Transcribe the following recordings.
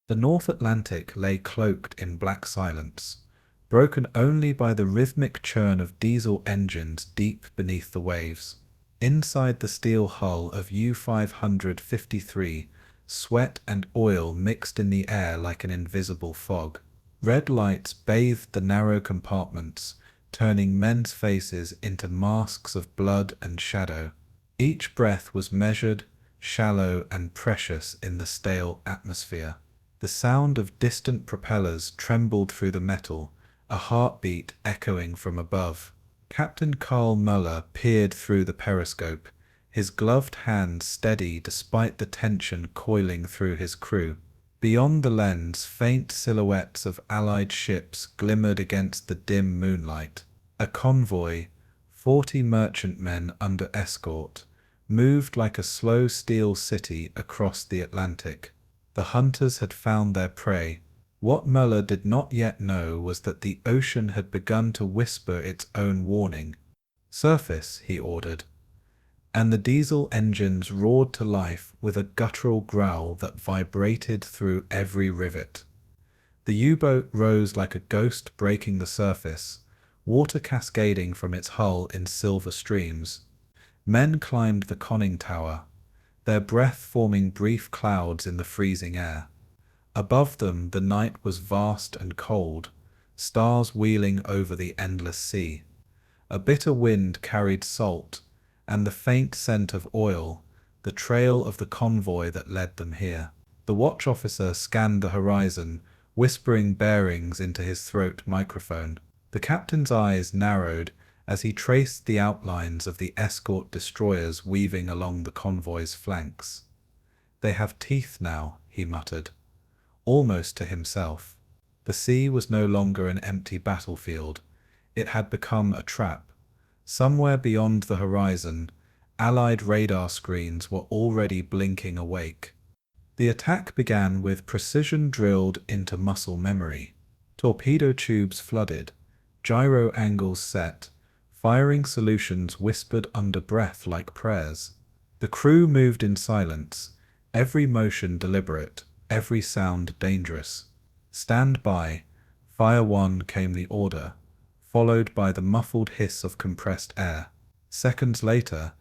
The North Atlantic lay cloaked in black silence, broken only by the rhythmic churn of diesel engines deep beneath the waves. Inside the steel hull of U-553, sweat and oil mixed in the air like an invisible fog. Red lights bathed the narrow compartments, turning men's faces into masks of blood and shadow. Each breath was measured, shallow and precious in the stale atmosphere. The sound of distant propellers trembled through the metal, a heartbeat echoing from above. Captain Carl Muller peered through the periscope, his gloved hands steady despite the tension coiling through his crew. Beyond the lens, faint silhouettes of Allied ships glimmered against the dim moonlight. A convoy, 40 merchantmen under escort, moved like a slow steel city across the Atlantic. The hunters had found their prey. What Muller did not yet know was that the ocean had begun to whisper its own warning. "Surface," he ordered, and the diesel engines roared to life with a guttural growl that vibrated through every rivet. The U-boat rose like a ghost breaking the surface, water cascading from its hull in silver streams. Men climbed the conning tower, their breath forming brief clouds in the freezing air. Above them the night was vast and cold, stars wheeling over the endless sea. A bitter wind carried salt, and the faint scent of oil, the trail of the convoy that led them here. The watch officer scanned the horizon, whispering bearings into his throat microphone. The captain's eyes narrowed as he traced the outlines of the escort destroyers weaving along the convoy's flanks. "They have teeth now," he muttered, almost to himself. The sea was no longer an empty battlefield. It had become a trap. Somewhere beyond the horizon, Allied radar screens were already blinking awake. The attack began with precision drilled into muscle memory. Torpedo tubes flooded, gyro angles set, firing solutions whispered under breath like prayers. The crew moved in silence, every motion deliberate, every sound dangerous. "Stand by." Fire 1 came the order, followed by the muffled hiss of compressed air. Seconds later,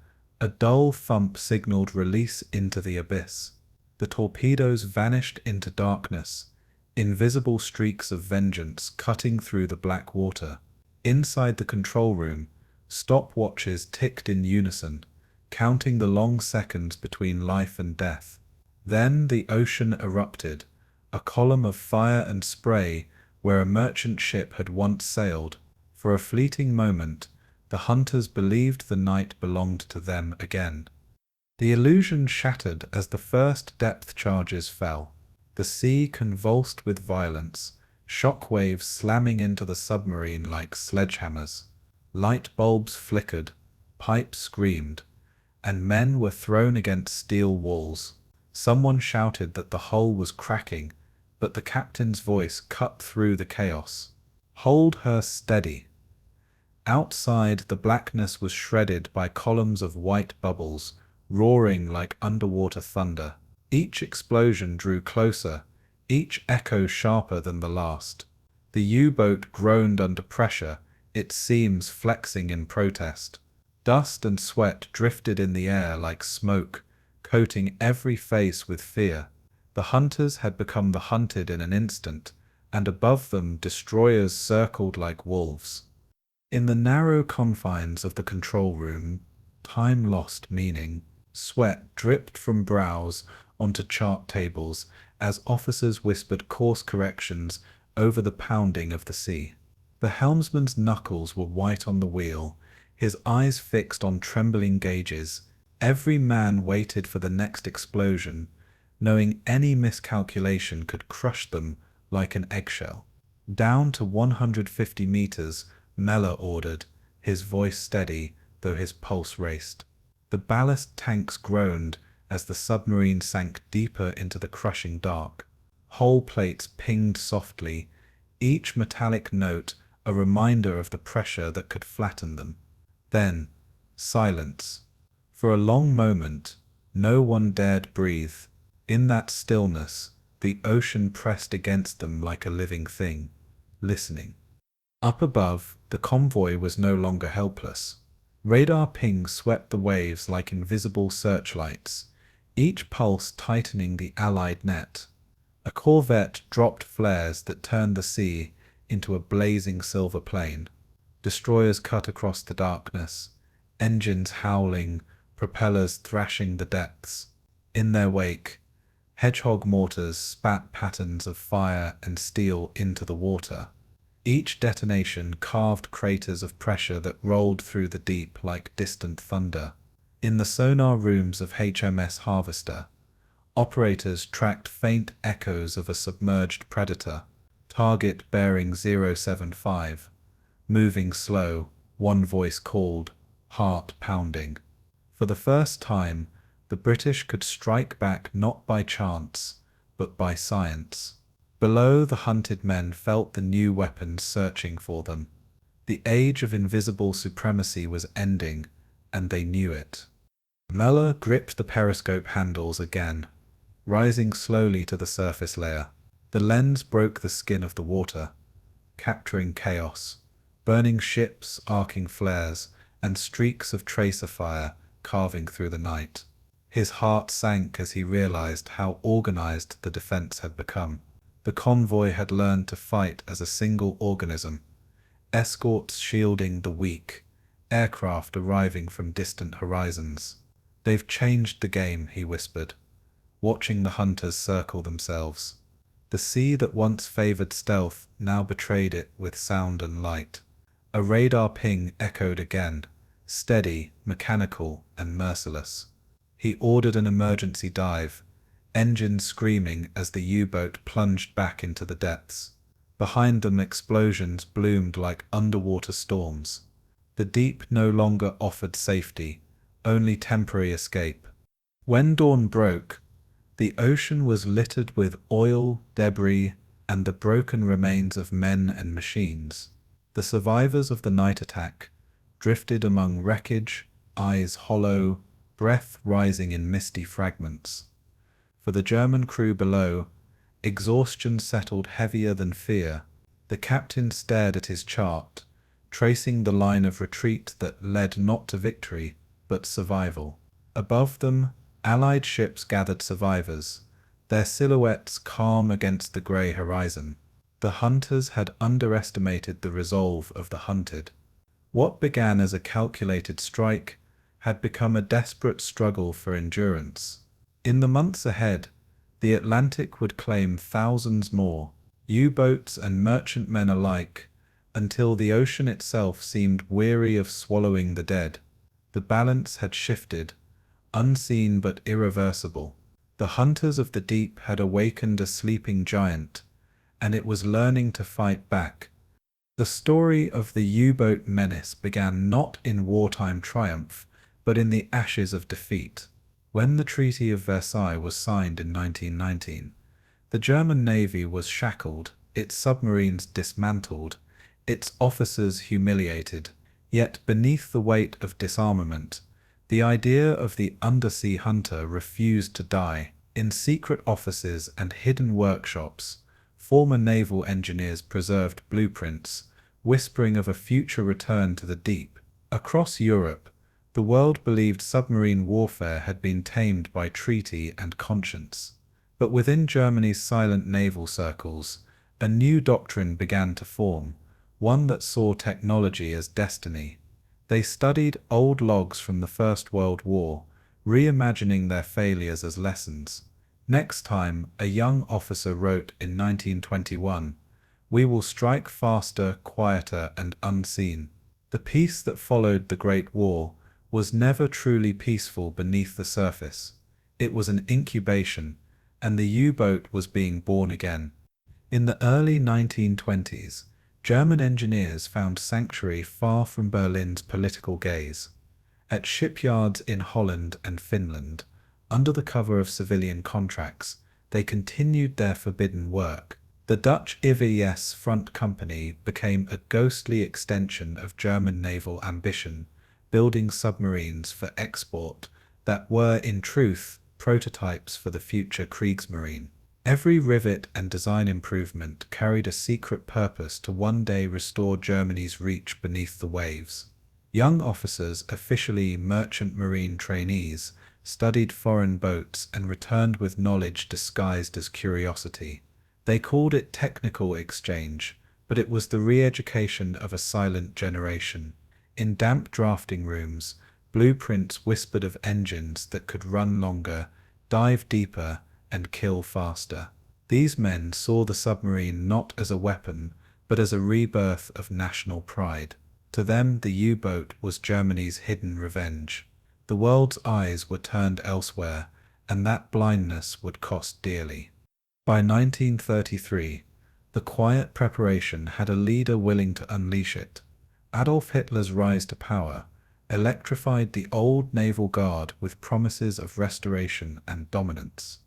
a dull thump signaled release into the abyss. The torpedoes vanished into darkness, invisible streaks of vengeance cutting through the black water. Inside the control room, stopwatches ticked in unison, counting the long seconds between life and death. Then the ocean erupted, a column of fire and spray where a merchant ship had once sailed. For a fleeting moment, the hunters believed the night belonged to them again. The illusion shattered as the first depth charges fell. The sea convulsed with violence, shock waves slamming into the submarine like sledgehammers. Light bulbs flickered, pipes screamed, and men were thrown against steel walls. Someone shouted that the hull was cracking, but the captain's voice cut through the chaos. "Hold her steady." Outside, the blackness was shredded by columns of white bubbles, roaring like underwater thunder. Each explosion drew closer, each echo sharper than the last. The U-boat groaned under pressure, its seams flexing in protest. Dust and sweat drifted in the air like smoke, coating every face with fear. The hunters had become the hunted in an instant, and above them destroyers circled like wolves. In the narrow confines of the control room, time lost meaning. Sweat dripped from brows onto chart tables as officers whispered course corrections over the pounding of the sea. The helmsman's knuckles were white on the wheel, his eyes fixed on trembling gauges. Every man waited for the next explosion, knowing any miscalculation could crush them like an eggshell. "Down to 150 meters, Meller ordered, his voice steady, though his pulse raced. The ballast tanks groaned as the submarine sank deeper into the crushing dark. Hull plates pinged softly, each metallic note a reminder of the pressure that could flatten them. Then, silence. For a long moment, no one dared breathe. In that stillness, The ocean pressed against them like a living thing, listening. Up above, the convoy was no longer helpless. Radar pings swept the waves like invisible searchlights, each pulse tightening the Allied net. A corvette dropped flares that turned the sea into a blazing silver plain. Destroyers cut across the darkness, engines howling, propellers thrashing the depths. In their wake, hedgehog mortars spat patterns of fire and steel into the water. Each detonation carved craters of pressure that rolled through the deep like distant thunder. In the sonar rooms of HMS Harvester, operators tracked faint echoes of a submerged predator, target bearing 075. Moving slow, one voice called, heart pounding. For the first time, the British could strike back not by chance, but by science. Below, the hunted men felt the new weapons searching for them. The age of invisible supremacy was ending, and they knew it. Muller gripped the periscope handles again, rising slowly to the surface layer. The lens broke the skin of the water, capturing chaos, burning ships, arcing flares, and streaks of tracer fire carving through the night. His heart sank as he realized how organized the defense had become. The convoy had learned to fight as a single organism, escorts shielding the weak, aircraft arriving from distant horizons. They've changed the game, he whispered, watching the hunters circle themselves. The sea that once favored stealth now betrayed it with sound and light. A radar ping echoed again, steady, mechanical, and merciless. He ordered an emergency dive, engines screaming as the U-boat plunged back into the depths. Behind them, explosions bloomed like underwater storms. The deep no longer offered safety, only temporary escape. When dawn broke, the ocean was littered with oil, debris, and the broken remains of men and machines. The survivors of the night attack drifted among wreckage, eyes hollow, breath rising in misty fragments. For the German crew below, exhaustion settled heavier than fear. The captain stared at his chart, tracing the line of retreat that led not to victory, but survival. Above them, Allied ships gathered survivors, their silhouettes calm against the grey horizon. The hunters had underestimated the resolve of the hunted. What began as a calculated strike had become a desperate struggle for endurance. In the months ahead, the Atlantic would claim thousands more, U-boats and merchantmen alike, until the ocean itself seemed weary of swallowing the dead. The balance had shifted, unseen but irreversible. The hunters of the deep had awakened a sleeping giant, and it was learning to fight back. The story of the U-boat menace began not in wartime triumph, but in the ashes of defeat. When the Treaty of Versailles was signed in 1919, the German Navy was shackled, its submarines dismantled, its officers humiliated. Yet beneath the weight of disarmament, the idea of the undersea hunter refused to die. In secret offices and hidden workshops, former naval engineers preserved blueprints, whispering of a future return to the deep. Across Europe, the world believed submarine warfare had been tamed by treaty and conscience. But within Germany's silent naval circles, a new doctrine began to form, one that saw technology as destiny. They studied old logs from the First World War, reimagining their failures as lessons. Next time, a young officer wrote in 1921, "We will strike faster, quieter, and unseen." The peace that followed the Great War was never truly peaceful beneath the surface. It was an incubation, and the U-boat was being born again. In the early 1920s, German engineers found sanctuary far from Berlin's political gaze. At shipyards in Holland and Finland, under the cover of civilian contracts, they continued their forbidden work. The Dutch IVS Front Company became a ghostly extension of German naval ambition, building submarines for export that were, in truth, prototypes for the future Kriegsmarine. Every rivet and design improvement carried a secret purpose to one day restore Germany's reach beneath the waves. Young officers, officially merchant marine trainees, studied foreign boats and returned with knowledge disguised as curiosity. They called it technical exchange, but it was the re-education of a silent generation. In damp drafting rooms, blueprints whispered of engines that could run longer, dive deeper, and kill faster. These men saw the submarine not as a weapon, but as a rebirth of national pride. To them, the U-boat was Germany's hidden revenge. The world's eyes were turned elsewhere, and that blindness would cost dearly. By 1933, the quiet preparation had a leader willing to unleash it. Adolf Hitler's rise to power electrified the old naval guard with promises of restoration and dominance.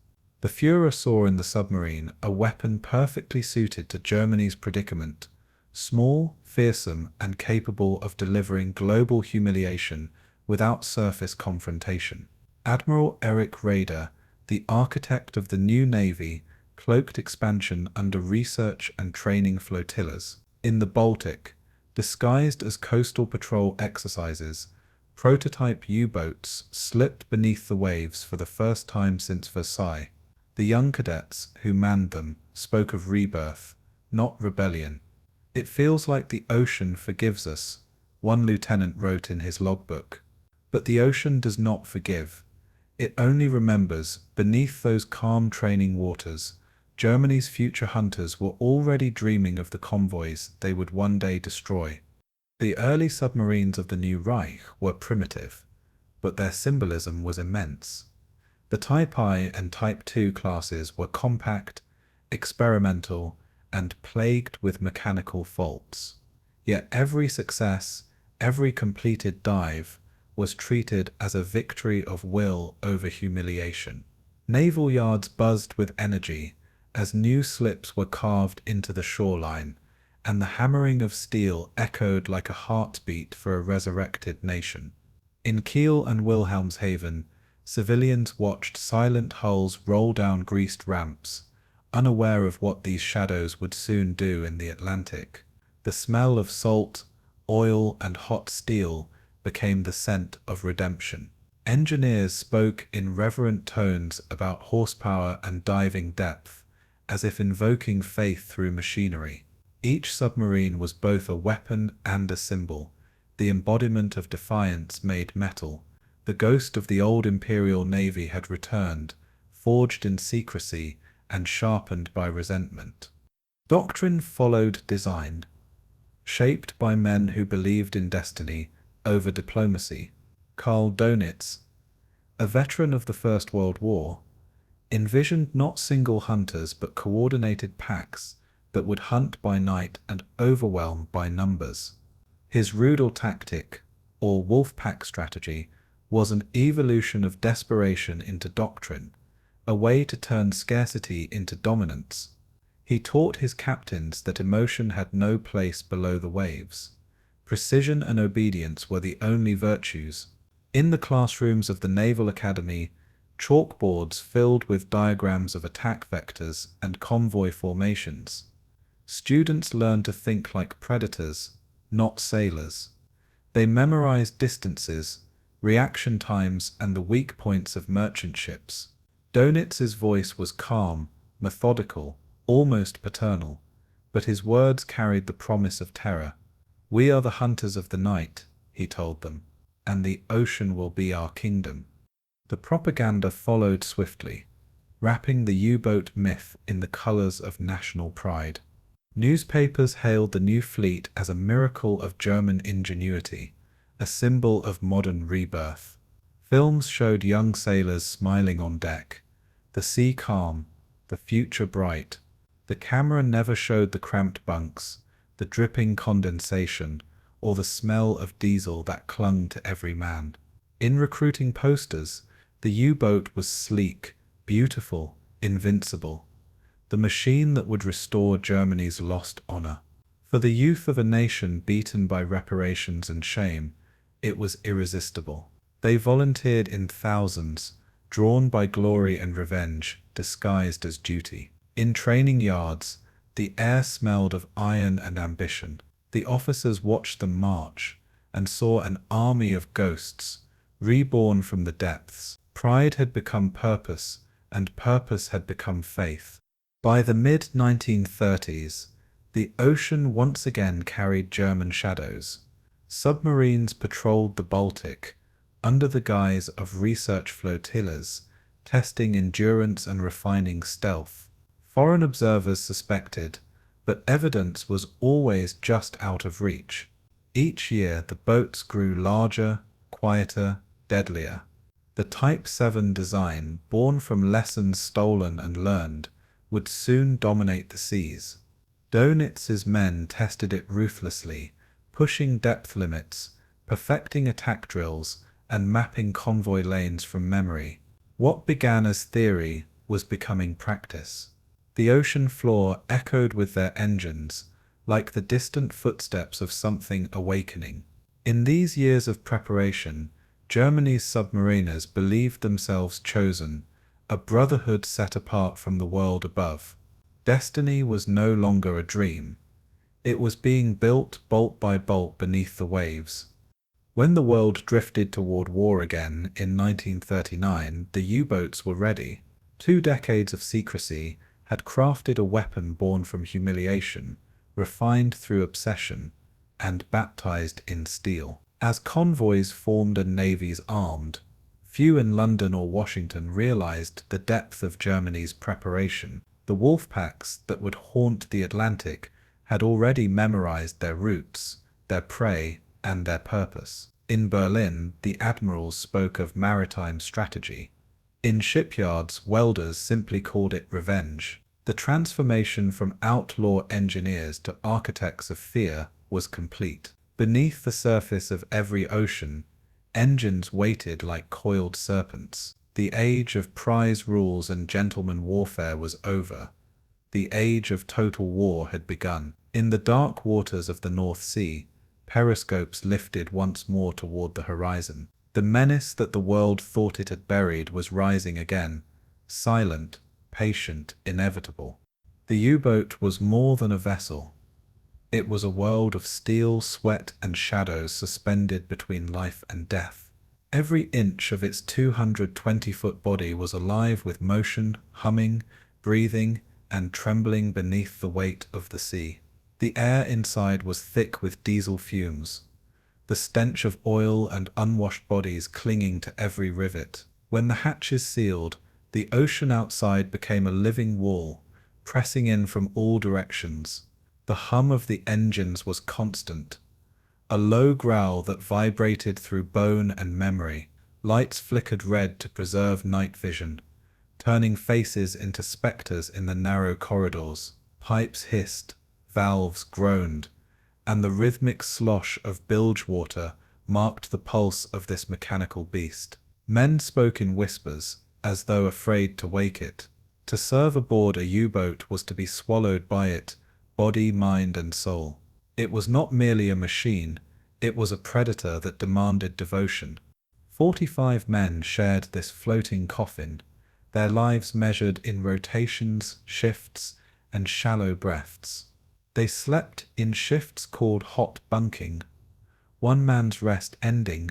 The Führer saw in the submarine a weapon perfectly suited to Germany's predicament, small, fearsome, and capable of delivering global humiliation without surface confrontation. Admiral Erich Raeder, the architect of the new navy, cloaked expansion under research and training flotillas. In the Baltic, disguised as coastal patrol exercises, prototype U-boats slipped beneath the waves for the first time since Versailles. The young cadets who manned them spoke of rebirth, not rebellion. "It feels like the ocean forgives us," one lieutenant wrote in his logbook. But the ocean does not forgive. It only remembers. Beneath those calm training waters, Germany's future hunters were already dreaming of the convoys they would one day destroy. The early submarines of the new Reich were primitive, but their symbolism was immense. The Type I and Type II classes were compact, experimental, and plagued with mechanical faults. Yet every success, every completed dive, was treated as a victory of will over humiliation. Naval yards buzzed with energy as new slips were carved into the shoreline, and the hammering of steel echoed like a heartbeat for a resurrected nation. In Kiel and Wilhelmshaven, civilians watched silent hulls roll down greased ramps, unaware of what these shadows would soon do in the Atlantic. The smell of salt, oil, and hot steel became the scent of redemption. Engineers spoke in reverent tones about horsepower and diving depth, as if invoking faith through machinery. Each submarine was both a weapon and a symbol, the embodiment of defiance made metal. The ghost of the old Imperial Navy had returned, forged in secrecy and sharpened by resentment. Doctrine followed design, shaped by men who believed in destiny over diplomacy. Karl Donitz, a veteran of the First World War, envisioned not single hunters but coordinated packs that would hunt by night and overwhelm by numbers. His Rudel tactic, or Wolfpack strategy, was an evolution of desperation into doctrine, a way to turn scarcity into dominance. He taught his captains that emotion had no place below the waves. Precision and obedience were the only virtues. In the classrooms of the Naval Academy, chalkboards filled with diagrams of attack vectors and convoy formations. Students learned to think like predators, not sailors. They memorized distances, reaction times, and the weak points of merchant ships. Donitz's voice was calm, methodical, almost paternal, but his words carried the promise of terror. "We are the hunters of the night," he told them, "and the ocean will be our kingdom." The propaganda followed swiftly, wrapping the U-boat myth in the colors of national pride. Newspapers hailed the new fleet as a miracle of German ingenuity, a symbol of modern rebirth. Films showed young sailors smiling on deck, the sea calm, the future bright. The camera never showed the cramped bunks, the dripping condensation, or the smell of diesel that clung to every man. In recruiting posters, the U-boat was sleek, beautiful, invincible. The machine that would restore Germany's lost honor. For the youth of a nation beaten by reparations and shame, it was irresistible. They volunteered in thousands, drawn by glory and revenge, disguised as duty. In training yards, the air smelled of iron and ambition. The officers watched them march, and saw an army of ghosts, reborn from the depths. Pride had become purpose, and purpose had become faith. By the mid-1930s, the ocean once again carried German shadows. Submarines patrolled the Baltic, under the guise of research flotillas, testing endurance and refining stealth. Foreign observers suspected, but evidence was always just out of reach. Each year the boats grew larger, quieter, deadlier. The Type 7 design, born from lessons stolen and learned, would soon dominate the seas. Donitz's men tested it ruthlessly, pushing depth limits, perfecting attack drills, and mapping convoy lanes from memory. What began as theory was becoming practice. The ocean floor echoed with their engines, like the distant footsteps of something awakening. In these years of preparation, Germany's submariners believed themselves chosen, a brotherhood set apart from the world above. Destiny was no longer a dream. It was being built bolt by bolt beneath the waves. When the world drifted toward war again in 1939, the U-boats were ready. 2 decades of secrecy had crafted a weapon born from humiliation, refined through obsession, and baptized in steel. As convoys formed and navies armed, few in London or Washington realized the depth of Germany's preparation. The Wolfpacks that would haunt the Atlantic had already memorized their routes, their prey, and their purpose. In Berlin, the admirals spoke of maritime strategy. In shipyards, welders simply called it revenge. The transformation from outlaw engineers to architects of fear was complete. Beneath the surface of every ocean, engines waited like coiled serpents. The age of prize rules and gentleman warfare was over. The age of total war had begun. In the dark waters of the North Sea, periscopes lifted once more toward the horizon. The menace that the world thought it had buried was rising again, silent, patient, inevitable. The U-boat was more than a vessel. It was a world of steel, sweat, and shadows suspended between life and death. Every inch of its 220-foot body was alive with motion, humming, breathing, and trembling beneath the weight of the sea. The air inside was thick with diesel fumes, the stench of oil and unwashed bodies clinging to every rivet. When the hatches sealed, the ocean outside became a living wall, pressing in from all directions. The hum of the engines was constant, a low growl that vibrated through bone and memory. Lights flickered red to preserve night vision, turning faces into specters in the narrow corridors. Pipes hissed, valves groaned, and the rhythmic slosh of bilge water marked the pulse of this mechanical beast. Men spoke in whispers, as though afraid to wake it. To serve aboard a U-boat was to be swallowed by it, body, mind, and soul. It was not merely a machine, it was a predator that demanded devotion. 45 men shared this floating coffin, their lives measured in rotations, shifts, and shallow breaths. They slept in shifts called hot bunking, one man's rest ending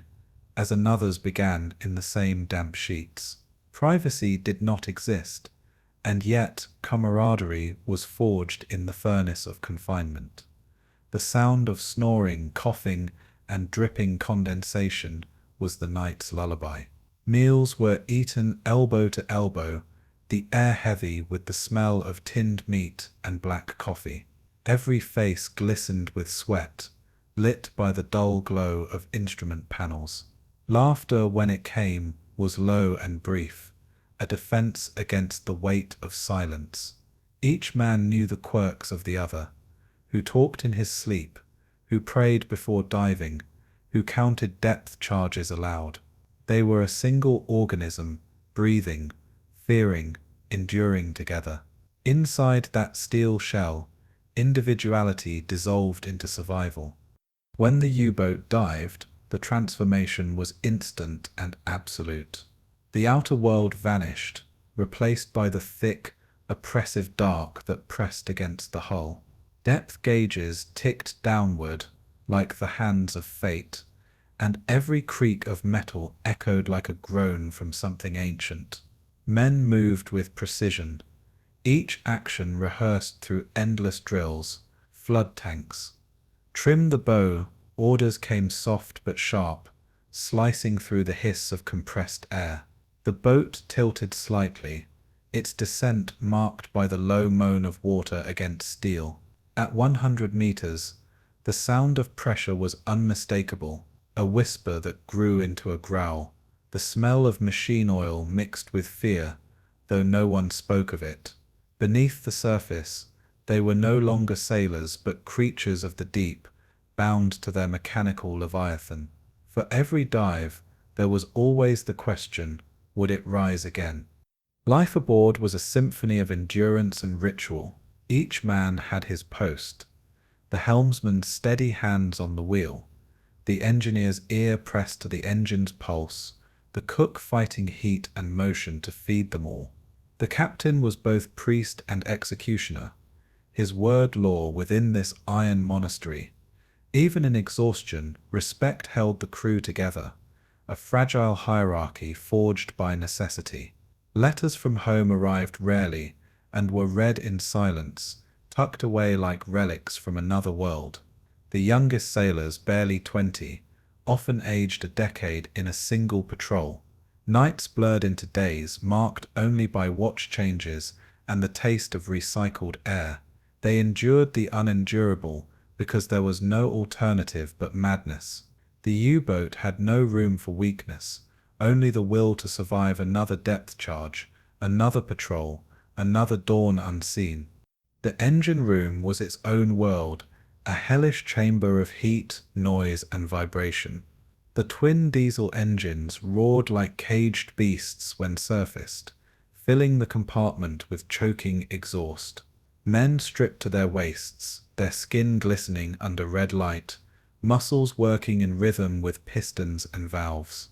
as another's began in the same damp sheets. Privacy did not exist, and yet camaraderie was forged in the furnace of confinement. The sound of snoring, coughing, and dripping condensation was the night's lullaby. Meals were eaten elbow to elbow, the air heavy with the smell of tinned meat and black coffee. Every face glistened with sweat, lit by the dull glow of instrument panels. Laughter, when it came, was low and brief, a defense against the weight of silence. Each man knew the quirks of the other, who talked in his sleep, who prayed before diving, who counted depth charges aloud. They were a single organism, breathing, fearing, enduring together. Inside that steel shell, individuality dissolved into survival. When the U-boat dived, the transformation was instant and absolute. The outer world vanished, replaced by the thick, oppressive dark that pressed against the hull. Depth gauges ticked downward like the hands of fate, and every creak of metal echoed like a groan from something ancient. Men moved with precision, each action rehearsed through endless drills, flood tanks. Trim the bow, orders came soft but sharp, slicing through the hiss of compressed air. The boat tilted slightly, its descent marked by the low moan of water against steel. At 100 meters, the sound of pressure was unmistakable, a whisper that grew into a growl. The smell of machine oil mixed with fear, though no one spoke of it. Beneath the surface, they were no longer sailors but creatures of the deep, bound to their mechanical leviathan. For every dive, there was always the question, would it rise again? Life aboard was a symphony of endurance and ritual. Each man had his post, the helmsman's steady hands on the wheel, the engineer's ear pressed to the engine's pulse, the cook fighting heat and motion to feed them all. The captain was both priest and executioner, his word law within this iron monastery. Even in exhaustion, respect held the crew together, a fragile hierarchy forged by necessity. Letters from home arrived rarely and were read in silence, tucked away like relics from another world. The youngest sailors, barely 20, often aged a decade in a single patrol. Nights blurred into days, marked only by watch changes and the taste of recycled air. They endured the unendurable because there was no alternative but madness. The U-boat had no room for weakness, only the will to survive another depth charge, another patrol, another dawn unseen. The engine room was its own world, a hellish chamber of heat, noise, and vibration. The twin diesel engines roared like caged beasts when surfaced, filling the compartment with choking exhaust. Men stripped to their waists, their skin glistening under red light, muscles working in rhythm with pistons and valves.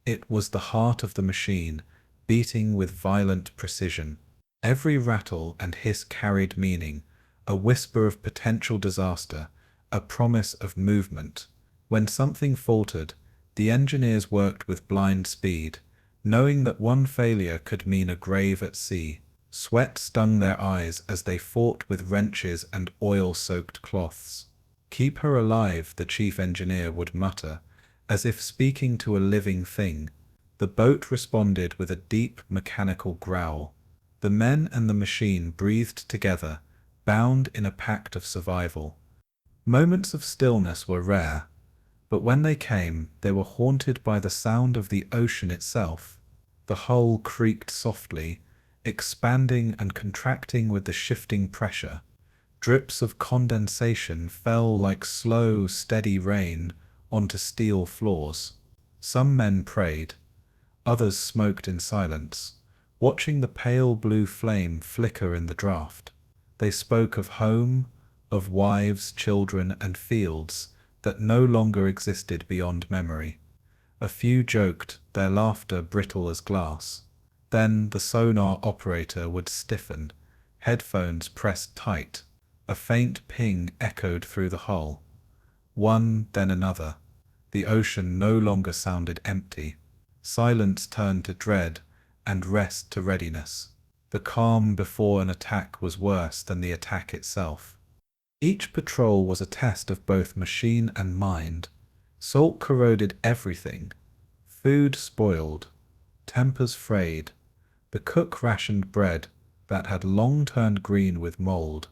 It was the heart of the machine, beating with violent precision. Every rattle and hiss carried meaning, a whisper of potential disaster, a promise of movement. When something faltered, the engineers worked with blind speed, knowing that one failure could mean a grave at sea. Sweat stung their eyes as they fought with wrenches and oil-soaked cloths. "Keep her alive," the chief engineer would mutter, as if speaking to a living thing. The boat responded with a deep mechanical growl. The men and the machine breathed together, bound in a pact of survival. Moments of stillness were rare, but when they came, they were haunted by the sound of the ocean itself. The hull creaked softly, expanding and contracting with the shifting pressure. Drips of condensation fell like slow, steady rain onto steel floors. Some men prayed, others smoked in silence, watching the pale blue flame flicker in the draft. They spoke of home, of wives, children, and fields that no longer existed beyond memory. A few joked, their laughter brittle as glass. Then the sonar operator would stiffen, headphones pressed tight. A faint ping echoed through the hull. One, then another. The ocean no longer sounded empty. Silence turned to dread, and rest to readiness. The calm before an attack was worse than the attack itself. Each patrol was a test of both machine and mind. Salt corroded everything. Food spoiled. Tempers frayed. The cook rationed bread that had long turned green with mold,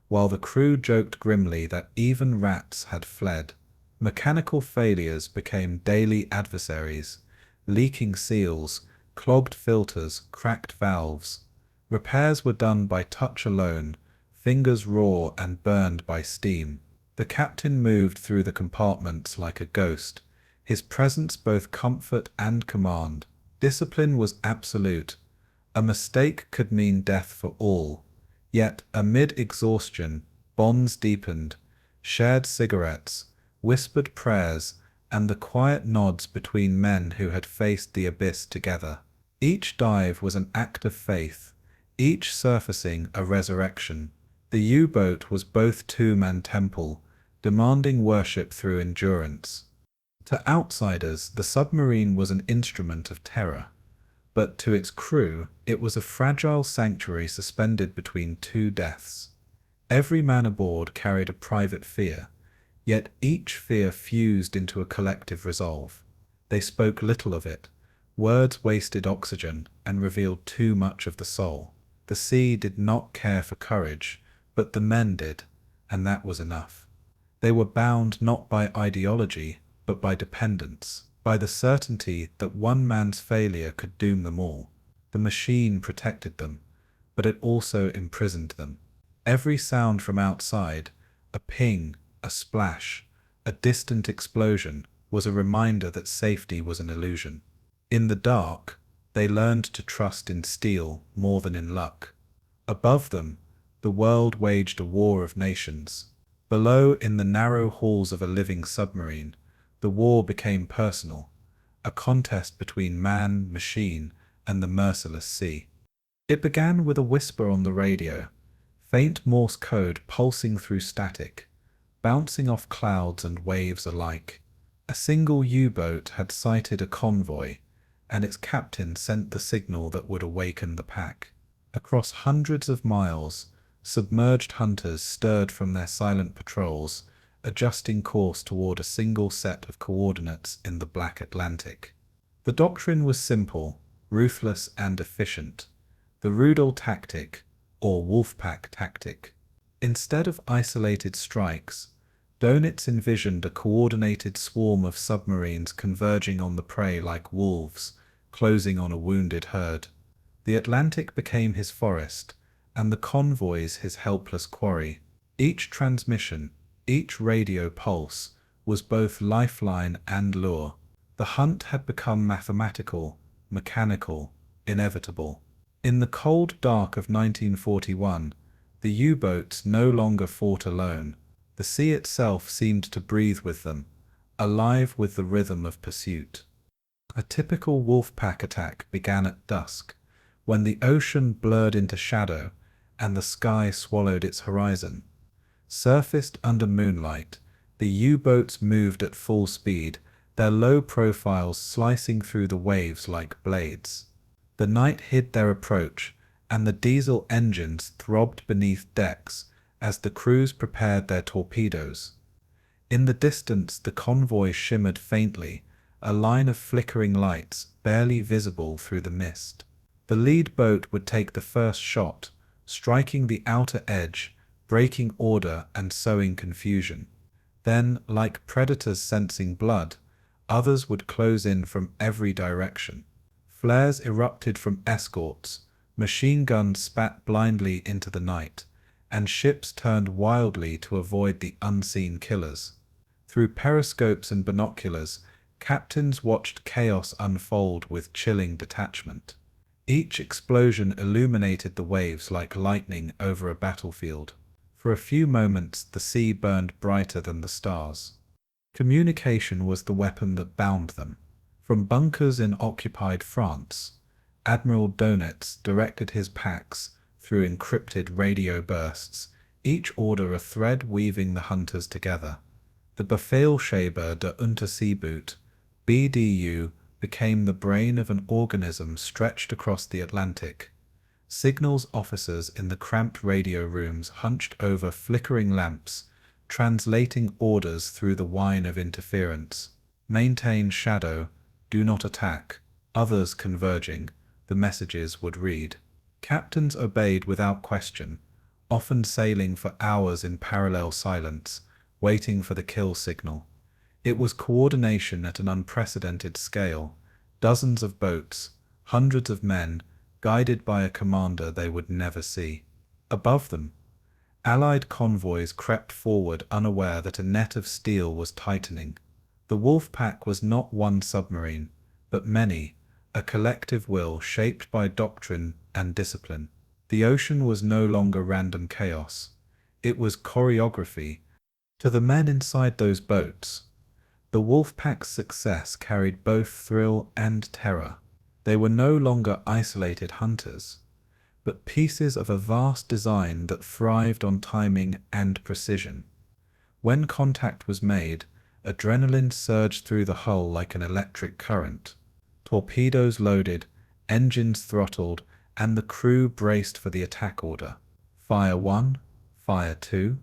while the crew joked grimly that even rats had fled. Mechanical failures became daily adversaries, leaking seals, clogged filters, cracked valves. Repairs were done by touch alone, fingers raw and burned by steam. The captain moved through the compartments like a ghost, his presence both comfort and command. Discipline was absolute. A mistake could mean death for all. Yet, amid exhaustion, bonds deepened, shared cigarettes, whispered prayers, and the quiet nods between men who had faced the abyss together. Each dive was an act of faith, each surfacing a resurrection. The U-boat was both tomb and temple, demanding worship through endurance. To outsiders, the submarine was an instrument of terror, but to its crew, it was a fragile sanctuary suspended between two deaths. Every man aboard carried a private fear, yet each fear fused into a collective resolve. They spoke little of it. Words wasted oxygen and revealed too much of the soul. The sea did not care for courage, but the men did, and that was enough. They were bound not by ideology, but by dependence, by the certainty that one man's failure could doom them all. The machine protected them, but it also imprisoned them. Every sound from outside, a ping, a splash, a distant explosion, was a reminder that safety was an illusion. In the dark, they learned to trust in steel more than in luck. Above them, the world waged a war of nations. Below, in the narrow halls of a living submarine, the war became personal, a contest between man, machine, and the merciless sea. It began with a whisper on the radio, faint Morse code pulsing through static, bouncing off clouds and waves alike. A single U-boat had sighted a convoy, and its captain sent the signal that would awaken the pack. Across hundreds of miles, submerged hunters stirred from their silent patrols, adjusting course toward a single set of coordinates in the black Atlantic. The doctrine was simple, ruthless, and efficient. The Rudel tactic, or Wolfpack tactic. Instead of isolated strikes, Donitz envisioned a coordinated swarm of submarines converging on the prey like wolves, closing on a wounded herd. The Atlantic became his forest, and the convoys his helpless quarry. Each transmission, each radio pulse, was both lifeline and lure. The hunt had become mathematical, mechanical, inevitable. In the cold dark of 1941, the U-boats no longer fought alone. The sea itself seemed to breathe with them, alive with the rhythm of pursuit. A typical Wolfpack attack began at dusk, when the ocean blurred into shadow and the sky swallowed its horizon. Surfaced under moonlight, the U-boats moved at full speed, their low profiles slicing through the waves like blades. The night hid their approach, and the diesel engines throbbed beneath decks as the crews prepared their torpedoes. In the distance, the convoy shimmered faintly, a line of flickering lights barely visible through the mist. The lead boat would take the first shot, striking the outer edge, breaking order and sowing confusion. Then, like predators sensing blood, others would close in from every direction. Flares erupted from escorts, machine guns spat blindly into the night, and ships turned wildly to avoid the unseen killers. Through periscopes and binoculars, captains watched chaos unfold with chilling detachment. Each explosion illuminated the waves like lightning over a battlefield. For a few moments, the sea burned brighter than the stars. Communication was the weapon that bound them. From bunkers in occupied France, Admiral Donitz directed his packs through encrypted radio bursts, each order a thread weaving the hunters together. The Befehlshaber der Unterseeboot, BDU, became the brain of an organism stretched across the Atlantic. Signals officers in the cramped radio rooms hunched over flickering lamps, translating orders through the whine of interference. Maintain shadow, do not attack. Others converging, the messages would read. Captains obeyed without question, often sailing for hours in parallel silence, waiting for the kill signal. It was coordination at an unprecedented scale. Dozens of boats, hundreds of men, guided by a commander they would never see. Above them, Allied convoys crept forward, unaware that a net of steel was tightening. The Wolfpack was not one submarine, but many, a collective will shaped by doctrine and discipline. The ocean was no longer random chaos. It was choreography. To the men inside those boats, the Wolfpack's success carried both thrill and terror. They were no longer isolated hunters, but pieces of a vast design that thrived on timing and precision. When contact was made, adrenaline surged through the hull like an electric current. Torpedoes loaded, engines throttled, and the crew braced for the attack order. Fire 1, Fire 2.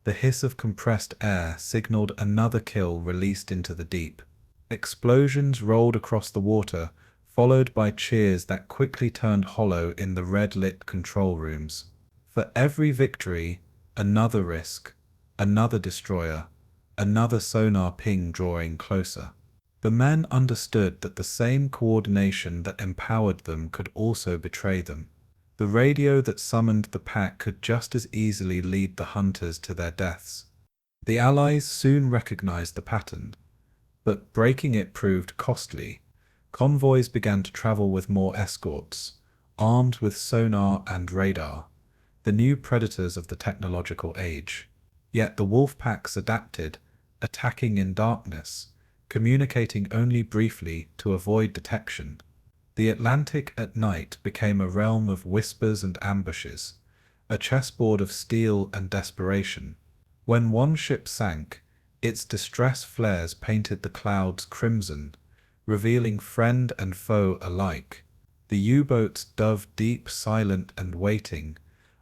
The hiss of compressed air signaled another kill released into the deep. Explosions rolled across the water, followed by cheers that quickly turned hollow in the red-lit control rooms. For every victory, another risk, another destroyer, another sonar ping drawing closer. The men understood that the same coordination that empowered them could also betray them. The radio that summoned the pack could just as easily lead the hunters to their deaths. The Allies soon recognized the pattern, but breaking it proved costly. Convoys began to travel with more escorts, armed with sonar and radar, the new predators of the technological age. Yet the Wolfpacks adapted, attacking in darkness, communicating only briefly to avoid detection. The Atlantic at night became a realm of whispers and ambushes, a chessboard of steel and desperation. When one ship sank, its distress flares painted the clouds crimson, revealing friend and foe alike. The U-boats dove deep, silent and waiting,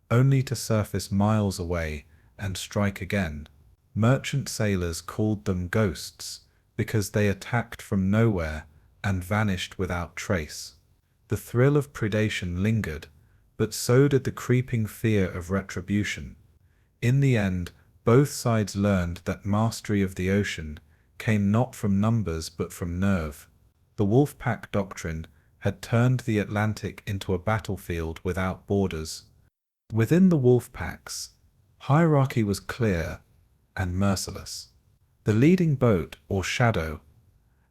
only to surface miles away and strike again. Merchant sailors called them ghosts, because they attacked from nowhere and vanished without trace. The thrill of predation lingered, but so did the creeping fear of retribution. In the end, both sides learned that mastery of the ocean came not from numbers but from nerve. The Wolfpack doctrine had turned the Atlantic into a battlefield without borders. Within the Wolfpacks, hierarchy was clear and merciless. The leading boat, or shadow,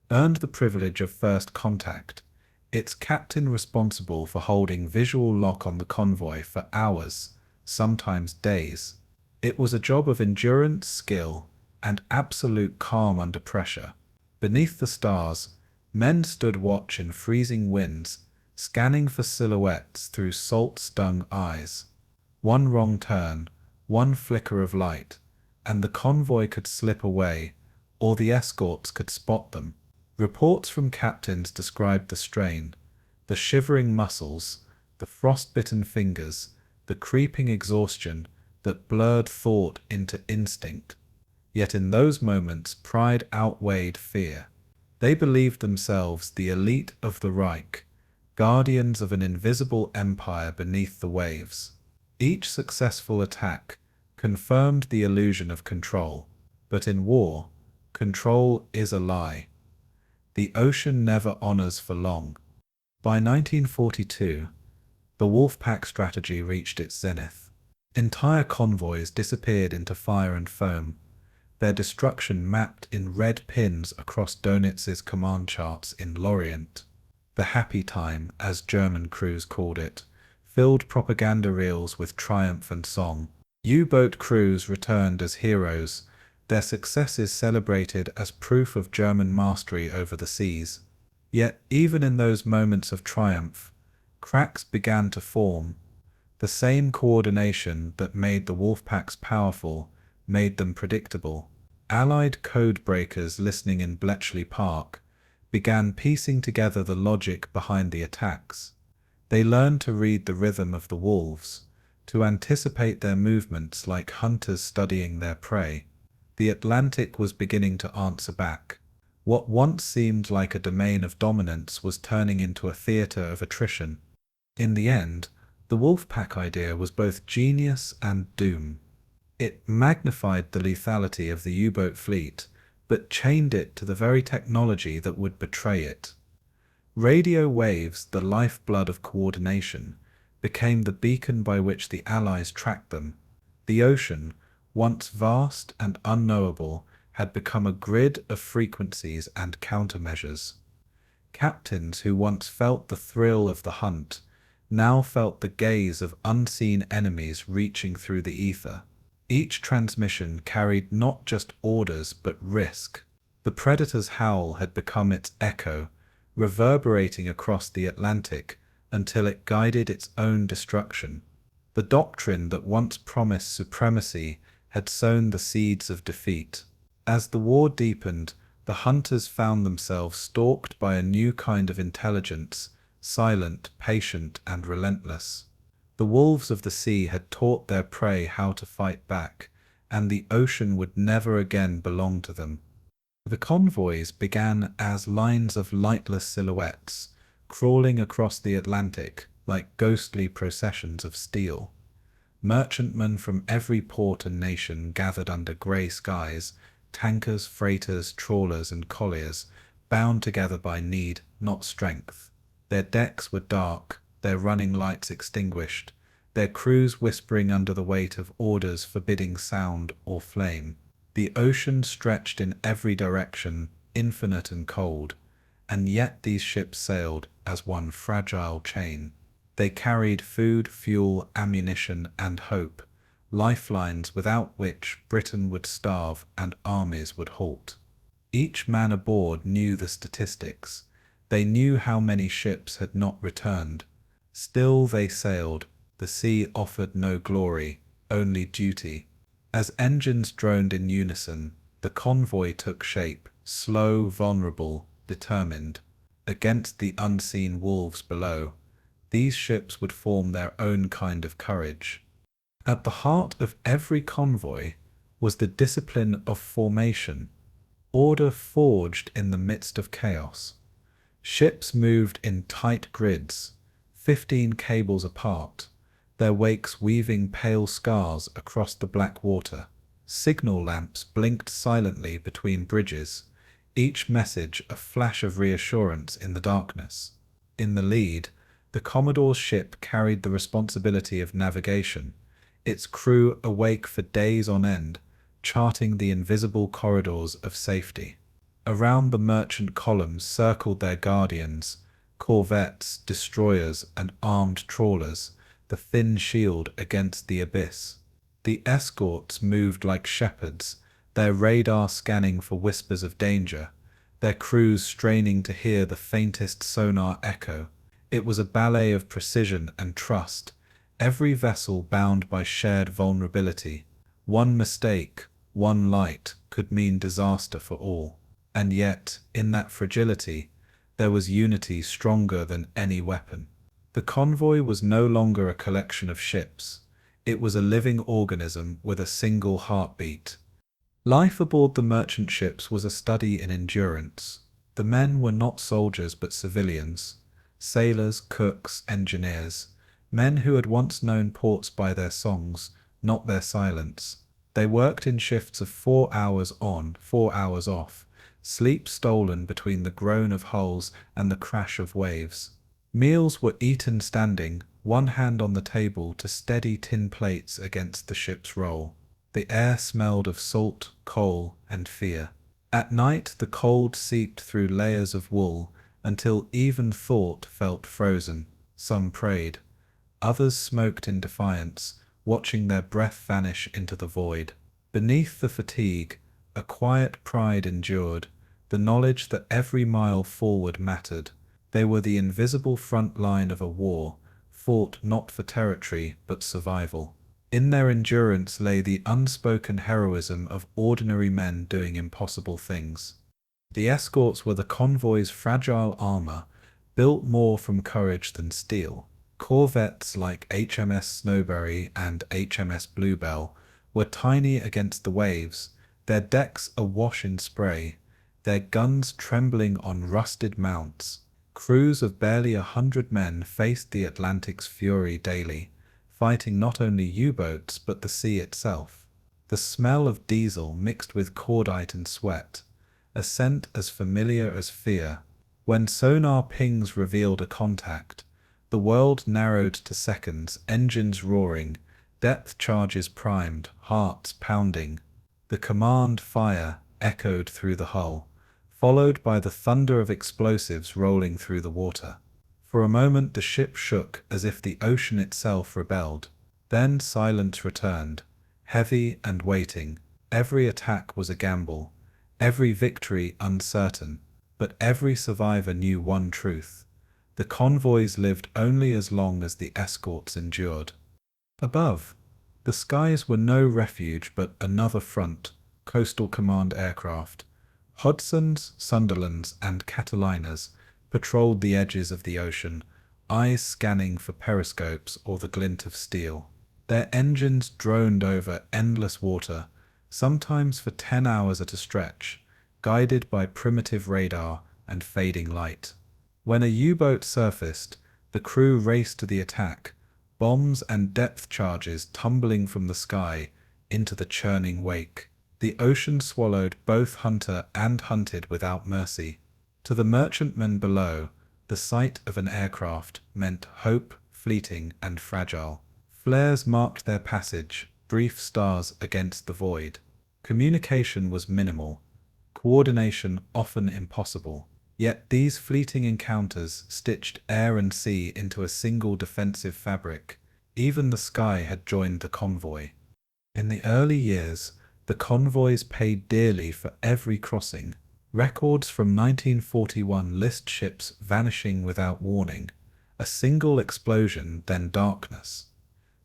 earned the privilege of first contact, its captain responsible for holding visual lock on the convoy for hours, sometimes days. It was a job of endurance, skill, and absolute calm under pressure. Beneath the stars, men stood watch in freezing winds, scanning for silhouettes through salt-stung eyes. One wrong turn, one flicker of light, and the convoy could slip away, or the escorts could spot them. Reports from captains described the strain, the shivering muscles, the frostbitten fingers, the creeping exhaustion that blurred thought into instinct. Yet in those moments pride outweighed fear. They believed themselves the elite of the Reich, guardians of an invisible empire beneath the waves. Each successful attack confirmed the illusion of control. But in war, control is a lie. The ocean never honors for long. By 1942, the Wolfpack strategy reached its zenith. Entire convoys disappeared into fire and foam, their destruction mapped in red pins across Donitz's command charts in Lorient. The happy time, as German crews called it, filled propaganda reels with triumph and song. U-boat crews returned as heroes, their successes celebrated as proof of German mastery over the seas. Yet even in those moments of triumph, cracks began to form. The same coordination that made the Wolfpacks powerful made them predictable. Allied code breakers listening in Bletchley Park began piecing together the logic behind the attacks. They learned to read the rhythm of the wolves, to anticipate their movements like hunters studying their prey. The Atlantic was beginning to answer back. What once seemed like a domain of dominance was turning into a theater of attrition. In the end, the Wolfpack idea was both genius and doom. It magnified the lethality of the U-boat fleet, but chained it to the very technology that would betray it. Radio waves, the lifeblood of coordination, became the beacon by which the Allies tracked them. The ocean, once vast and unknowable, had become a grid of frequencies and countermeasures. Captains who once felt the thrill of the hunt now felt the gaze of unseen enemies reaching through the ether. Each transmission carried not just orders but risk. The predator's howl had become its echo, reverberating across the Atlantic until it guided its own destruction. The doctrine that once promised supremacy had sown the seeds of defeat. As the war deepened, the hunters found themselves stalked by a new kind of intelligence, silent, patient, and relentless. The wolves of the sea had taught their prey how to fight back, and the ocean would never again belong to them. The convoys began as lines of lightless silhouettes, crawling across the Atlantic like ghostly processions of steel. Merchantmen from every port and nation gathered under grey skies, tankers, freighters, trawlers, and colliers, bound together by need, not strength. Their decks were dark, their running lights extinguished, their crews whispering under the weight of orders forbidding sound or flame. The ocean stretched in every direction, infinite and cold, and yet these ships sailed as one fragile chain. They carried food, fuel, ammunition, and hope, lifelines without which Britain would starve and armies would halt. Each man aboard knew the statistics. They knew how many ships had not returned. Still they sailed. The sea offered no glory, only duty. As engines droned in unison, the convoy took shape, slow, vulnerable, determined. Against the unseen wolves below, these ships would form their own kind of courage. At the heart of every convoy was the discipline of formation, order forged in the midst of chaos. Ships moved in tight grids, 15 cables apart, their wakes weaving pale scars across the black water. Signal lamps blinked silently between bridges, each message a flash of reassurance in the darkness. In the lead, the Commodore's ship carried the responsibility of navigation, its crew awake for days on end, charting the invisible corridors of safety. Around the merchant columns circled their guardians, corvettes, destroyers, and armed trawlers, the thin shield against the abyss. The escorts moved like shepherds, their radar scanning for whispers of danger, their crews straining to hear the faintest sonar echo. It was a ballet of precision and trust, every vessel bound by shared vulnerability. One mistake, one light, could mean disaster for all. And yet, in that fragility, there was unity stronger than any weapon. The convoy was no longer a collection of ships. It was a living organism with a single heartbeat. Life aboard the merchant ships was a study in endurance. The men were not soldiers but civilians, sailors, cooks, engineers, men who had once known ports by their songs, not their silence. They worked in shifts of 4 hours on, 4 hours off, sleep stolen between the groan of hulls and the crash of waves. Meals were eaten standing, one hand on the table to steady tin plates against the ship's roll. The air smelled of salt, coal, and fear. At night the cold seeped through layers of wool until even thought felt frozen. Some prayed. Others smoked in defiance, watching their breath vanish into the void. Beneath the fatigue, a quiet pride endured, the knowledge that every mile forward mattered. They were the invisible front line of a war, fought not for territory but survival. In their endurance lay the unspoken heroism of ordinary men doing impossible things. The escorts were the convoy's fragile armor, built more from courage than steel. Corvettes like HMS Snowberry and HMS Bluebell were tiny against the waves, their decks awash in spray, their guns trembling on rusted mounts. Crews of barely 100 men faced the Atlantic's fury daily, fighting not only U-boats but the sea itself. The smell of diesel mixed with cordite and sweat, a scent as familiar as fear. When sonar pings revealed a contact, the world narrowed to seconds, engines roaring, depth charges primed, hearts pounding. The command fire echoed through the hull, followed by the thunder of explosives rolling through the water. For a moment the ship shook as if the ocean itself rebelled. Then silence returned, heavy and waiting. Every attack was a gamble, every victory uncertain. But every survivor knew one truth: the convoys lived only as long as the escorts endured. Above, the skies were no refuge but another front: coastal command aircraft, Hudsons, Sunderlands, and Catalinas patrolled the edges of the ocean, eyes scanning for periscopes or the glint of steel. Their engines droned over endless water, sometimes for 10 hours at a stretch, guided by primitive radar and fading light. When a U-boat surfaced, the crew raced to the attack, bombs and depth charges tumbling from the sky into the churning wake. The ocean swallowed both hunter and hunted without mercy. To the merchantmen below, the sight of an aircraft meant hope, fleeting and fragile. Flares marked their passage, brief stars against the void. Communication was minimal, coordination often impossible. Yet these fleeting encounters stitched air and sea into a single defensive fabric. Even the sky had joined the convoy. In the early years, the convoys paid dearly for every crossing. Records from 1941 list ships vanishing without warning. A single explosion, then darkness.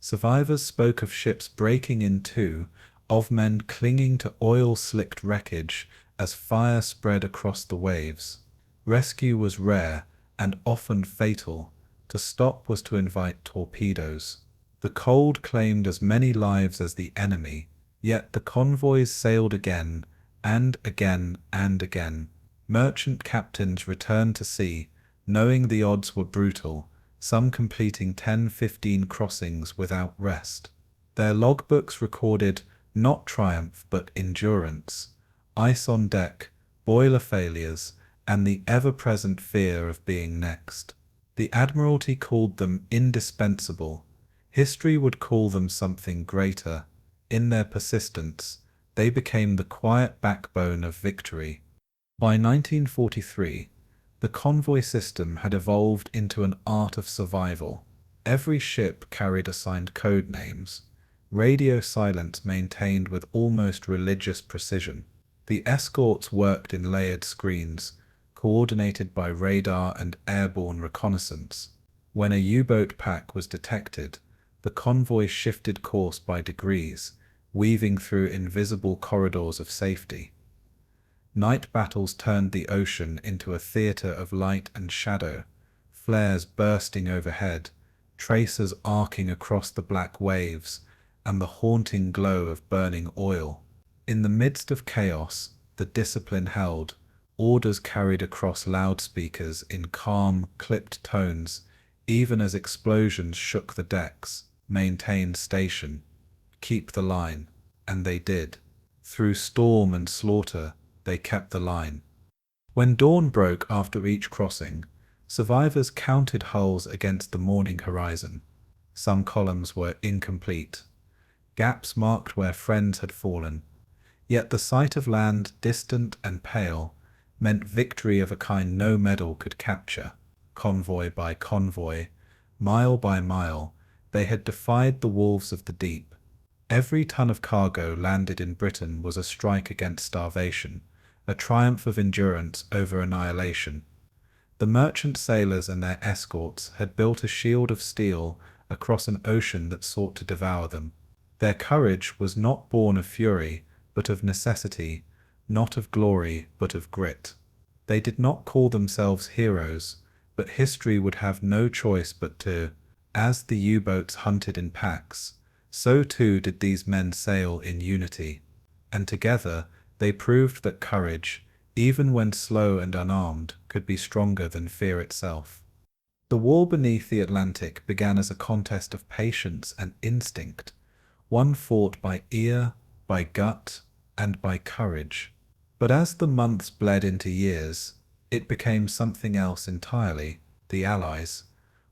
Survivors spoke of ships breaking in two, of men clinging to oil-slicked wreckage as fire spread across the waves. Rescue was rare and often fatal. To stop was to invite torpedoes. The cold claimed as many lives as the enemy, yet the convoys sailed again and again and again. Merchant captains returned to sea, knowing the odds were brutal, some completing 10-15 crossings without rest. Their logbooks recorded not triumph but endurance, ice on deck, boiler failures, and the ever-present fear of being next. The Admiralty called them indispensable. History would call them something greater. In their persistence, they became the quiet backbone of victory. By 1943, the convoy system had evolved into an art of survival. Every ship carried assigned code names, radio silence maintained with almost religious precision. The escorts worked in layered screens, coordinated by radar and airborne reconnaissance. When a U-boat pack was detected, the convoy shifted course by degrees, weaving through invisible corridors of safety. Night battles turned the ocean into a theater of light and shadow, flares bursting overhead, tracers arcing across the black waves, and the haunting glow of burning oil. In the midst of chaos, the discipline held, orders carried across loudspeakers in calm, clipped tones, even as explosions shook the decks. Maintain station. Keep the line. And they did. Through storm and slaughter, they kept the line. When dawn broke after each crossing, survivors counted hulls against the morning horizon. Some columns were incomplete. Gaps marked where friends had fallen. Yet the sight of land, distant and pale, meant victory of a kind no medal could capture. Convoy by convoy, mile by mile, they had defied the wolves of the deep. Every ton of cargo landed in Britain was a strike against starvation, a triumph of endurance over annihilation. The merchant sailors and their escorts had built a shield of steel across an ocean that sought to devour them. Their courage was not born of fury, but of necessity, not of glory, but of grit. They did not call themselves heroes, but history would have no choice but to. As the U-boats hunted in packs, so too did these men sail in unity. And together they proved that courage, even when slow and unarmed, could be stronger than fear itself. The war beneath the Atlantic began as a contest of patience and instinct, one fought by ear, by gut, and by courage. But as the months bled into years, it became something else entirely. The Allies,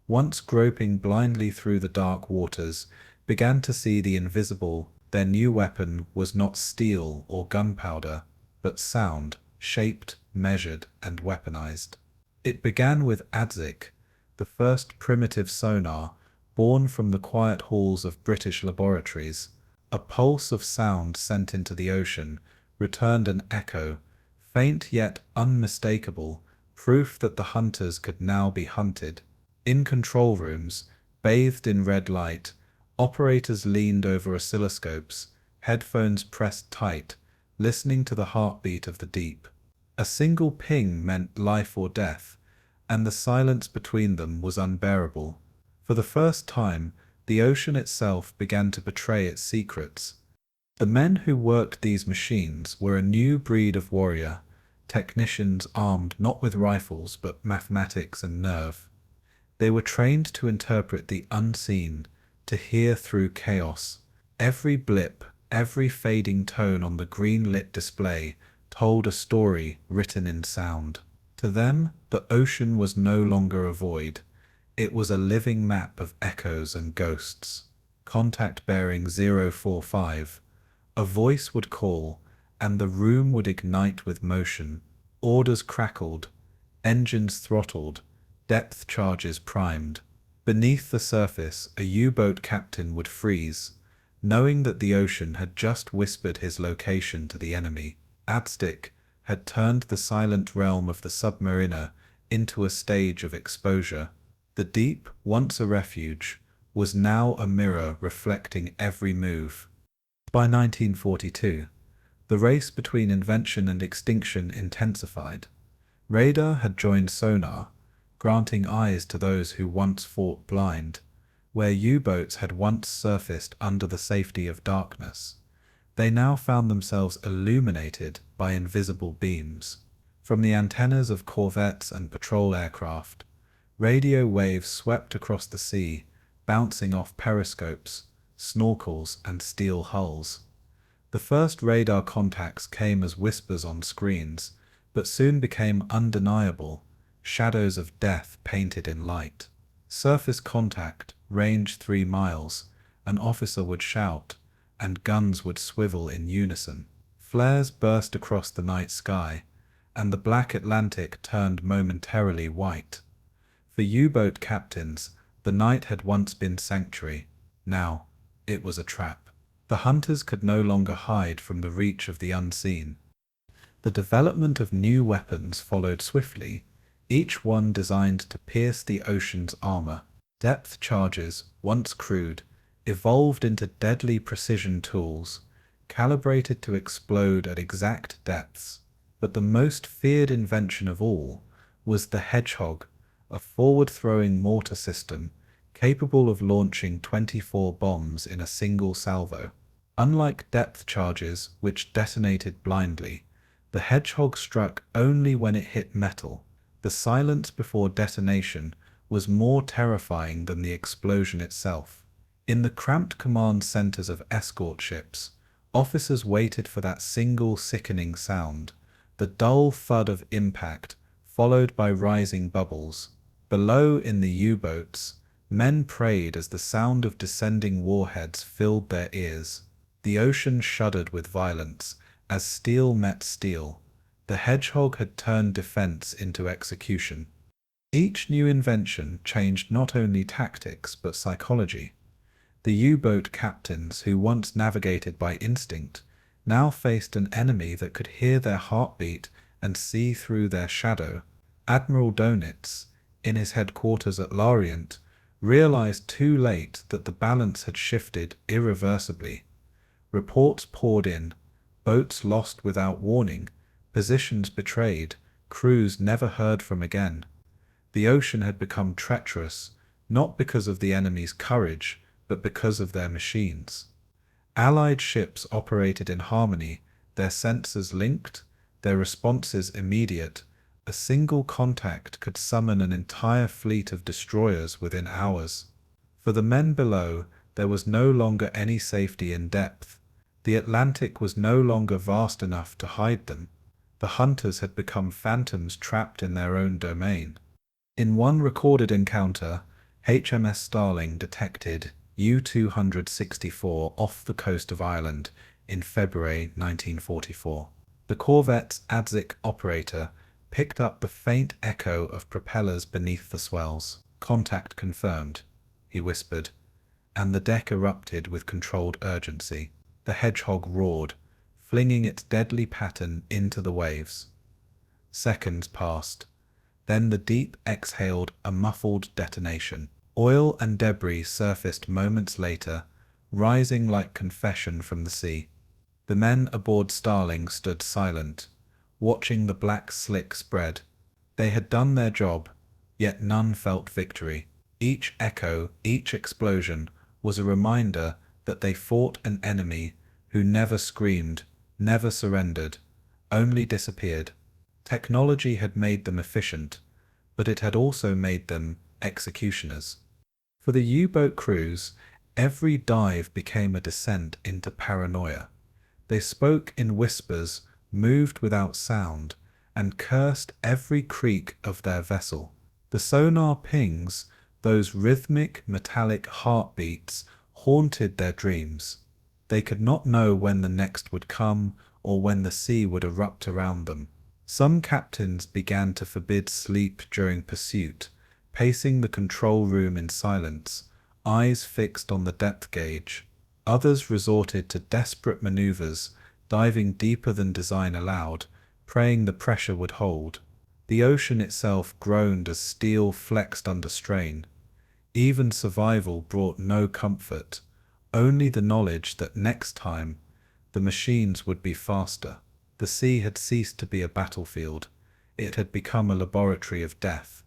once groping blindly through the dark waters, began to see the invisible. Their new weapon was not steel or gunpowder, but sound, shaped, measured, and weaponized. It began with ADZIC, the first primitive sonar, born from the quiet halls of British laboratories. A pulse of sound sent into the ocean returned an echo, faint yet unmistakable, proof that the hunters could now be hunted. In control rooms, bathed in red light, operators leaned over oscilloscopes, headphones pressed tight, listening to the heartbeat of the deep. A single ping meant life or death, and the silence between them was unbearable. For the first time, the ocean itself began to betray its secrets. The men who worked these machines were a new breed of warrior, technicians armed not with rifles but mathematics and nerve. They were trained to interpret the unseen, to hear through chaos. Every blip, every fading tone on the green-lit display told a story written in sound. To them, the ocean was no longer a void. It was a living map of echoes and ghosts. Contact bearing 045. A voice would call, and the room would ignite with motion. Orders crackled, engines throttled, depth charges primed. Beneath the surface, a U-boat captain would freeze, knowing that the ocean had just whispered his location to the enemy. Arctic had turned the silent realm of the submariner into a stage of exposure. The deep, once a refuge, was now a mirror reflecting every move. By 1942, the race between invention and extinction intensified. Radar had joined sonar, granting eyes to those who once fought blind. Where U-boats had once surfaced under the safety of darkness, they now found themselves illuminated by invisible beams. From the antennas of corvettes and patrol aircraft, radio waves swept across the sea, bouncing off periscopes, snorkels, and steel hulls. The first radar contacts came as whispers on screens, but soon became undeniable, shadows of death painted in light. Surface contact, range 3 miles, an officer would shout, and guns would swivel in unison. Flares burst across the night sky, and the black Atlantic turned momentarily white. For U-boat captains, the night had once been sanctuary. Now, it was a trap. The hunters could no longer hide from the reach of the unseen. The development of new weapons followed swiftly, each one designed to pierce the ocean's armor. Depth charges, once crude, evolved into deadly precision tools, calibrated to explode at exact depths. But the most feared invention of all was the Hedgehog, a forward-throwing mortar system capable of launching 24 bombs in a single salvo. Unlike depth charges, which detonated blindly, the Hedgehog struck only when it hit metal. The silence before detonation was more terrifying than the explosion itself. In the cramped command centers of escort ships, officers waited for that single sickening sound, the dull thud of impact, followed by rising bubbles. Below in the U-boats, men prayed as the sound of descending warheads filled their ears. The ocean shuddered with violence as steel met steel. The Hedgehog had turned defense into execution. Each new invention changed not only tactics but psychology. The U-boat captains who once navigated by instinct now faced an enemy that could hear their heartbeat and see through their shadow. Admiral Donitz, in his headquarters at Lorient, realized too late that the balance had shifted irreversibly. Reports poured in, boats lost without warning, positions betrayed, crews never heard from again. The ocean had become treacherous, not because of the enemy's courage, but because of their machines. Allied ships operated in harmony, their sensors linked, their responses immediate. A single contact could summon an entire fleet of destroyers within hours. For the men below, there was no longer any safety in depth. The Atlantic was no longer vast enough to hide them. The hunters had become phantoms trapped in their own domain. In one recorded encounter, HMS Starling detected U-264 off the coast of Ireland in February 1944. The corvette's ADSIC operator picked up the faint echo of propellers beneath the swells. "Contact confirmed," he whispered, and the deck erupted with controlled urgency. The Hedgehog roared, flinging its deadly pattern into the waves. Seconds passed. Then the deep exhaled a muffled detonation. Oil and debris surfaced moments later, rising like confession from the sea. The men aboard Starling stood silent, watching the black slick spread. They had done their job, yet none felt victory. Each echo, each explosion, was a reminder that they fought an enemy who never screamed, never surrendered, only disappeared. Technology had made them efficient, but it had also made them executioners. For the U-boat crews, every dive became a descent into paranoia. They spoke in whispers, moved without sound, and cursed every creak of their vessel. The sonar pings, those rhythmic, metallic heartbeats, haunted their dreams. They could not know when the next would come or when the sea would erupt around them. Some captains began to forbid sleep during pursuit, pacing the control room in silence, eyes fixed on the depth gauge. Others resorted to desperate maneuvers, diving deeper than design allowed, praying the pressure would hold. The ocean itself groaned as steel flexed under strain. Even survival brought no comfort, only the knowledge that next time the machines would be faster. The sea had ceased to be a battlefield. It had become a laboratory of death.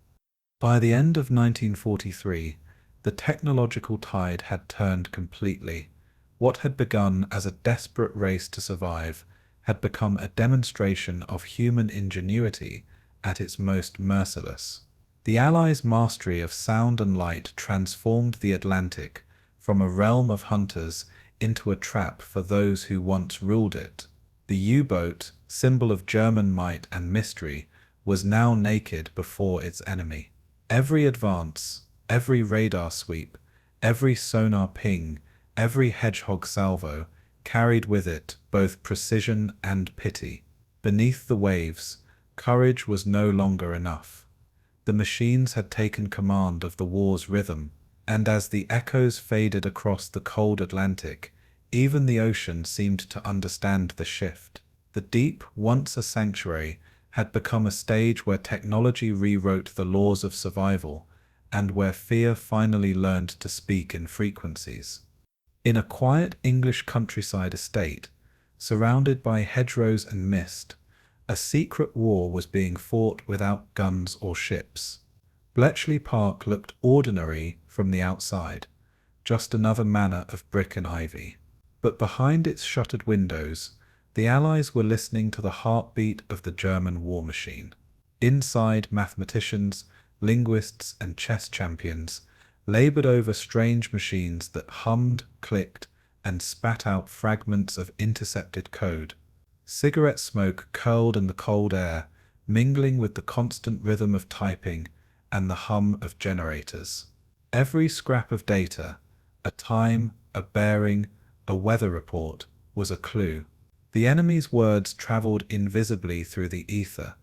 By the end of 1943, the technological tide had turned completely. What had begun as a desperate race to survive had become a demonstration of human ingenuity at its most merciless. The Allies' mastery of sound and light transformed the Atlantic from a realm of hunters into a trap for those who once ruled it. The U-boat, symbol of German might and mystery, was now naked before its enemy. Every advance, every radar sweep, every sonar ping, every hedgehog salvo carried with it both precision and pity. Beneath the waves, courage was no longer enough. The machines had taken command of the war's rhythm, and as the echoes faded across the cold Atlantic, even the ocean seemed to understand the shift. The deep, once a sanctuary, had become a stage where technology rewrote the laws of survival, and where fear finally learned to speak in frequencies. In a quiet English countryside estate, surrounded by hedgerows and mist, a secret war was being fought without guns or ships. Bletchley Park looked ordinary from the outside, just another manor of brick and ivy. But behind its shuttered windows, the Allies were listening to the heartbeat of the German war machine. Inside, mathematicians, linguists, and chess champions labored over strange machines that hummed, clicked, and spat out fragments of intercepted code. Cigarette smoke curled in the cold air, mingling with the constant rhythm of typing and the hum of generators. Every scrap of data, a time, a bearing, a weather report, was a clue. The enemy's words traveled invisibly through the ether,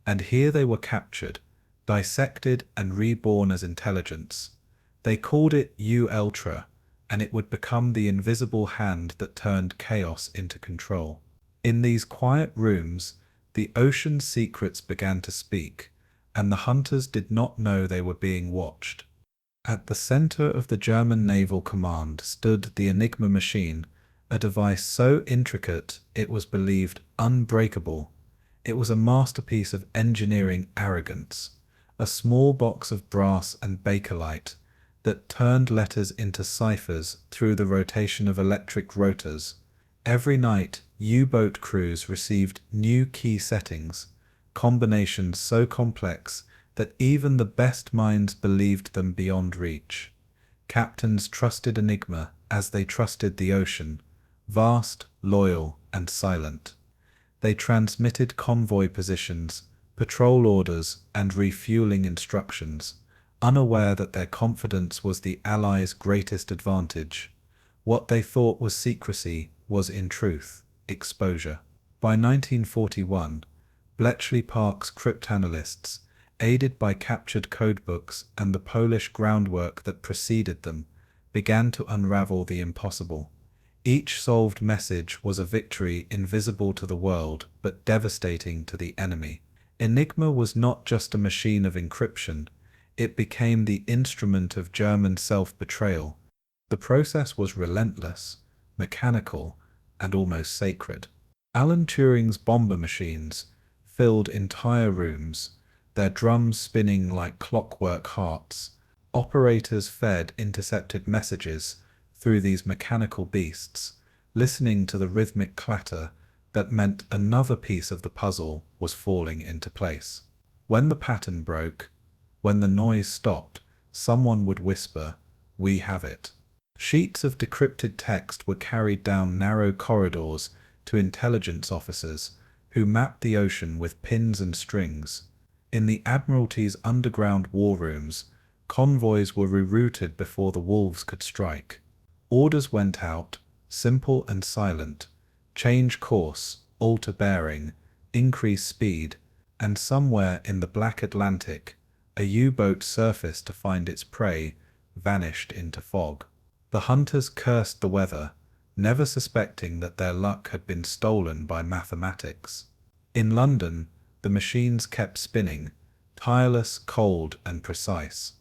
and here they were captured, dissected and reborn as intelligence. They called it U-Ultra, and it would become the invisible hand that turned chaos into control. In these quiet rooms, the ocean's secrets began to speak, and the hunters did not know they were being watched. At the center of the German Naval Command stood the Enigma machine, a device so intricate it was believed unbreakable. It was a masterpiece of engineering arrogance, a small box of brass and bakelite that turned letters into ciphers through the rotation of electric rotors. Every night, U-boat crews received new key settings, combinations so complex that even the best minds believed them beyond reach. Captains trusted Enigma as they trusted the ocean, vast, loyal, and silent. They transmitted convoy positions, patrol orders, and refueling instructions, unaware that their confidence was the Allies' greatest advantage. What they thought was secrecy was in truth exposure. By 1941, Bletchley Park's cryptanalysts, aided by captured codebooks and the Polish groundwork that preceded them, began to unravel the impossible. Each solved message was a victory invisible to the world but devastating to the enemy. Enigma was not just a machine of encryption, it became the instrument of German self-betrayal. The process was relentless, mechanical, and almost sacred. Alan Turing's bomber machines filled entire rooms, their drums spinning like clockwork hearts. Operators fed intercepted messages through these mechanical beasts, listening to the rhythmic clatter that meant another piece of the puzzle was falling into place. When the pattern broke, when the noise stopped, someone would whisper, "We have it." Sheets of decrypted text were carried down narrow corridors to intelligence officers who mapped the ocean with pins and strings. In the Admiralty's underground war rooms, convoys were rerouted before the wolves could strike. Orders went out, simple and silent: change course, alter bearing, increase speed, and somewhere in the black Atlantic, a U-boat surfaced to find its prey, vanished into fog. The hunters cursed the weather, never suspecting that their luck had been stolen by mathematics. In London, the machines kept spinning, tireless, cold, and precise.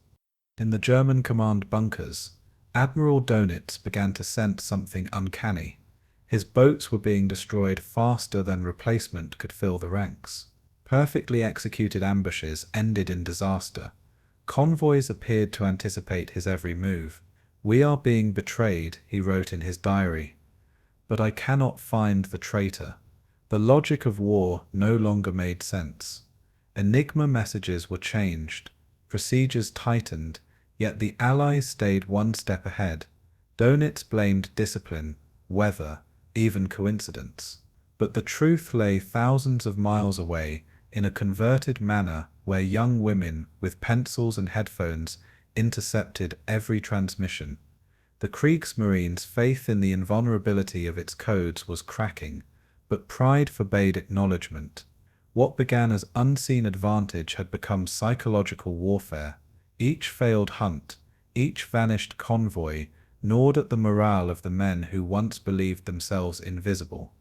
In the German command bunkers, Admiral Dönitz began to sense something uncanny. His boats were being destroyed faster than replacement could fill the ranks. Perfectly executed ambushes ended in disaster. Convoys appeared to anticipate his every move. "We are being betrayed," he wrote in his diary, "but I cannot find the traitor." The logic of war no longer made sense. Enigma messages were changed, procedures tightened, yet the Allies stayed one step ahead. Dönitz blamed discipline, weather, even coincidence. But the truth lay thousands of miles away, in a converted manor where young women with pencils and headphones intercepted every transmission. The Kriegsmarine's faith in the invulnerability of its codes was cracking, but pride forbade acknowledgement. What began as unseen advantage had become psychological warfare. Each failed hunt, each vanished convoy, gnawed at the morale of the men who once believed themselves invisible.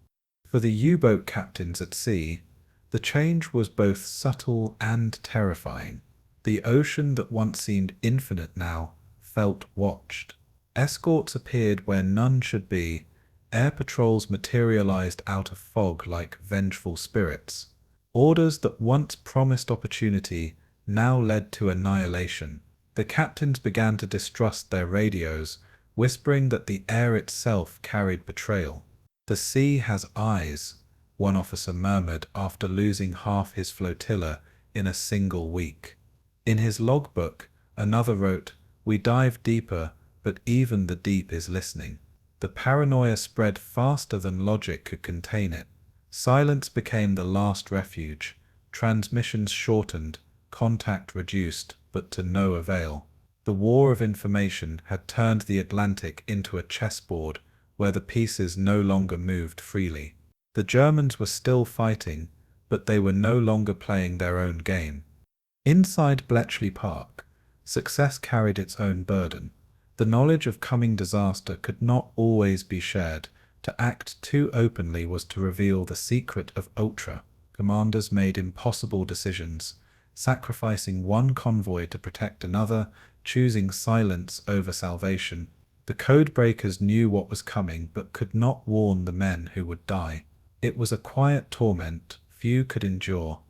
For the U-boat captains at sea, the change was both subtle and terrifying. The ocean that once seemed infinite now felt watched. Escorts appeared where none should be. Air patrols materialized out of fog like vengeful spirits. Orders that once promised opportunity now led to annihilation. The captains began to distrust their radios, whispering that the air itself carried betrayal. "The sea has eyes," one officer murmured after losing half his flotilla in a single week. In his logbook, another wrote, "We dive deeper, but even the deep is listening." The paranoia spread faster than logic could contain it. Silence became the last refuge. Transmissions shortened, contact reduced, but to no avail. The war of information had turned the Atlantic into a chessboard where the pieces no longer moved freely. The Germans were still fighting, but they were no longer playing their own game. Inside Bletchley Park, success carried its own burden. The knowledge of coming disaster could not always be shared. To act too openly was to reveal the secret of Ultra. Commanders made impossible decisions, sacrificing one convoy to protect another, choosing silence over salvation. The codebreakers knew what was coming but could not warn the men who would die. It was a quiet torment few could endure.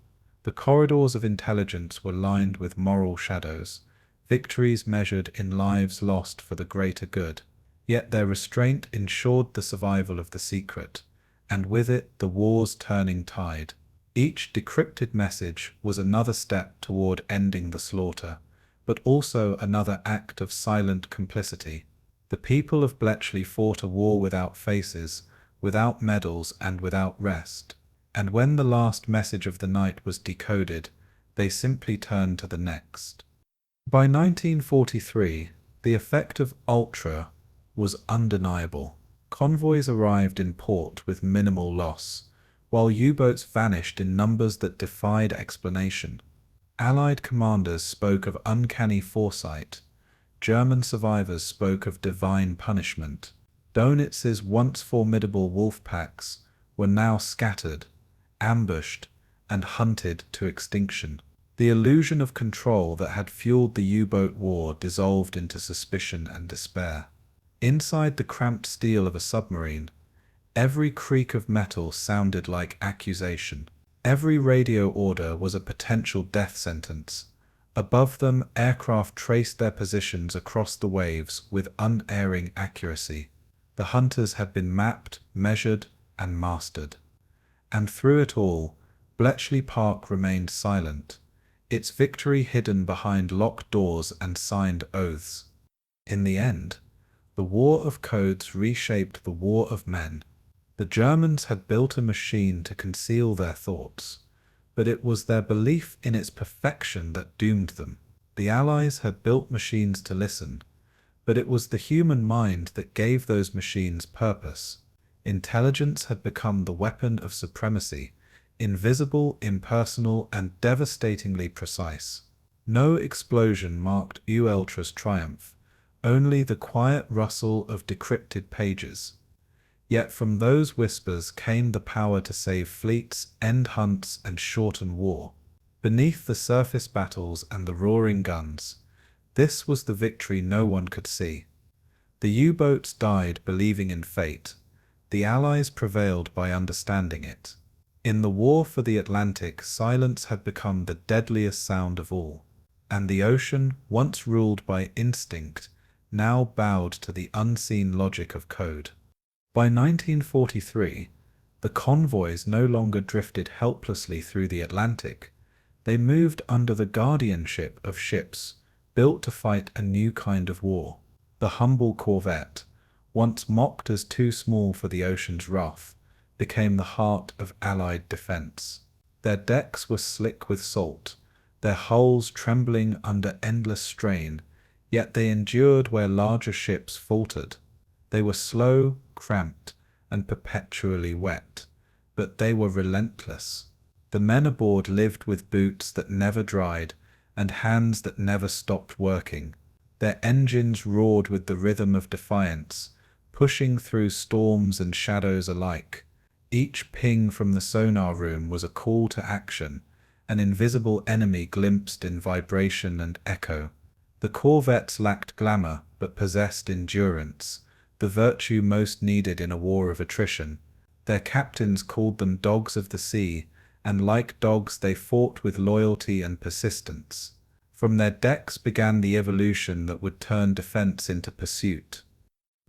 The corridors of intelligence were lined with moral shadows, victories measured in lives lost for the greater good. Yet their restraint ensured the survival of the secret, and with it the war's turning tide. Each decrypted message was another step toward ending the slaughter, but also another act of silent complicity. The people of Bletchley fought a war without faces, without medals, and without rest. And when the last message of the night was decoded, they simply turned to the next. By 1943, the effect of Ultra was undeniable. Convoys arrived in port with minimal loss, while U-boats vanished in numbers that defied explanation. Allied commanders spoke of uncanny foresight. German survivors spoke of divine punishment. Dönitz's once formidable wolf packs were now scattered, ambushed, and hunted to extinction. The illusion of control that had fueled the U-boat war dissolved into suspicion and despair. Inside the cramped steel of a submarine, every creak of metal sounded like accusation. Every radio order was a potential death sentence. Above them, aircraft traced their positions across the waves with unerring accuracy. The hunters had been mapped, measured, and mastered. And through it all, Bletchley Park remained silent, its victory hidden behind locked doors and signed oaths. In the end, the war of codes reshaped the war of men. The Germans had built a machine to conceal their thoughts, but it was their belief in its perfection that doomed them. The Allies had built machines to listen, but it was the human mind that gave those machines purpose. Intelligence had become the weapon of supremacy, invisible, impersonal, and devastatingly precise. No explosion marked Ultra's triumph, only the quiet rustle of decrypted pages. Yet from those whispers came the power to save fleets, end hunts, and shorten war. Beneath the surface battles and the roaring guns, this was the victory no one could see. The U-boats died believing in fate. The Allies prevailed by understanding it. In the war for the Atlantic, silence had become the deadliest sound of all, and the ocean, once ruled by instinct, now bowed to the unseen logic of code. By 1943, the convoys no longer drifted helplessly through the Atlantic. They moved under the guardianship of ships built to fight a new kind of war. The humble corvette, once mocked as too small for the ocean's wrath, became the heart of Allied defense. Their decks were slick with salt, their hulls trembling under endless strain, yet they endured where larger ships faltered. They were slow, cramped, and perpetually wet, but they were relentless. The men aboard lived with boots that never dried and hands that never stopped working. Their engines roared with the rhythm of defiance, pushing through storms and shadows alike. Each ping from the sonar room was a call to action, an invisible enemy glimpsed in vibration and echo. The corvettes lacked glamour but possessed endurance, the virtue most needed in a war of attrition. Their captains called them dogs of the sea, and like dogs they fought with loyalty and persistence. From their decks began the evolution that would turn defense into pursuit.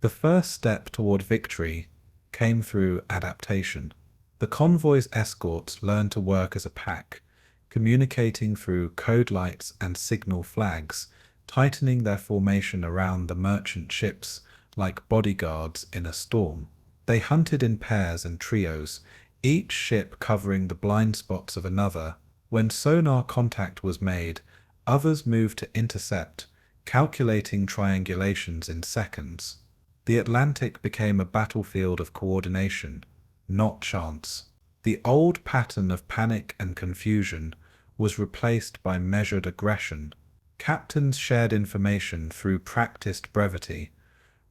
The first step toward victory came through adaptation. The convoy's escorts learned to work as a pack, communicating through code lights and signal flags, tightening their formation around the merchant ships like bodyguards in a storm. They hunted in pairs and trios, each ship covering the blind spots of another. When sonar contact was made, others moved to intercept, calculating triangulations in seconds. The Atlantic became a battlefield of coordination, not chance. The old pattern of panic and confusion was replaced by measured aggression. Captains shared information through practiced brevity.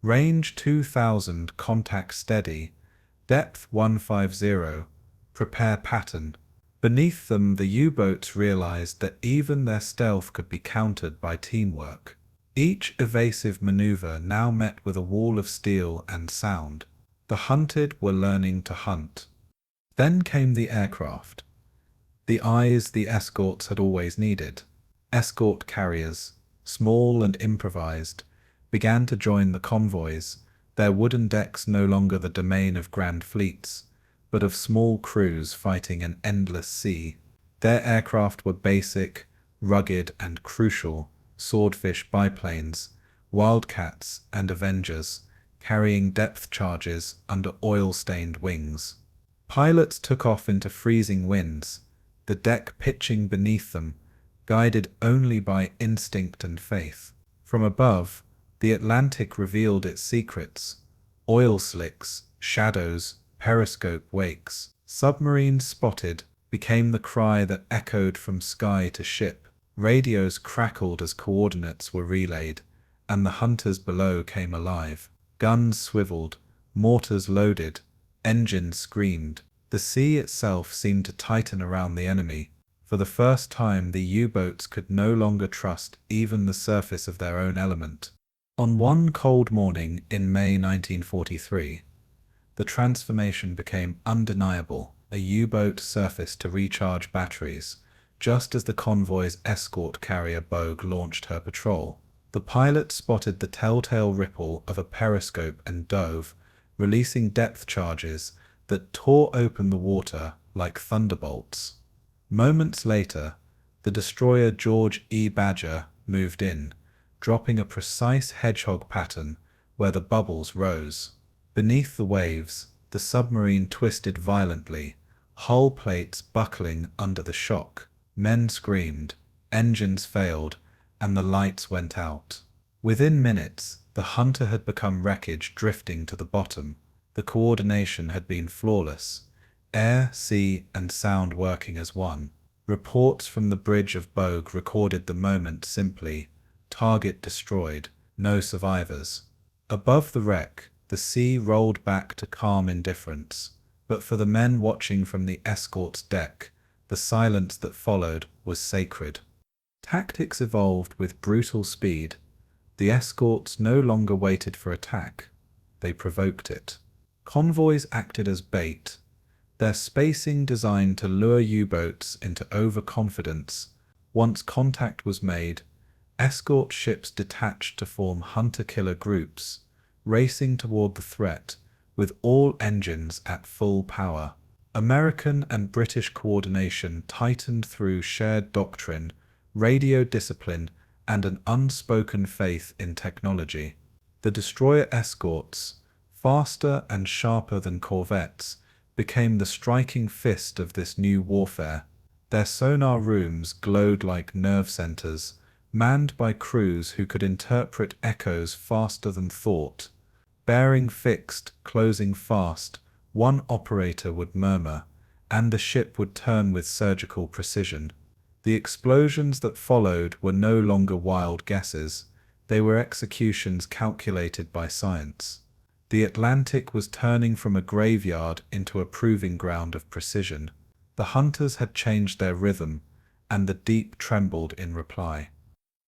Range 2000, contact steady. Depth 150, prepare pattern. Beneath them, the U-boats realized that even their stealth could be countered by teamwork. Each evasive maneuver now met with a wall of steel and sound. The hunted were learning to hunt. Then came the aircraft. The eyes the escorts had always needed. Escort carriers, small and improvised, began to join the convoys, their wooden decks no longer the domain of grand fleets, but of small crews fighting an endless sea. Their aircraft were basic, rugged, and crucial: swordfish biplanes, wildcats, and avengers, carrying depth charges under oil-stained wings. Pilots took off into freezing winds, the deck pitching beneath them, guided only by instinct and faith. From above, the Atlantic revealed its secrets: oil slicks, shadows, periscope wakes. Submarines spotted became the cry that echoed from sky to ship. Radios crackled as coordinates were relayed, and the hunters below came alive. Guns swiveled, mortars loaded, engines screamed. The sea itself seemed to tighten around the enemy. For the first time, the U-boats could no longer trust even the surface of their own element. On one cold morning in May 1943, the transformation became undeniable. A U-boat surfaced to recharge batteries, just as the convoy's escort carrier Bogue launched her patrol. The pilot spotted the telltale ripple of a periscope and dove, releasing depth charges that tore open the water like thunderbolts. Moments later, the destroyer George E. Badger moved in, dropping a precise hedgehog pattern where the bubbles rose. Beneath the waves, the submarine twisted violently, hull plates buckling under the shock. Men screamed, engines failed, and the lights went out. Within minutes, the Hunter had become wreckage drifting to the bottom. The coordination had been flawless, air, sea, and sound working as one. Reports from the bridge of Bogue recorded the moment simply: target destroyed, no survivors. Above the wreck, the sea rolled back to calm indifference, but for the men watching from the Escort's deck, the silence that followed was sacred. Tactics evolved with brutal speed. The Escorts no longer waited for attack, they provoked it. Convoys acted as bait, their spacing designed to lure U-boats into overconfidence. Once contact was made, escort ships detached to form hunter-killer groups, racing toward the threat with all engines at full power. American and British coordination tightened through shared doctrine, radio discipline, and an unspoken faith in technology. The destroyer escorts, faster and sharper than corvettes, became the striking fist of this new warfare. Their sonar rooms glowed like nerve centers, manned by crews who could interpret echoes faster than thought. Bearing fixed, closing fast, one operator would murmur, and the ship would turn with surgical precision. The explosions that followed were no longer wild guesses, they were executions calculated by science. The Atlantic was turning from a graveyard into a proving ground of precision. The hunters had changed their rhythm, and the deep trembled in reply.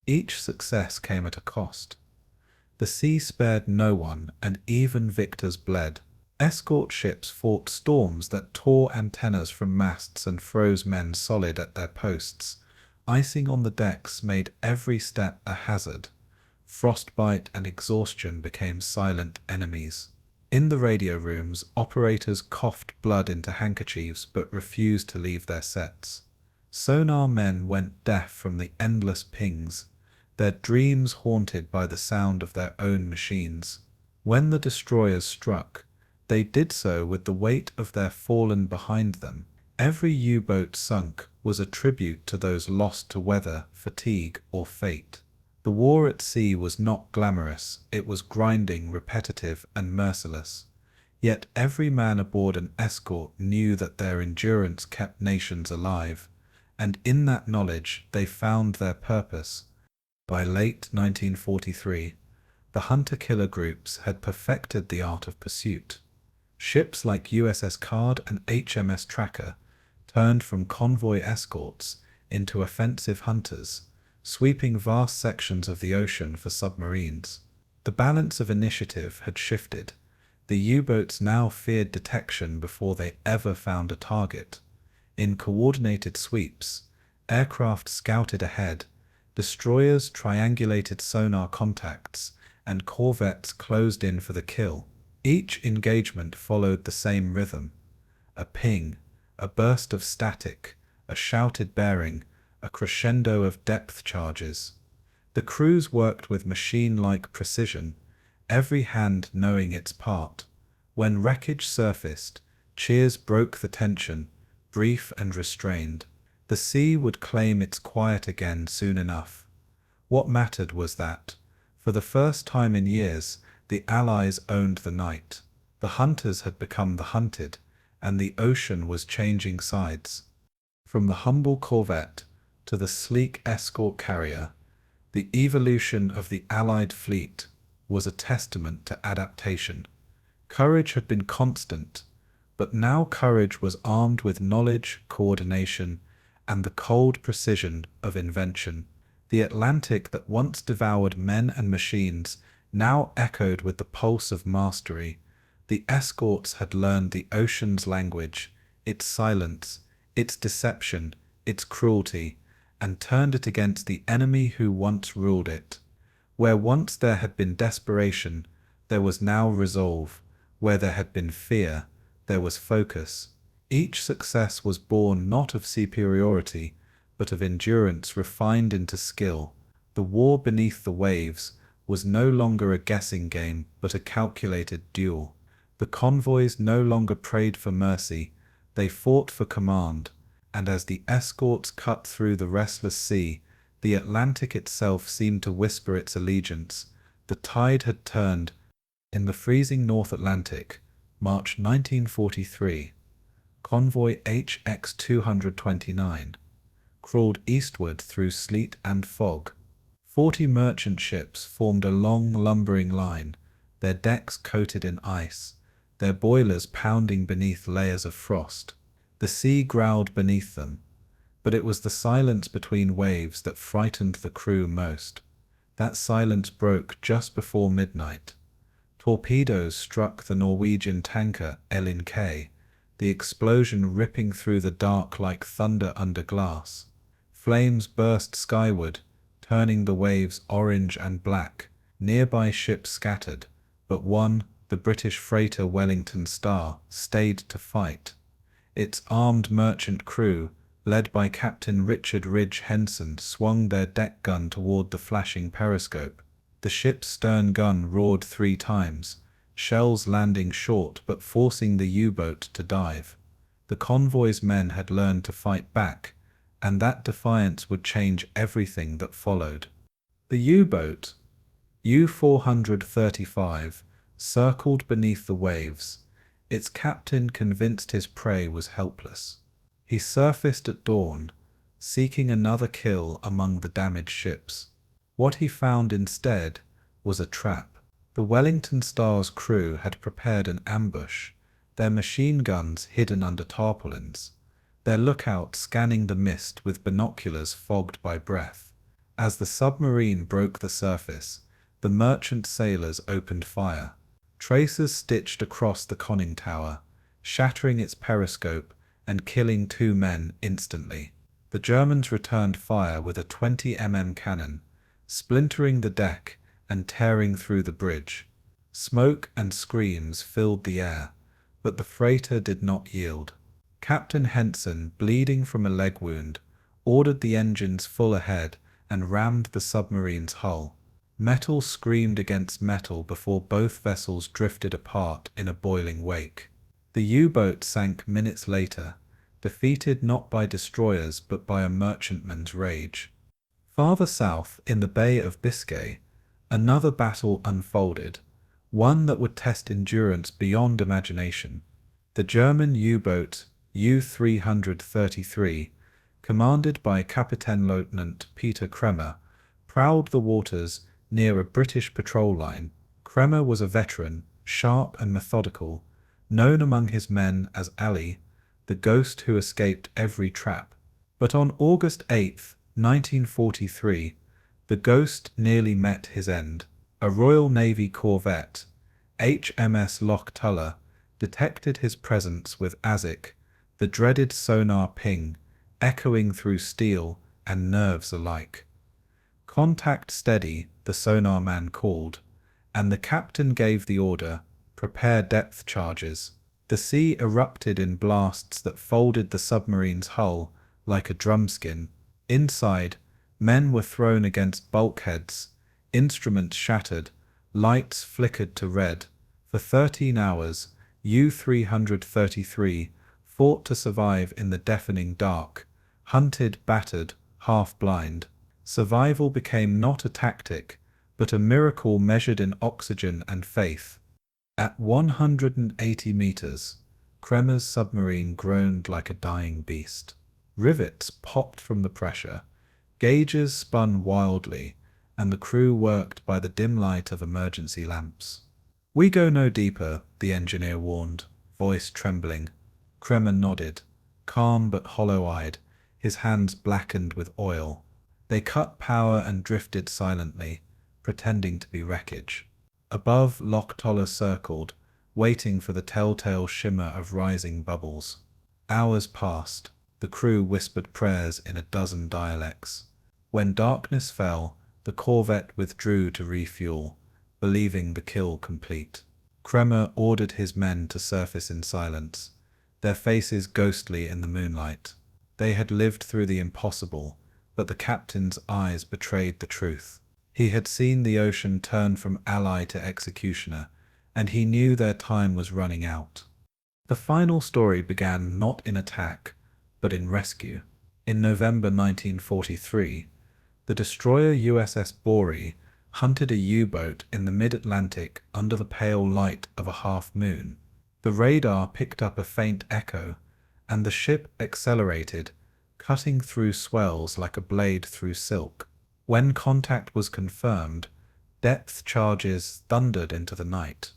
Each success came at a cost. The sea spared no one, and even victors bled. Escort ships fought storms that tore antennas from masts and froze men solid at their posts. Icing on the decks made every step a hazard. Frostbite and exhaustion became silent enemies. In the radio rooms, operators coughed blood into handkerchiefs but refused to leave their sets. Sonar men went deaf from the endless pings, their dreams haunted by the sound of their own machines. When the destroyers struck, they did so with the weight of their fallen behind them. Every U-boat sunk was a tribute to those lost to weather, fatigue, or fate. The war at sea was not glamorous, it was grinding, repetitive, and merciless. Yet every man aboard an escort knew that their endurance kept nations alive, and in that knowledge they found their purpose. By late 1943, the hunter-killer groups had perfected the art of pursuit. Ships like USS Card and HMS Tracker turned from convoy escorts into offensive hunters, sweeping vast sections of the ocean for submarines. The balance of initiative had shifted. The U-boats now feared detection before they ever found a target. In coordinated sweeps, aircraft scouted ahead, destroyers triangulated sonar contacts, and corvettes closed in for the kill. Each engagement followed the same rhythm: a ping, a burst of static, a shouted bearing, a crescendo of depth charges. The crews worked with machine-like precision, every hand knowing its part. When wreckage surfaced, cheers broke the tension, brief and restrained. The sea would claim its quiet again soon enough. What mattered was that, for the first time in years, the Allies owned the night. The hunters had become the hunted, and the ocean was changing sides. From the humble corvette to the sleek escort carrier, the evolution of the Allied fleet was a testament to adaptation. Courage had been constant, But now courage was armed with knowledge, coordination, and the cold precision of invention. The Atlantic that once devoured men and machines now echoed with the pulse of mastery. The escorts had learned the ocean's language, its silence, its deception, its cruelty, and turned it against the enemy who once ruled it. Where once there had been desperation, there was now resolve. Where there had been fear, there was focus. Each success was born not of superiority, but of endurance refined into skill. The war beneath the waves was no longer a guessing game, but a calculated duel. The convoys no longer prayed for mercy, they fought for command, and as the escorts cut through the restless sea, the Atlantic itself seemed to whisper its allegiance. The tide had turned. In the freezing North Atlantic, March 1943, convoy HX 229 crawled eastward through sleet and fog. 40 merchant ships formed a long lumbering line, their decks coated in ice, their boilers pounding beneath layers of frost. The sea growled beneath them, but it was the silence between waves that frightened the crew most. That silence broke just before midnight. Torpedoes struck the Norwegian tanker LNK, the explosion ripping through the dark like thunder under glass. Flames burst skyward, turning the waves orange and black. Nearby ships scattered, but one, the British freighter Wellington Star, stayed to fight. Its armed merchant crew, led by Captain Richard Ridge Henson, swung their deck gun toward the flashing periscope. The ship's stern gun roared 3 times, shells landing short but forcing the U-boat to dive. The convoy's men had learned to fight back, and that defiance would change everything that followed. The U-boat, U-435, circled beneath the waves. Its captain convinced his prey was helpless. He surfaced at dawn, seeking another kill among the damaged ships. What he found instead was a trap. The Wellington Star's crew had prepared an ambush, their machine guns hidden under tarpaulins, their lookout scanning the mist with binoculars fogged by breath. As the submarine broke the surface, the merchant sailors opened fire. Tracers stitched across the conning tower, shattering its periscope and killing 2 men instantly. The Germans returned fire with a 20 mm cannon, splintering the deck and tearing through the bridge. Smoke and screams filled the air, but the freighter did not yield. Captain Henson, bleeding from a leg wound, ordered the engines full ahead and rammed the submarine's hull. Metal screamed against metal before both vessels drifted apart in a boiling wake. The U-boat sank minutes later, defeated not by destroyers but by a merchantman's rage. Farther south, in the Bay of Biscay, another battle unfolded, one that would test endurance beyond imagination. The German U-boat U-333, commanded by Kapitänleutnant Peter Kremer, prowled the waters near a British patrol line. Kremer was a veteran, sharp and methodical, known among his men as Ali, the ghost who escaped every trap. But on August 8, 1943, the ghost nearly met his end. A Royal Navy corvette, HMS Loch Tulla, detected his presence with ASIC, the dreaded sonar ping, echoing through steel and nerves alike. "Contact steady," the sonar man called, and the captain gave the order, "Prepare depth charges." The sea erupted in blasts that folded the submarine's hull like a drumskin. Inside, men were thrown against bulkheads, instruments shattered, lights flickered to red. For 13 hours, U-333 fought to survive in the deafening dark, hunted, battered, half-blind. Survival became not a tactic, but a miracle measured in oxygen and faith. At 180 meters, Kremer's submarine groaned like a dying beast. Rivets popped from the pressure, gauges spun wildly, and the crew worked by the dim light of emergency lamps. "We go no deeper," the engineer warned. voice trembling. Kremer nodded, calm but hollow-eyed, his hands blackened with oil. They cut power and drifted silently, pretending to be wreckage. Above, Loch Toller circled, waiting for the telltale shimmer of rising bubbles. Hours passed. The crew whispered prayers in a dozen dialects. When darkness fell, the corvette withdrew to refuel, believing the kill complete. Kremer ordered his men to surface in silence, their faces ghostly in the moonlight. They had lived through the impossible, but the captain's eyes betrayed the truth. He had seen the ocean turn from ally to executioner, and he knew their time was running out. The final story began not in attack, but in rescue. In November 1943, the destroyer USS Bory hunted a U-boat in the mid-Atlantic under the pale light of a half-moon. The radar picked up a faint echo, and the ship accelerated, cutting through swells like a blade through silk. When contact was confirmed, depth charges thundered into the night.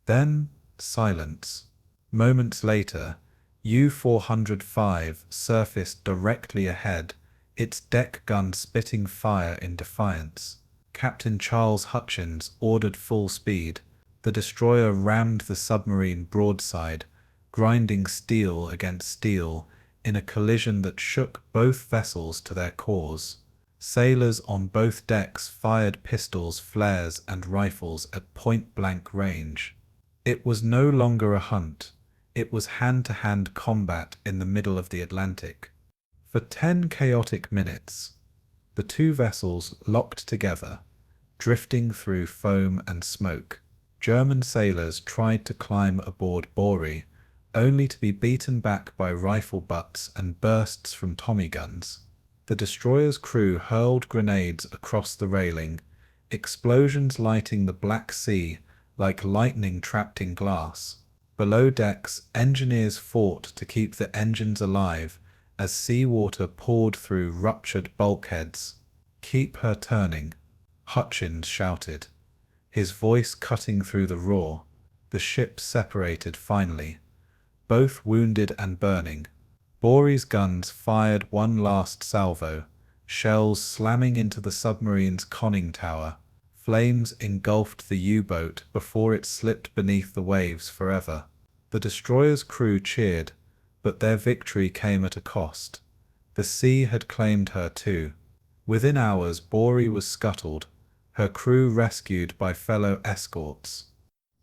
Then, silence. Moments later, U-405 surfaced directly ahead, its deck gun spitting fire in defiance. Captain Charles Hutchins ordered full speed. The destroyer rammed the submarine broadside, grinding steel against steel in a collision that shook both vessels to their cores. Sailors on both decks fired pistols, flares, and rifles at point-blank range. It was no longer a hunt. It was hand-to-hand combat in the middle of the Atlantic. For 10 chaotic minutes, the two vessels locked together, drifting through foam and smoke. German sailors tried to climb aboard Bory, only to be beaten back by rifle butts and bursts from Tommy guns. The destroyer's crew hurled grenades across the railing, explosions lighting the Black Sea like lightning trapped in glass. Below decks, engineers fought to keep the engines alive as seawater poured through ruptured bulkheads. "Keep her turning," Hutchins shouted, his voice cutting through the roar. The ship separated finally, both wounded and burning. Bory's guns fired one last salvo, shells slamming into the submarine's conning tower. Flames engulfed the U-boat before it slipped beneath the waves forever. The destroyer's crew cheered, but their victory came at a cost. The sea had claimed her too. Within hours, Bory was scuttled, her crew rescued by fellow escorts.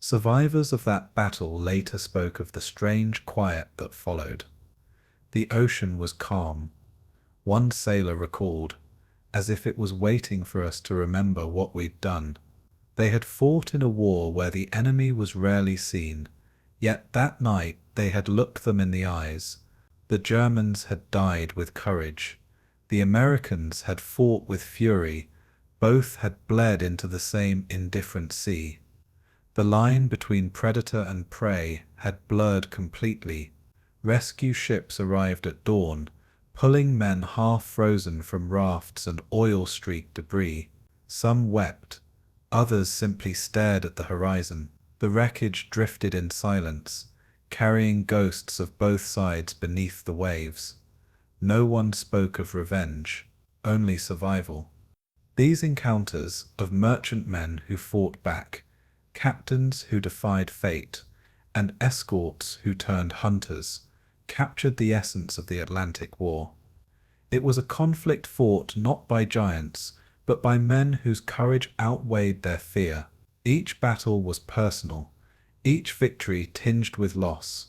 Survivors of that battle later spoke of the strange quiet that followed. The ocean was calm. One sailor recalled, as if it was waiting for us to remember what we'd done. They had fought in a war where the enemy was rarely seen, yet that night they had looked them in the eyes. The Germans had died with courage. The Americans had fought with fury. Both had bled into the same indifferent sea. The line between predator and prey had blurred completely. Rescue ships arrived at dawn, pulling men half-frozen from rafts and oil-streaked debris. Some wept, others simply stared at the horizon. The wreckage drifted in silence, carrying ghosts of both sides beneath the waves. No one spoke of revenge, only survival. These encounters of merchantmen who fought back, captains who defied fate, and escorts who turned hunters, captured the essence of the Atlantic War. It was a conflict fought not by giants, but by men whose courage outweighed their fear. Each battle was personal, each victory tinged with loss.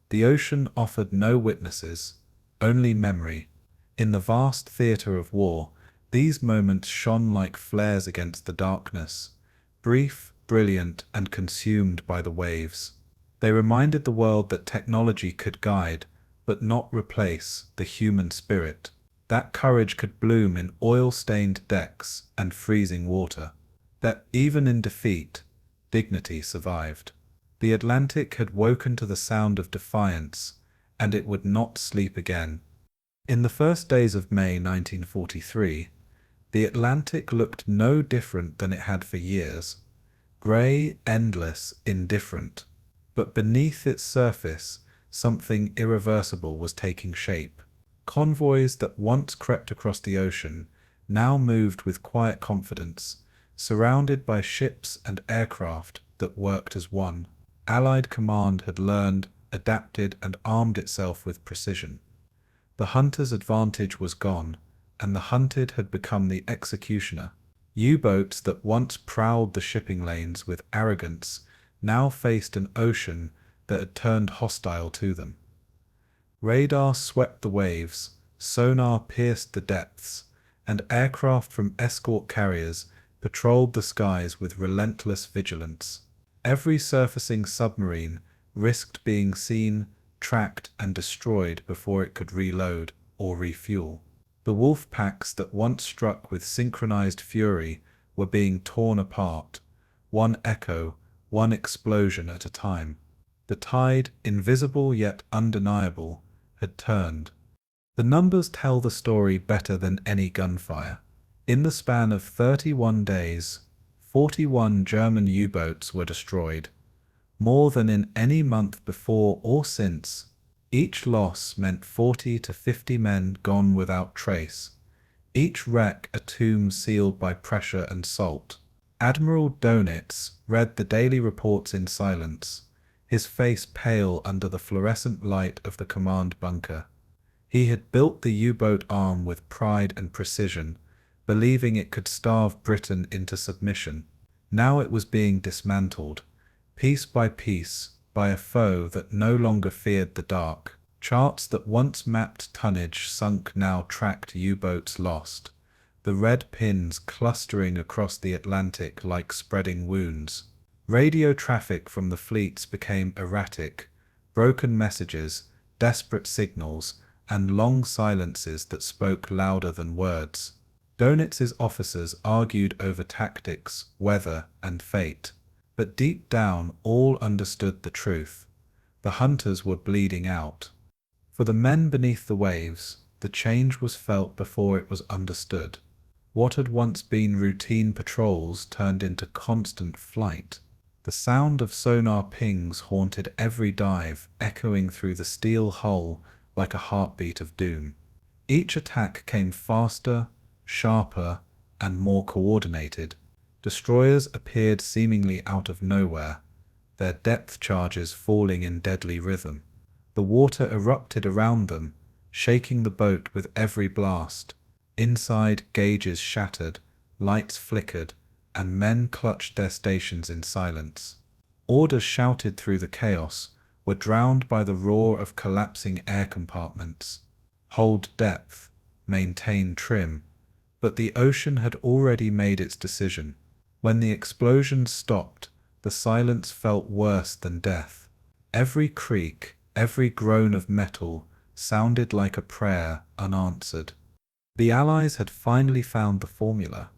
The ocean offered no witnesses, only memory. In the vast theater of war, these moments shone like flares against the darkness, brief, brilliant, and consumed by the waves. They reminded the world that technology could guide, but not replace, the human spirit. That courage could bloom in oil-stained decks and freezing water. That even in defeat, dignity survived. The Atlantic had woken to the sound of defiance, and it would not sleep again. In the first days of May 1943, the Atlantic looked no different than it had for years. Grey, endless, indifferent. But beneath its surface, something irreversible was taking shape. Convoys that once crept across the ocean now moved with quiet confidence, surrounded by ships and aircraft that worked as one. Allied command had learned, adapted, and armed itself with precision. The hunter's advantage was gone, and the hunted had become the executioner. U-boats that once prowled the shipping lanes with arrogance now faced an ocean that had turned hostile to them. Radar swept the waves, sonar pierced the depths, and aircraft from escort carriers patrolled the skies with relentless vigilance. Every surfacing submarine risked being seen, tracked, and destroyed before it could reload or refuel. The wolf packs that once struck with synchronized fury were being torn apart, one echo, one explosion at a time. The tide, invisible yet undeniable, had turned. The numbers tell the story better than any gunfire. In the span of 31 days, 41 German U-boats were destroyed, more than in any month before or since. Each loss meant 40 to 50 men gone without trace, each wreck a tomb sealed by pressure and salt. Admiral Donitz read the daily reports in silence, his face pale under the fluorescent light of the command bunker. He had built the U-boat arm with pride and precision, believing it could starve Britain into submission. Now it was being dismantled, piece by piece, by a foe that no longer feared the dark. Charts that once mapped tonnage sunk now tracked U-boats lost, the red pins clustering across the Atlantic like spreading wounds. Radio traffic from the fleets became erratic, broken messages, desperate signals, and long silences that spoke louder than words. Donitz's officers argued over tactics, weather, and fate, but deep down all understood the truth. The hunters were bleeding out. For the men beneath the waves, the change was felt before it was understood. What had once been routine patrols turned into constant flight. The sound of sonar pings haunted every dive, echoing through the steel hull like a heartbeat of doom. Each attack came faster, sharper, and more coordinated. Destroyers appeared seemingly out of nowhere, their depth charges falling in deadly rhythm. The water erupted around them, shaking the boat with every blast. Inside, gauges shattered, lights flickered, and men clutched their stations in silence. Orders shouted through the chaos were drowned by the roar of collapsing air compartments. Hold depth, maintain trim. But the ocean had already made its decision. When the explosions stopped, the silence felt worse than death. Every creak, every groan of metal sounded like a prayer unanswered. The Allies had finally found the formula.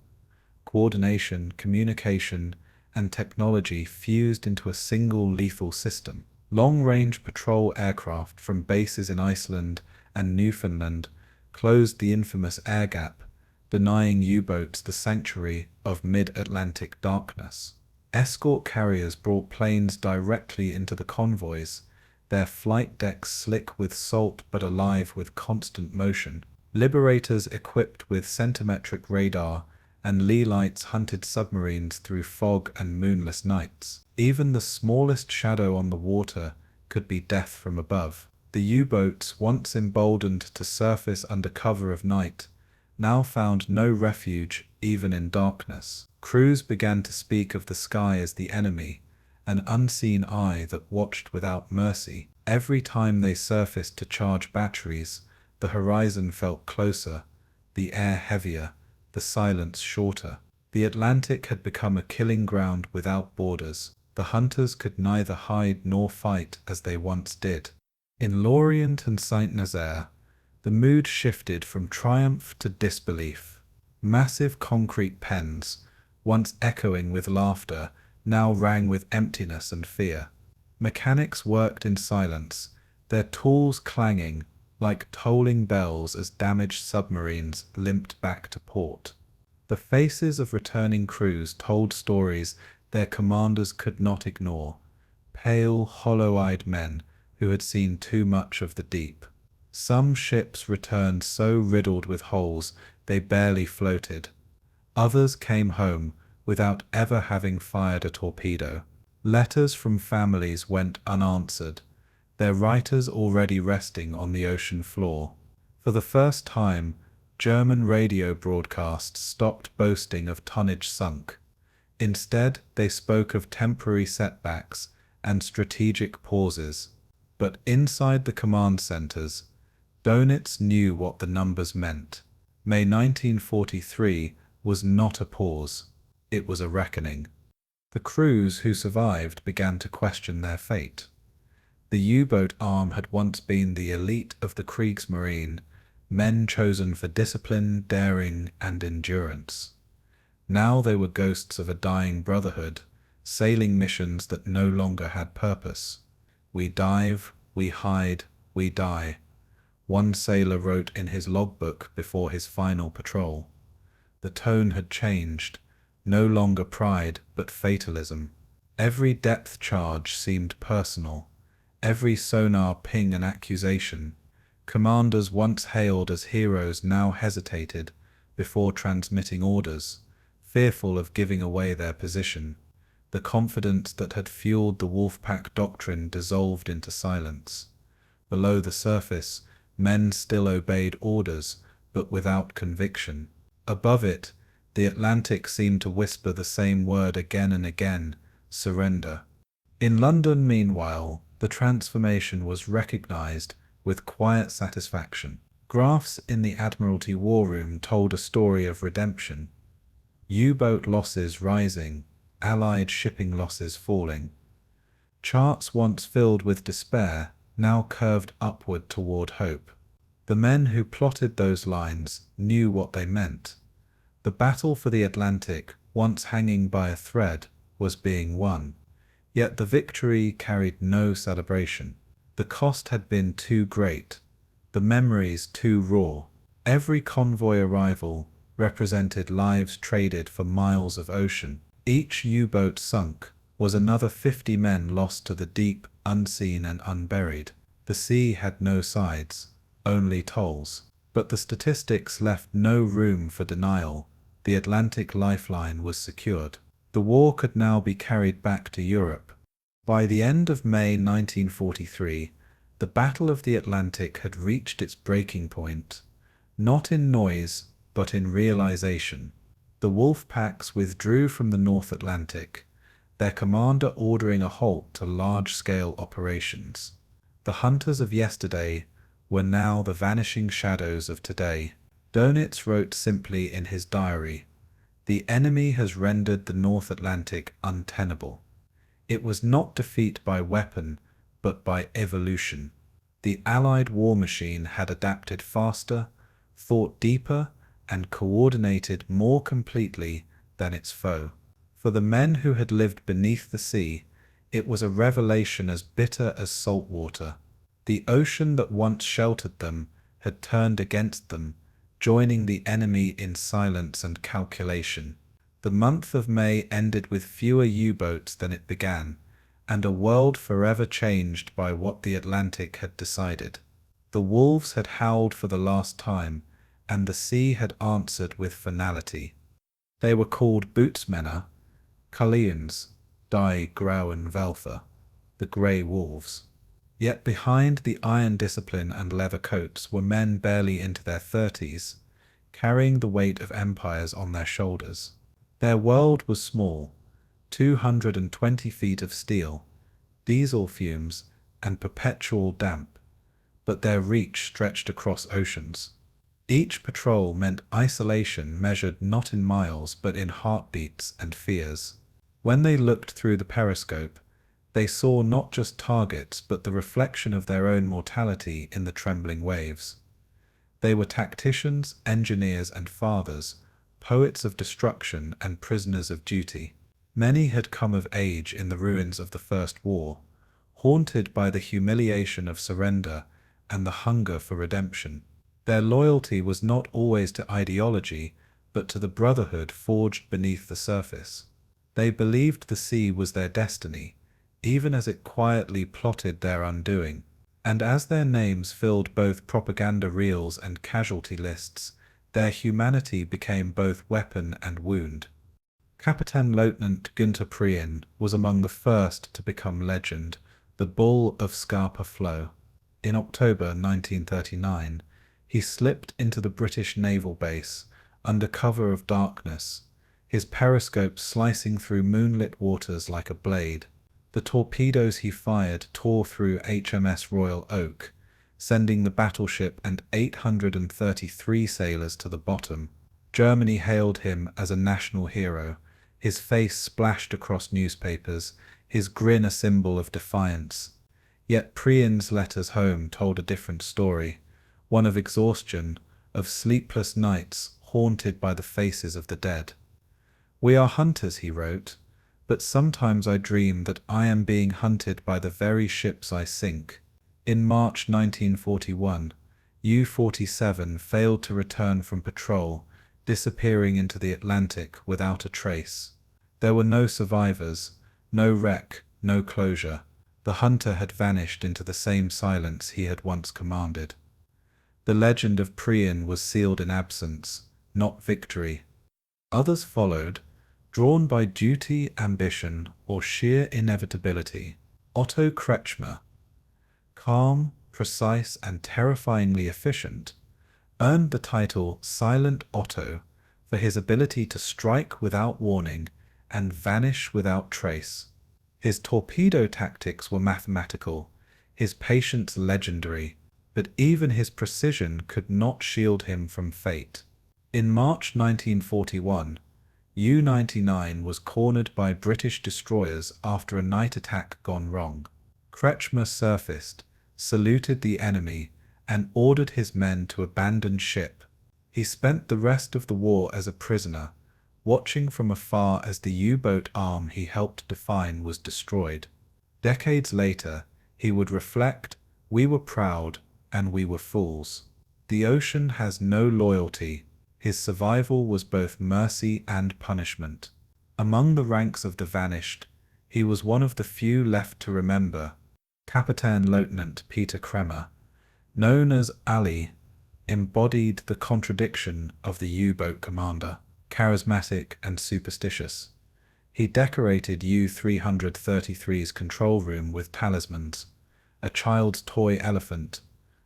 Coordination, communication, and technology fused into a single lethal system. Long-range patrol aircraft from bases in Iceland and Newfoundland closed the infamous air gap, denying U-boats the sanctuary of mid-Atlantic darkness. Escort carriers brought planes directly into the convoys, their flight decks slick with salt but alive with constant motion. Liberators equipped with centimetric radar and lee lights hunted submarines through fog and moonless nights. Even the smallest shadow on the water could be death from above. The U-boats, once emboldened to surface under cover of night, now found no refuge even in darkness. Crews began to speak of the sky as the enemy, an unseen eye that watched without mercy. Every time they surfaced to charge batteries, the horizon felt closer, the air heavier, the silence shorter. The Atlantic had become a killing ground without borders. The hunters could neither hide nor fight as they once did. In Lorient and Saint-Nazaire, the mood shifted from triumph to disbelief. Massive concrete pens, once echoing with laughter, now rang with emptiness and fear. Mechanics worked in silence, their tools clanging like tolling bells as damaged submarines limped back to port. The faces of returning crews told stories their commanders could not ignore. pale, hollow-eyed men who had seen too much of the deep. Some ships returned so riddled with holes they barely floated. Others came home without ever having fired a torpedo. Letters from families went unanswered, their writers already resting on the ocean floor. For the first time, German radio broadcasts stopped boasting of tonnage sunk. Instead, they spoke of temporary setbacks and strategic pauses. But inside the command centers, Donitz knew what the numbers meant. May 1943 was not a pause. It was a reckoning. The crews who survived began to question their fate. The U-boat arm had once been the elite of the Kriegsmarine, men chosen for discipline, daring, and endurance. Now they were ghosts of a dying brotherhood, sailing missions that no longer had purpose. "We dive, we hide, we die," one sailor wrote in his logbook before his final patrol. The tone had changed, no longer pride but fatalism. Every depth charge seemed personal, every sonar ping an accusation. Commanders once hailed as heroes now hesitated before transmitting orders, fearful of giving away their position. The confidence that had fueled the Wolfpack doctrine dissolved into silence. Below the surface, men still obeyed orders, but without conviction. Above it, the Atlantic seemed to whisper the same word again and again: surrender. In London, meanwhile, the transformation was recognized with quiet satisfaction. Graphs in the Admiralty War Room told a story of redemption. U-boat losses rising, Allied shipping losses falling. Charts once filled with despair now curved upward toward hope. The men who plotted those lines knew what they meant. The battle for the Atlantic, once hanging by a thread, was being won. Yet the victory carried no celebration. The cost had been too great, the memories too raw. Every convoy arrival represented lives traded for miles of ocean. Each U-boat sunk was another 50 men lost to the deep, unseen and unburied. The sea had no sides, only tolls. But the statistics left no room for denial. The Atlantic lifeline was secured. The war could now be carried back to Europe. By the end of May 1943, the Battle of the Atlantic had reached its breaking point, not in noise, but in realization. The Wolfpacks withdrew from the North Atlantic, their commander ordering a halt to large-scale operations. The hunters of yesterday were now the vanishing shadows of today. Donitz wrote simply in his diary, "The enemy has rendered the North Atlantic untenable." It was not defeat by weapon, but by evolution. The Allied war machine had adapted faster, thought deeper, and coordinated more completely than its foe. For the men who had lived beneath the sea, it was a revelation as bitter as salt water. The ocean that once sheltered them had turned against them, joining the enemy in silence and calculation. The month of May ended with fewer U-boats than it began, and a world forever changed by what the Atlantic had decided. The wolves had howled for the last time, and the sea had answered with finality. They were called bootsmenner, Cullians, Die Grauen Wölfe, the grey wolves. Yet behind the iron discipline and leather coats were men barely into their 30s, carrying the weight of empires on their shoulders. Their world was small, 220 feet of steel, diesel fumes, and perpetual damp, but their reach stretched across oceans. Each patrol meant isolation measured not in miles but in heartbeats and fears. When they looked through the periscope, they saw not just targets but the reflection of their own mortality in the trembling waves. They were tacticians, engineers and fathers, poets of destruction and prisoners of duty. Many had come of age in the ruins of the First War, haunted by the humiliation of surrender and the hunger for redemption. Their loyalty was not always to ideology, but to the brotherhood forged beneath the surface. They believed the sea was their destiny, even as it quietly plotted their undoing. And as their names filled both propaganda reels and casualty lists, their humanity became both weapon and wound. Captain Lieutenant Günther Prien was among the first to become legend, the Bull of Scapa Flow. In October 1939, he slipped into the British naval base under cover of darkness, his periscope slicing through moonlit waters like a blade. The torpedoes he fired tore through HMS Royal Oak, sending the battleship and 833 sailors to the bottom. Germany hailed him as a national hero, his face splashed across newspapers, his grin a symbol of defiance. Yet Prien's letters home told a different story, one of exhaustion, of sleepless nights haunted by the faces of the dead. "We are hunters," he wrote, "but sometimes I dream that I am being hunted by the very ships I sink." In March 1941, U-47 failed to return from patrol, disappearing into the Atlantic without a trace. There were no survivors, no wreck, no closure. The hunter had vanished into the same silence he had once commanded. The legend of Prien was sealed in absence, not victory. Others followed, drawn by duty, ambition, or sheer inevitability. Otto Kretschmer, calm, precise, and terrifyingly efficient, earned the title Silent Otto for his ability to strike without warning and vanish without trace. His torpedo tactics were mathematical, his patience legendary, but even his precision could not shield him from fate. In March 1941, U-99 was cornered by British destroyers after a night attack gone wrong. Kretschmer surfaced, saluted the enemy, and ordered his men to abandon ship. He spent the rest of the war as a prisoner, watching from afar as the U-boat arm he helped define was destroyed. Decades later, he would reflect, "We were proud, and we were fools." The ocean has no loyalty. His survival was both mercy and punishment. Among the ranks of the vanished, he was one of the few left to remember. Captain Lieutenant Peter Kremer, known as Ali, embodied the contradiction of the U-boat commander, charismatic and superstitious. He decorated U-333's control room with talismans, a child's toy elephant,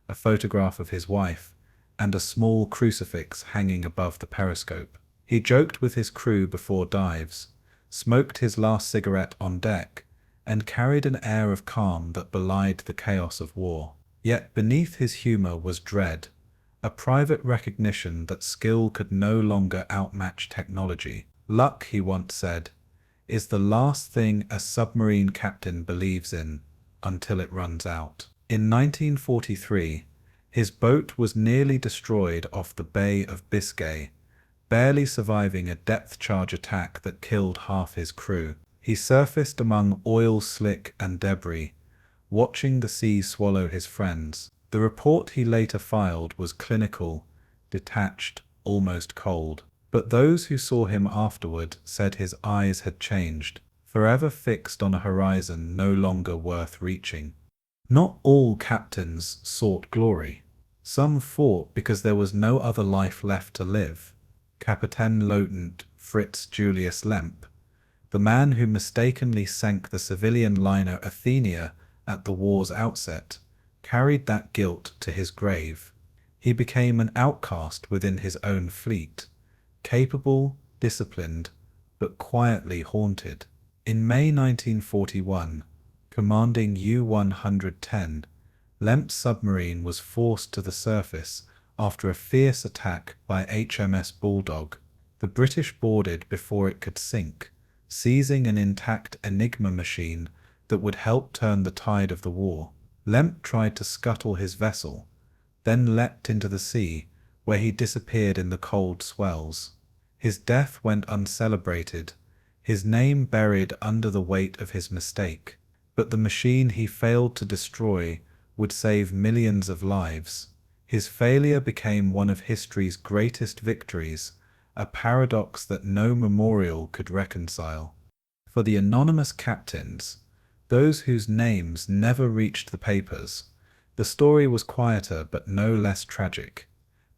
a photograph of his wife, and a small crucifix hanging above the periscope. He joked with his crew before dives, smoked his last cigarette on deck, and carried an air of calm that belied the chaos of war. Yet beneath his humor was dread, a private recognition that skill could no longer outmatch technology. "Luck," he once said, "is the last thing a submarine captain believes in until it runs out." In 1943, his boat was nearly destroyed off the Bay of Biscay, barely surviving a depth charge attack that killed half his crew. He surfaced among oil slick and debris, watching the sea swallow his friends. The report he later filed was clinical, detached, almost cold. But those who saw him afterward said his eyes had changed, forever fixed on a horizon no longer worth reaching. Not all captains sought glory. Some fought because there was no other life left to live. Captain Lieutenant Fritz Julius Lemp, the man who mistakenly sank the civilian liner Athenia at the war's outset, carried that guilt to his grave. He became an outcast within his own fleet, capable, disciplined, but quietly haunted. In May 1941, commanding U-110, Lemp's submarine was forced to the surface after a fierce attack by HMS Bulldog. The British boarded before it could sink, seizing an intact Enigma machine that would help turn the tide of the war. Lemp tried to scuttle his vessel, then leapt into the sea, where he disappeared in the cold swells. His death went uncelebrated, his name buried under the weight of his mistake. But the machine he failed to destroy would save millions of lives. His failure became one of history's greatest victories, a paradox that no memorial could reconcile. For the anonymous captains, those whose names never reached the papers. The story was quieter but no less tragic.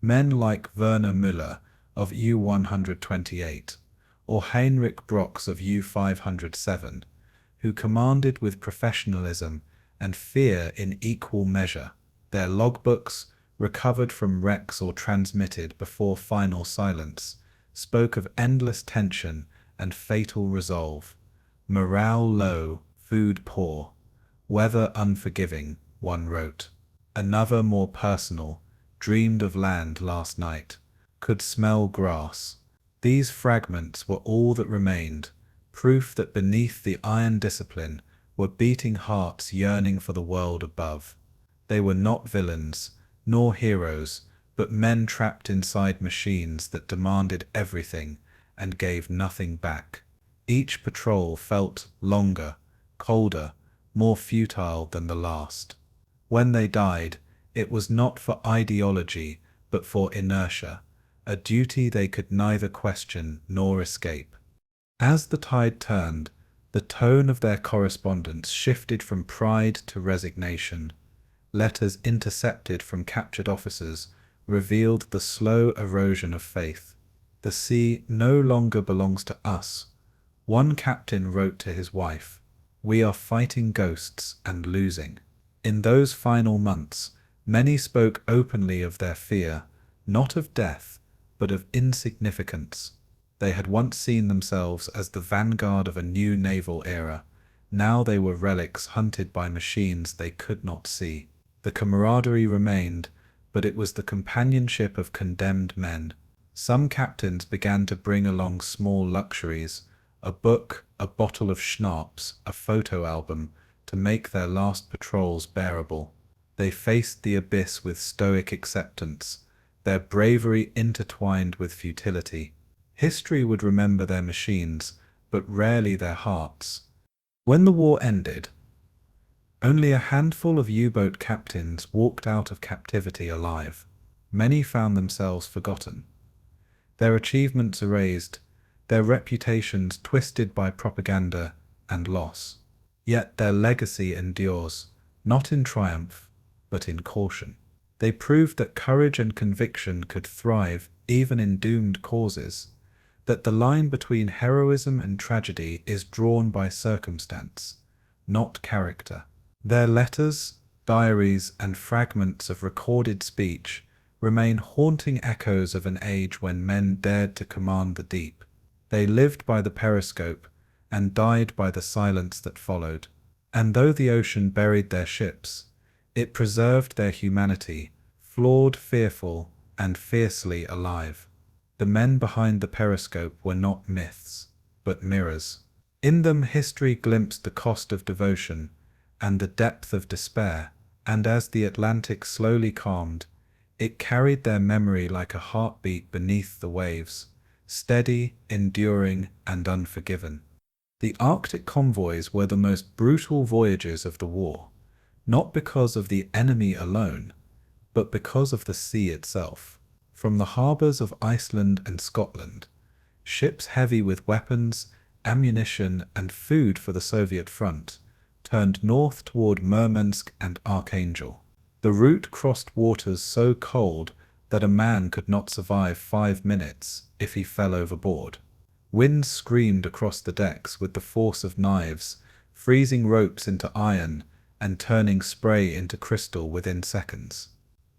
Men like Werner Müller of U-128 or Heinrich Brox of U-507, who commanded with professionalism and fear in equal measure. Their logbooks, recovered from wrecks or transmitted before final silence, spoke of endless tension and fatal resolve. Morale low, food poor, weather unforgiving, one wrote. Another, more personal, dreamed of land last night, could smell grass. These fragments were all that remained, proof that beneath the iron discipline were beating hearts yearning for the world above. They were not villains, nor heroes, but men trapped inside machines that demanded everything and gave nothing back. Each patrol felt longer, colder, more futile than the last. When they died, it was not for ideology, but for inertia, a duty they could neither question nor escape. As the tide turned, the tone of their correspondence shifted from pride to resignation. Letters intercepted from captured officers revealed the slow erosion of faith. The sea no longer belongs to us. One captain wrote to his wife, "We are fighting ghosts and losing." In those final months, many spoke openly of their fear, not of death, but of insignificance. They had once seen themselves as the vanguard of a new naval era. Now they were relics hunted by machines they could not see. The camaraderie remained, but it was the companionship of condemned men. Some captains began to bring along small luxuries, a book, a bottle of schnapps, a photo album, to make their last patrols bearable. They faced the abyss with stoic acceptance, their bravery intertwined with futility. History would remember their machines, but rarely their hearts. When the war ended, only a handful of U-boat captains walked out of captivity alive. Many found themselves forgotten, their achievements erased, their reputations twisted by propaganda and loss. Yet their legacy endures, not in triumph, but in caution. They proved that courage and conviction could thrive even in doomed causes, that the line between heroism and tragedy is drawn by circumstance, not character. Their letters, diaries, and fragments of recorded speech remain haunting echoes of an age when men dared to command the deep. They lived by the periscope and died by the silence that followed. And though the ocean buried their ships, it preserved their humanity, flawed, fearful, and fiercely alive. The men behind the periscope were not myths, but mirrors. In them history glimpsed the cost of devotion and the depth of despair, and as the Atlantic slowly calmed, it carried their memory like a heartbeat beneath the waves, steady, enduring, and unforgiven. The Arctic convoys were the most brutal voyages of the war, not because of the enemy alone, but because of the sea itself. From the harbours of Iceland and Scotland, ships heavy with weapons, ammunition, and food for the Soviet front turned north toward Murmansk and Archangel. The route crossed waters so cold that a man could not survive 5 minutes if he fell overboard. Winds screamed across the decks with the force of knives, freezing ropes into iron and turning spray into crystal within seconds.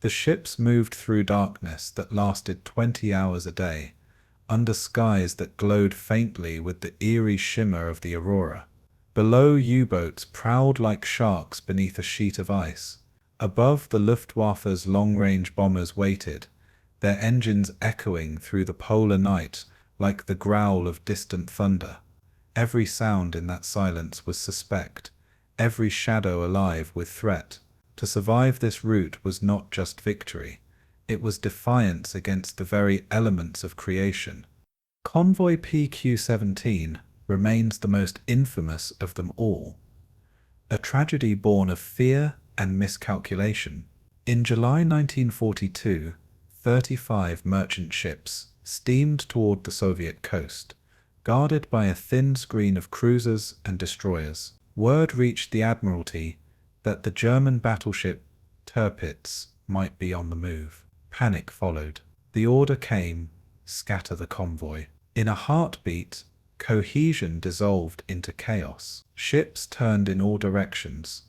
The ships moved through darkness that lasted 20 hours a day, under skies that glowed faintly with the eerie shimmer of the aurora. Below, U-boats prowled like sharks beneath a sheet of ice. Above, the Luftwaffe's long-range bombers waited, their engines echoing through the polar night like the growl of distant thunder. Every sound in that silence was suspect, every shadow alive with threat. To survive this route was not just victory, it was defiance against the very elements of creation. Convoy PQ-17 remains the most infamous of them all, a tragedy born of fear and miscalculation. In July 1942, 35 merchant ships steamed toward the Soviet coast, guarded by a thin screen of cruisers and destroyers. Word reached the Admiralty that the German battleship Tirpitz might be on the move. Panic followed. The order came, scatter the convoy. In a heartbeat, cohesion dissolved into chaos. Ships turned in all directions,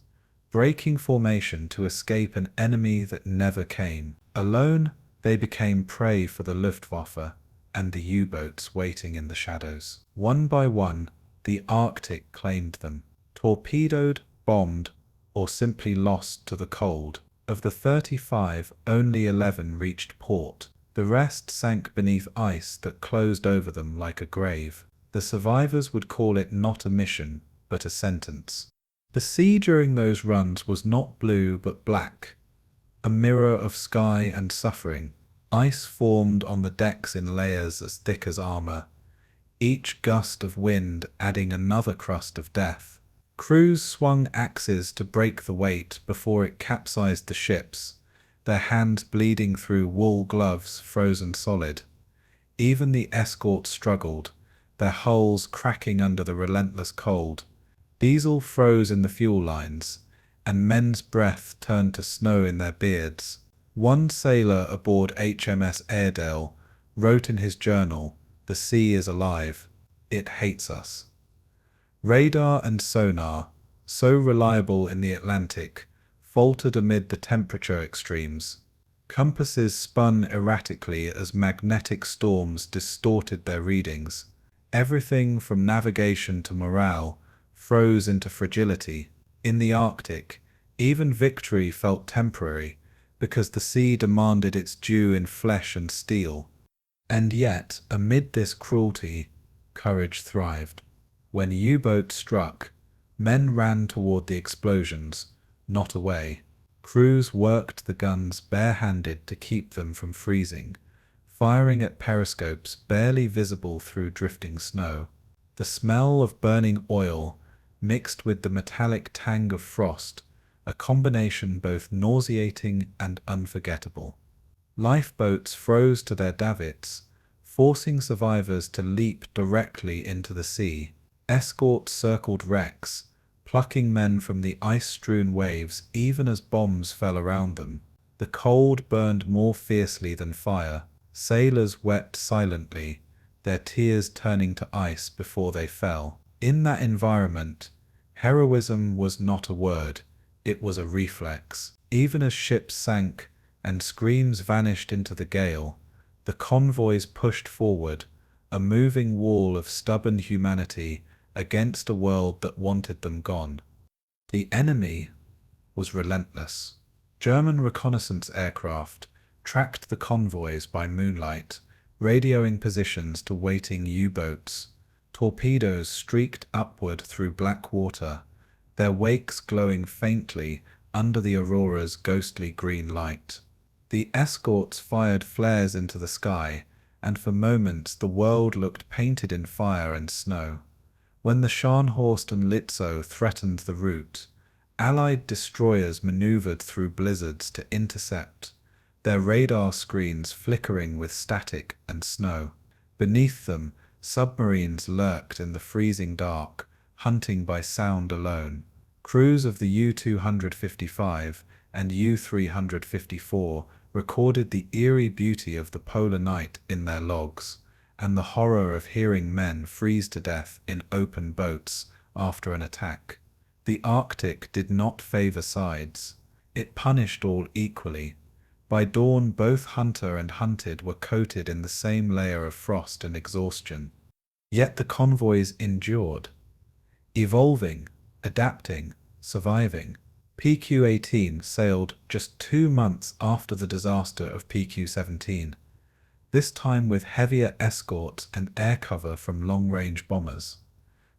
breaking formation to escape an enemy that never came. Alone, they became prey for the Luftwaffe and the U-boats waiting in the shadows. One by one, the Arctic claimed them, torpedoed, bombed, or simply lost to the cold. Of the 35, only 11 reached port. The rest sank beneath ice that closed over them like a grave. The survivors would call it not a mission, but a sentence. The sea during those runs was not blue but black, a mirror of sky and suffering. Ice formed on the decks in layers as thick as armor, each gust of wind adding another crust of death. Crews swung axes to break the weight before it capsized the ships, their hands bleeding through wool gloves frozen solid. Even the Escort struggled, their hulls cracking under the relentless cold. Diesel froze in the fuel lines, and men's breath turned to snow in their beards. One sailor aboard HMS Airedale wrote in his journal, "The sea is alive. It hates us." Radar and sonar, so reliable in the Atlantic, faltered amid the temperature extremes. Compasses spun erratically as magnetic storms distorted their readings. Everything from navigation to morale froze into fragility. In the Arctic, even victory felt temporary, because the sea demanded its due in flesh and steel. And yet, amid this cruelty, courage thrived. When U-boats struck, men ran toward the explosions, not away. Crews worked the guns barehanded to keep them from freezing, firing at periscopes barely visible through drifting snow. The smell of burning oil mixed with the metallic tang of frost, a combination both nauseating and unforgettable. Lifeboats froze to their davits, forcing survivors to leap directly into the sea. Escorts circled wrecks, plucking men from the ice-strewn waves even as bombs fell around them. The cold burned more fiercely than fire. Sailors wept silently, their tears turning to ice before they fell. In that environment, heroism was not a word, it was a reflex. Even as ships sank and screams vanished into the gale, the convoys pushed forward, a moving wall of stubborn humanity against a world that wanted them gone. The enemy was relentless. German reconnaissance aircraft tracked the convoys by moonlight, radioing positions to waiting U-boats. Torpedoes streaked upward through black water, their wakes glowing faintly under the aurora's ghostly green light. The escorts fired flares into the sky, and for moments the world looked painted in fire and snow. When the Scharnhorst and Lützow threatened the route, Allied destroyers maneuvered through blizzards to intercept, their radar screens flickering with static and snow. Beneath them, submarines lurked in the freezing dark, hunting by sound alone. Crews of the U-255 and U-354 recorded the eerie beauty of the polar night in their logs, and the horror of hearing men freeze to death in open boats after an attack. The Arctic did not favor sides. It punished all equally. By dawn, both hunter and hunted were coated in the same layer of frost and exhaustion. Yet the convoys endured, evolving, adapting, surviving. PQ-18 sailed just 2 months after the disaster of PQ-17, this time with heavier escorts and air cover from long-range bombers.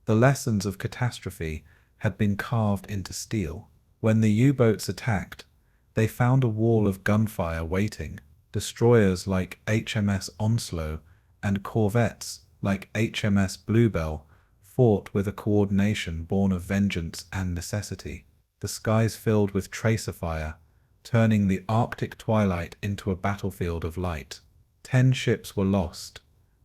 The lessons of catastrophe had been carved into steel. When the U-boats attacked, they found a wall of gunfire waiting. Destroyers like HMS Onslow and corvettes like HMS Bluebell fought with a coordination born of vengeance and necessity. The skies filled with tracer fire, turning the Arctic twilight into a battlefield of light. 10 ships were lost,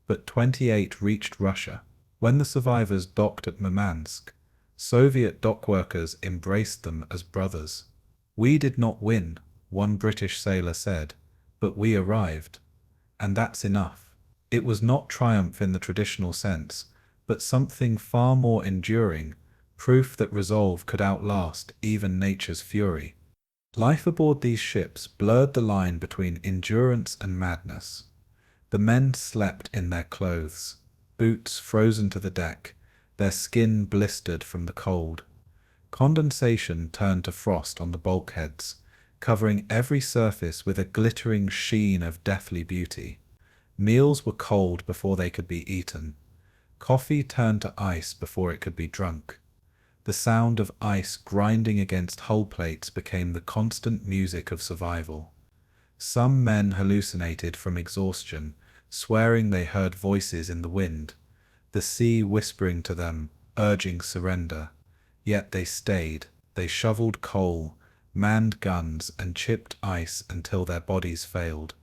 but 28 reached Russia. When the survivors docked at Murmansk, Soviet dockworkers embraced them as brothers. "We did not win," one British sailor said, "but we arrived. And that's enough." It was not triumph in the traditional sense, but something far more enduring, proof that resolve could outlast even nature's fury. Life aboard these ships blurred the line between endurance and madness. The men slept in their clothes, boots frozen to the deck, their skin blistered from the cold. Condensation turned to frost on the bulkheads, covering every surface with a glittering sheen of deathly beauty. Meals were cold before they could be eaten. Coffee turned to ice before it could be drunk. The sound of ice grinding against hull plates became the constant music of survival. Some men hallucinated from exhaustion, swearing they heard voices in the wind, the sea whispering to them, urging surrender. Yet they stayed. They shoveled coal, manned guns, and chipped ice until their bodies failed.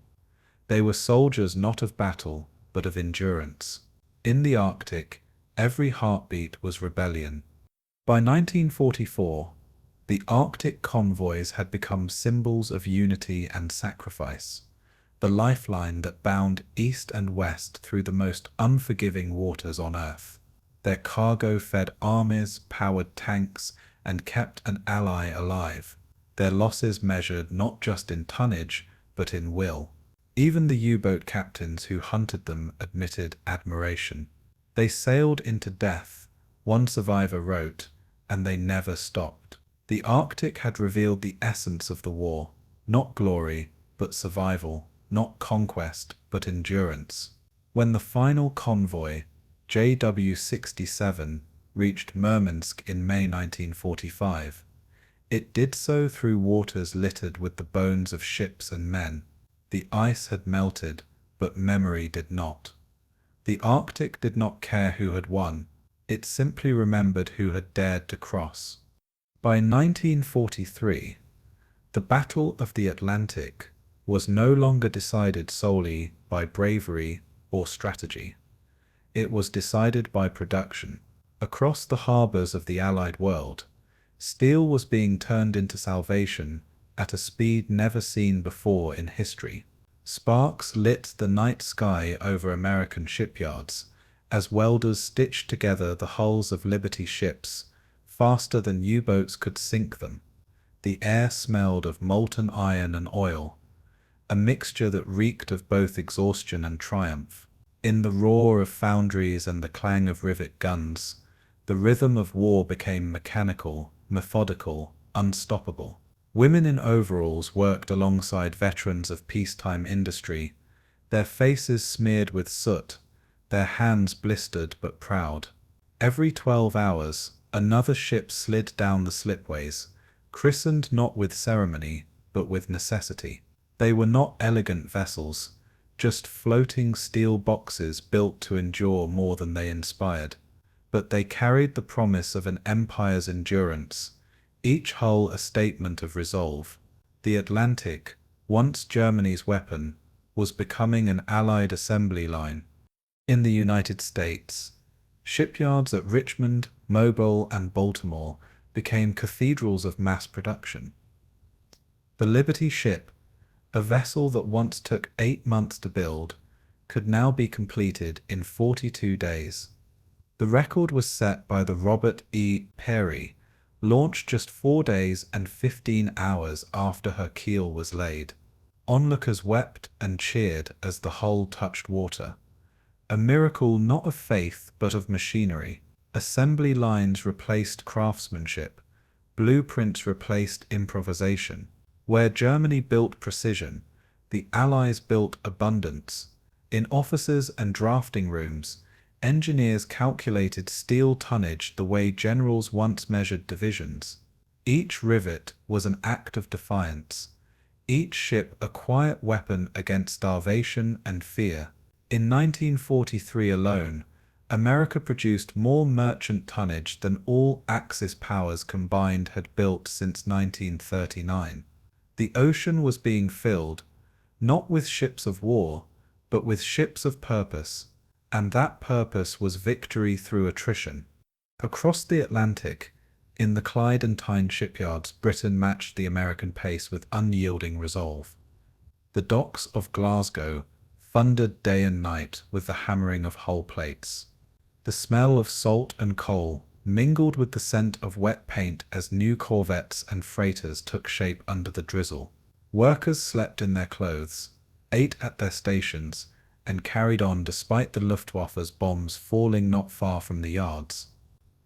They were soldiers not of battle, but of endurance. In the Arctic, every heartbeat was rebellion. By 1944, the Arctic convoys had become symbols of unity and sacrifice, the lifeline that bound east and west through the most unforgiving waters on Earth. Their cargo fed armies, powered tanks, and kept an ally alive. Their losses measured not just in tonnage, but in will. Even the U-boat captains who hunted them admitted admiration. "They sailed into death," one survivor wrote, "and they never stopped." The Arctic had revealed the essence of the war, not glory, but survival, not conquest, but endurance. When the final convoy, JW-67, reached Murmansk in May 1945, it did so through waters littered with the bones of ships and men. The ice had melted, but memory did not. The Arctic did not care who had won. It simply remembered who had dared to cross. By 1943, the Battle of the Atlantic was no longer decided solely by bravery or strategy. It was decided by production. Across the harbors of the Allied world, steel was being turned into salvation at a speed never seen before in history. Sparks lit the night sky over American shipyards as welders stitched together the hulls of Liberty ships faster than U-boats could sink them. The air smelled of molten iron and oil, a mixture that reeked of both exhaustion and triumph. In the roar of foundries and the clang of rivet guns, the rhythm of war became mechanical, methodical, unstoppable. Women in overalls worked alongside veterans of peacetime industry, their faces smeared with soot, their hands blistered but proud. Every 12 hours, another ship slid down the slipways, christened not with ceremony, but with necessity. They were not elegant vessels, just floating steel boxes built to endure more than they inspired. But they carried the promise of an empire's endurance, each hull a statement of resolve. The Atlantic, once Germany's weapon, was becoming an Allied assembly line. In the United States, shipyards at Richmond, Mobile, and Baltimore became cathedrals of mass production. The Liberty ship, a vessel that once took 8 months to build, could now be completed in 42 days. The record was set by the Robert E. Peary, launched just 4 days and 15 hours after her keel was laid. Onlookers wept and cheered as the hull touched water. A miracle not of faith but of machinery. Assembly lines replaced craftsmanship. Blueprints replaced improvisation. Where Germany built precision, the Allies built abundance. In offices and drafting rooms, engineers calculated steel tonnage the way generals once measured divisions. Each rivet was an act of defiance. Each ship a quiet weapon against starvation and fear. In 1943 alone, America produced more merchant tonnage than all Axis powers combined had built since 1939. The ocean was being filled, not with ships of war, but with ships of purpose, and that purpose was victory through attrition. Across the Atlantic, in the Clyde and Tyne shipyards, Britain matched the American pace with unyielding resolve. The docks of Glasgow thundered day and night with the hammering of hull plates. The smell of salt and coal mingled with the scent of wet paint as new corvettes and freighters took shape under the drizzle. Workers slept in their clothes, ate at their stations, and carried on despite the Luftwaffe's bombs falling not far from the yards.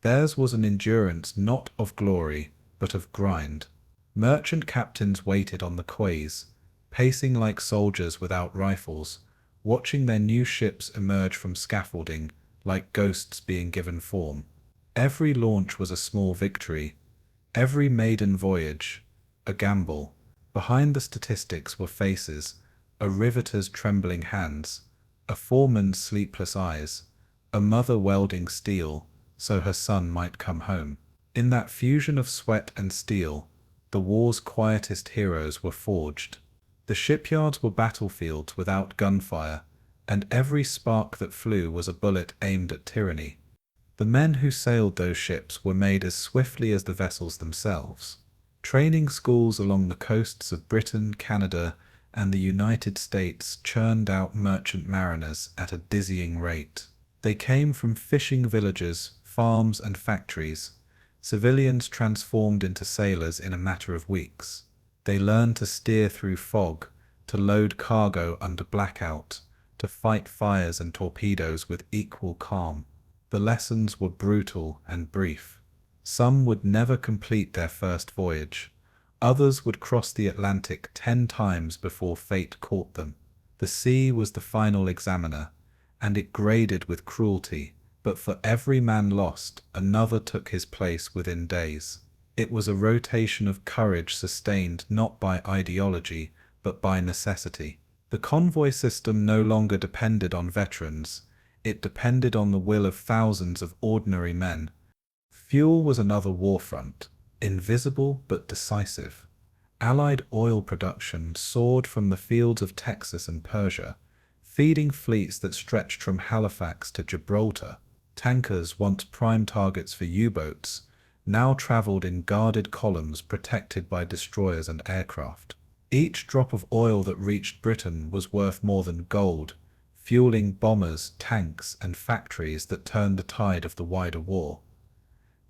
Theirs was an endurance not of glory, but of grind. Merchant captains waited on the quays, pacing like soldiers without rifles, watching their new ships emerge from scaffolding like ghosts being given form. Every launch was a small victory, every maiden voyage a gamble. Behind the statistics were faces, a riveter's trembling hands, a foreman's sleepless eyes, a mother welding steel so her son might come home. In that fusion of sweat and steel, the war's quietest heroes were forged. The shipyards were battlefields without gunfire, and every spark that flew was a bullet aimed at tyranny. The men who sailed those ships were made as swiftly as the vessels themselves. Training schools along the coasts of Britain, Canada, and the United States churned out merchant mariners at a dizzying rate. They came from fishing villages, farms, and factories, civilians transformed into sailors in a matter of weeks. They learned to steer through fog, to load cargo under blackout, to fight fires and torpedoes with equal calm. The lessons were brutal and brief. Some would never complete their first voyage. Others would cross the Atlantic 10 times before fate caught them. The sea was the final examiner, and it graded with cruelty, but for every man lost, another took his place within days. It was a rotation of courage sustained not by ideology, but by necessity. The convoy system no longer depended on veterans, it depended on the will of thousands of ordinary men. Fuel was another war front, invisible but decisive. Allied oil production soared from the fields of Texas and Persia, feeding fleets that stretched from Halifax to Gibraltar. Tankers, once prime targets for U-boats, now traveled in guarded columns protected by destroyers and aircraft. Each drop of oil that reached Britain was worth more than gold, fueling bombers, tanks, and factories that turned the tide of the wider war.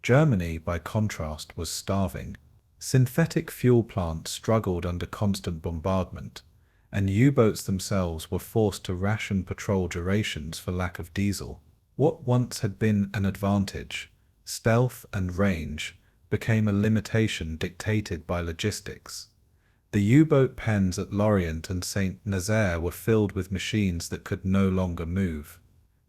Germany, by contrast, was starving. Synthetic fuel plants struggled under constant bombardment, and U-boats themselves were forced to ration patrol durations for lack of diesel. What once had been an advantage, stealth and range, became a limitation dictated by logistics. The U-boat pens at Lorient and St. Nazaire were filled with machines that could no longer move.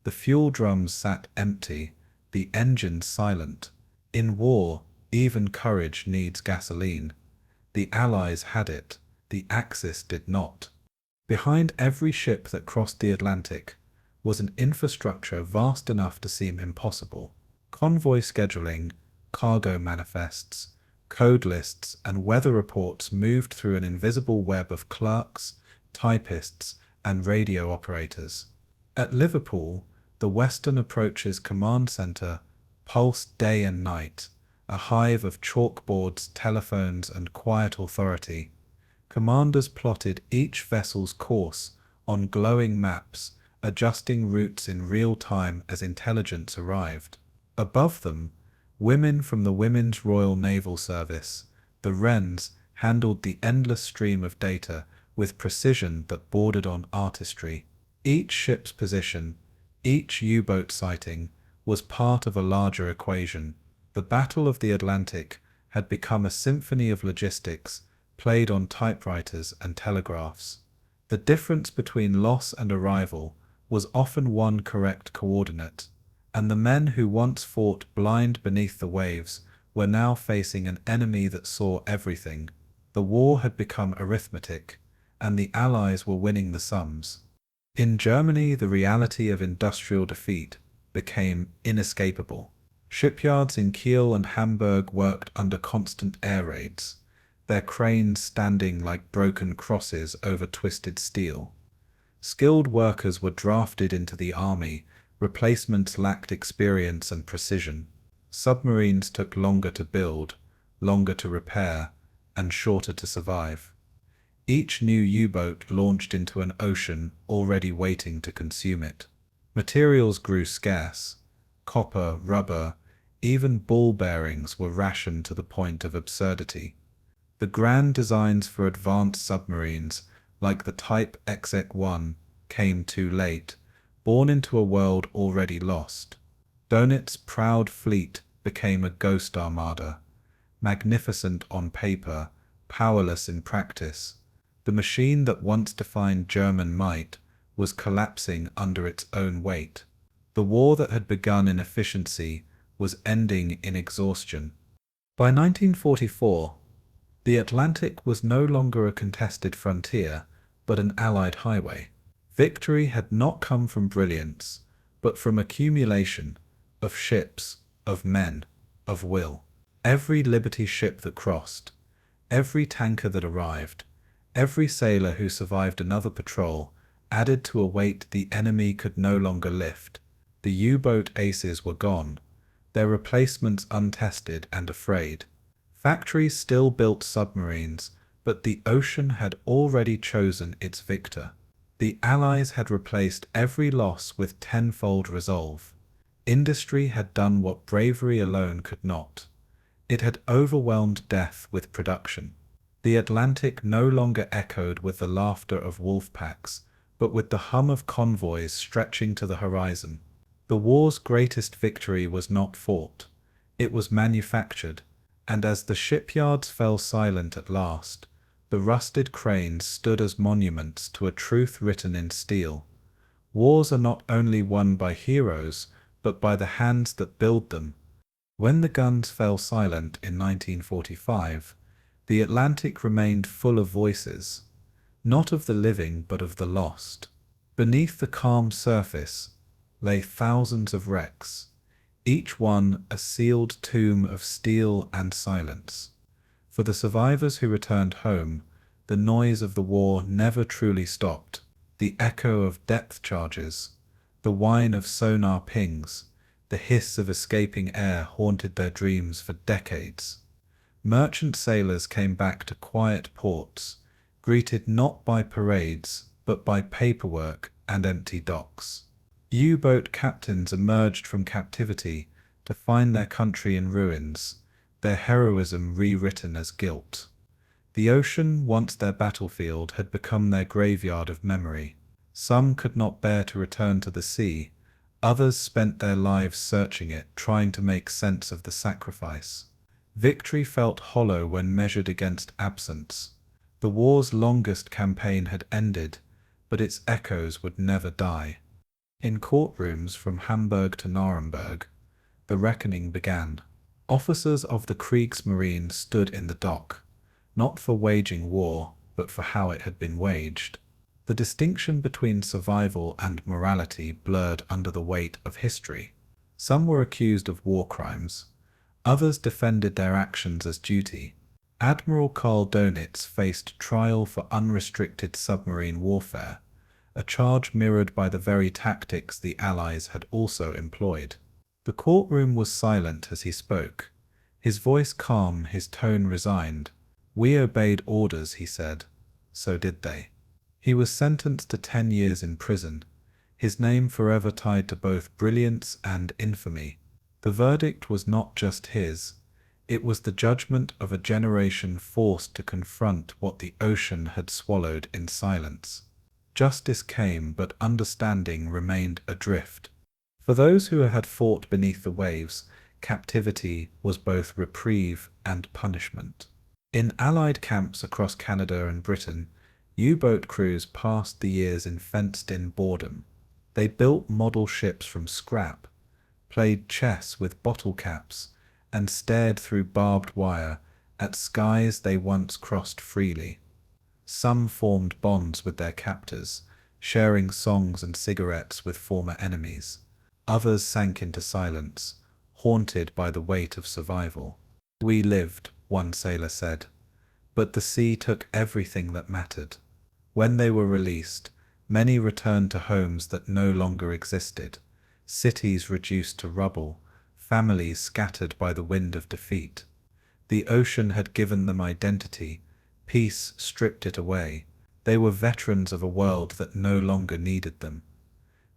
The fuel drums sat empty, the engines silent. In war, even courage needs gasoline. The Allies had it, the Axis did not. Behind every ship that crossed the Atlantic was an infrastructure vast enough to seem impossible. Convoy scheduling, cargo manifests, code lists, and weather reports moved through an invisible web of clerks, typists, and radio operators. At Liverpool, the Western Approaches Command Centre pulsed day and night, a hive of chalkboards, telephones, and quiet authority. Commanders plotted each vessel's course on glowing maps, adjusting routes in real time as intelligence arrived. Above them, women from the Women's Royal Naval Service, the Wrens, handled the endless stream of data with precision that bordered on artistry. Each ship's position, each U-boat sighting, was part of a larger equation. The Battle of the Atlantic had become a symphony of logistics, played on typewriters and telegraphs. The difference between loss and arrival was often one correct coordinate, and the men who once fought blind beneath the waves were now facing an enemy that saw everything. The war had become arithmetic, and the Allies were winning the sums. In Germany, the reality of industrial defeat became inescapable. Shipyards in Kiel and Hamburg worked under constant air raids, their cranes standing like broken crosses over twisted steel. Skilled workers were drafted into the army, replacements lacked experience and precision. Submarines took longer to build, longer to repair, and shorter to survive. Each new U-boat launched into an ocean already waiting to consume it. Materials grew scarce. Copper, rubber, even ball bearings were rationed to the point of absurdity. The grand designs for advanced submarines, like the Type XX-1, came too late, born into a world already lost. Donit's proud fleet became a ghost armada, magnificent on paper, powerless in practice. The machine that once defined German might was collapsing under its own weight. The war that had begun in efficiency was ending in exhaustion. By 1944, the Atlantic was no longer a contested frontier, but an Allied highway. Victory had not come from brilliance, but from accumulation of ships, of men, of will. Every Liberty ship that crossed, every tanker that arrived, every sailor who survived another patrol added to a weight the enemy could no longer lift. The U-boat aces were gone, their replacements untested and afraid. Factories still built submarines, but the ocean had already chosen its victor. The Allies had replaced every loss with tenfold resolve. Industry had done what bravery alone could not. It had overwhelmed death with production. The Atlantic no longer echoed with the laughter of wolfpacks, but with the hum of convoys stretching to the horizon. The war's greatest victory was not fought. It was manufactured, and as the shipyards fell silent at last, the rusted cranes stood as monuments to a truth written in steel. Wars are not only won by heroes, but by the hands that build them. When the guns fell silent in 1945, the Atlantic remained full of voices, not of the living but of the lost. Beneath the calm surface lay thousands of wrecks, each one a sealed tomb of steel and silence. For the survivors who returned home, the noise of the war never truly stopped. The echo of depth charges, the whine of sonar pings, the hiss of escaping air haunted their dreams for decades. Merchant sailors came back to quiet ports, greeted not by parades, but by paperwork and empty docks. U-boat captains emerged from captivity to find their country in ruins, their heroism rewritten as guilt. The ocean, once their battlefield, had become their graveyard of memory. Some could not bear to return to the sea, others spent their lives searching it, trying to make sense of the sacrifice. Victory felt hollow when measured against absence. The war's longest campaign had ended, but its echoes would never die. In courtrooms from Hamburg to Nuremberg, the reckoning began. Officers of the Kriegsmarine stood in the dock, not for waging war, but for how it had been waged. The distinction between survival and morality blurred under the weight of history. Some were accused of war crimes, others defended their actions as duty. Admiral Karl Donitz faced trial for unrestricted submarine warfare, a charge mirrored by the very tactics the Allies had also employed. The courtroom was silent as he spoke, his voice calm, his tone resigned. "We obeyed orders," he said. So did they. He was sentenced to 10 years in prison, his name forever tied to both brilliance and infamy. The verdict was not just his, it was the judgment of a generation forced to confront what the ocean had swallowed in silence. Justice came, but understanding remained adrift. For those who had fought beneath the waves, captivity was both reprieve and punishment. In Allied camps across Canada and Britain, U-boat crews passed the years in fenced-in boredom. They built model ships from scrap, played chess with bottle caps, and stared through barbed wire at skies they once crossed freely. Some formed bonds with their captors, sharing songs and cigarettes with former enemies. Others sank into silence, haunted by the weight of survival. "We lived," one sailor said, "but the sea took everything that mattered." When they were released, many returned to homes that no longer existed, cities reduced to rubble, families scattered by the wind of defeat. The ocean had given them identity, peace stripped it away. They were veterans of a world that no longer needed them.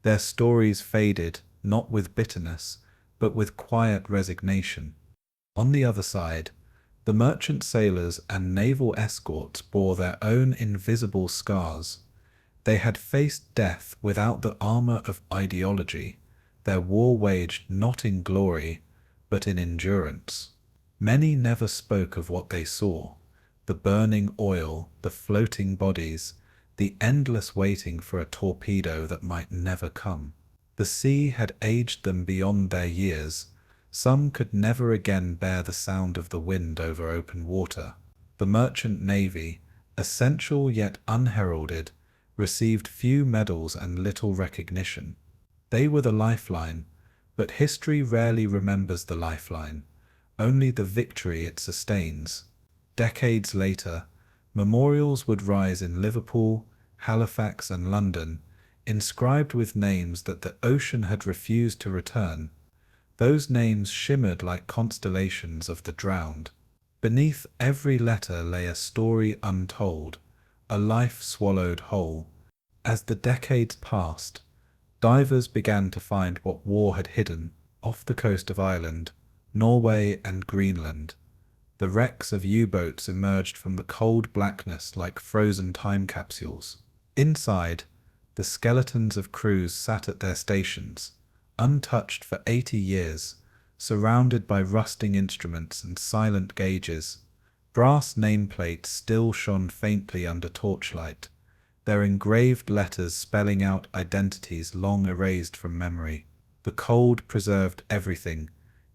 Their stories faded, not with bitterness, but with quiet resignation. On the other side, the merchant sailors and naval escorts bore their own invisible scars. They had faced death without the armor of ideology, their war waged not in glory, but in endurance. Many never spoke of what they saw: the burning oil, the floating bodies, the endless waiting for a torpedo that might never come. The sea had aged them beyond their years. Some could never again bear the sound of the wind over open water. The merchant navy, essential yet unheralded, received few medals and little recognition. They were the lifeline, but history rarely remembers the lifeline, only the victory it sustains. Decades later, memorials would rise in Liverpool, Halifax, and London, inscribed with names that the ocean had refused to return. Those names shimmered like constellations of the drowned. Beneath every letter lay a story untold, a life swallowed whole. As the decades passed, divers began to find what war had hidden off the coast of Ireland, Norway, and Greenland. The wrecks of U-boats emerged from the cold blackness like frozen time capsules. Inside, the skeletons of crews sat at their stations, untouched for 80 years, surrounded by rusting instruments and silent gauges. Brass nameplates still shone faintly under torchlight, their engraved letters spelling out identities long erased from memory. The cold preserved everything: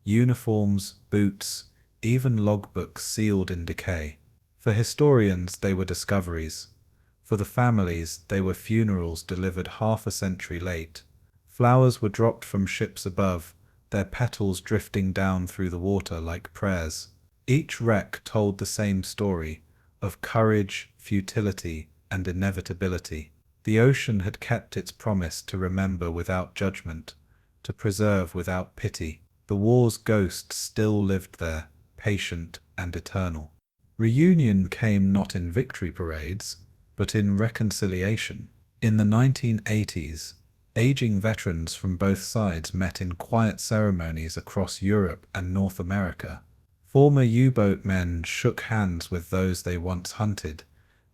uniforms, boots, even logbooks sealed in decay. For historians, they were discoveries. For the families, they were funerals delivered half a century late. Flowers were dropped from ships above, their petals drifting down through the water like prayers. Each wreck told the same story, of courage, futility, and inevitability. The ocean had kept its promise to remember without judgment, to preserve without pity. The war's ghosts still lived there, patient and eternal. Reunion came not in victory parades, but in reconciliation. In the 1980s, aging veterans from both sides met in quiet ceremonies across Europe and North America. Former U-boat men shook hands with those they once hunted,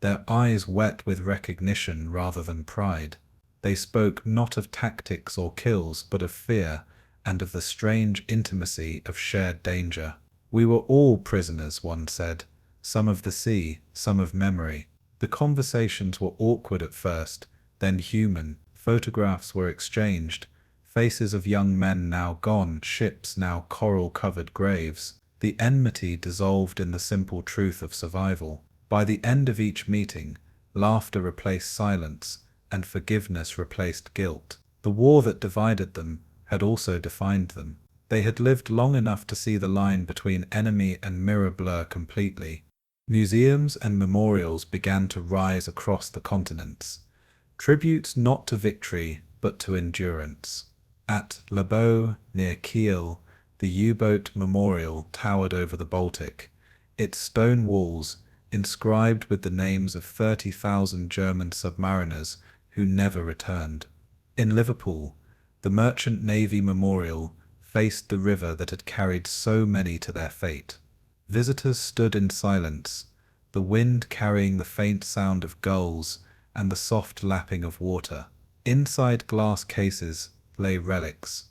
their eyes wet with recognition rather than pride. They spoke not of tactics or kills, but of fear, and of the strange intimacy of shared danger. "We were all prisoners," one said, "some of the sea, some of memory." The conversations were awkward at first, then human. Photographs were exchanged, faces of young men now gone, ships now coral-covered graves. The enmity dissolved in the simple truth of survival. By the end of each meeting, laughter replaced silence, and forgiveness replaced guilt. The war that divided them had also defined them. They had lived long enough to see the line between enemy and mirror blur completely. Museums and memorials began to rise across the continents, tributes not to victory, but to endurance. At Le Beau, near Kiel, the U-boat memorial towered over the Baltic, its stone walls inscribed with the names of 30,000 German submariners who never returned. In Liverpool, the Merchant Navy Memorial faced the river that had carried so many to their fate. Visitors stood in silence, the wind carrying the faint sound of gulls and the soft lapping of water. Inside glass cases lay relics: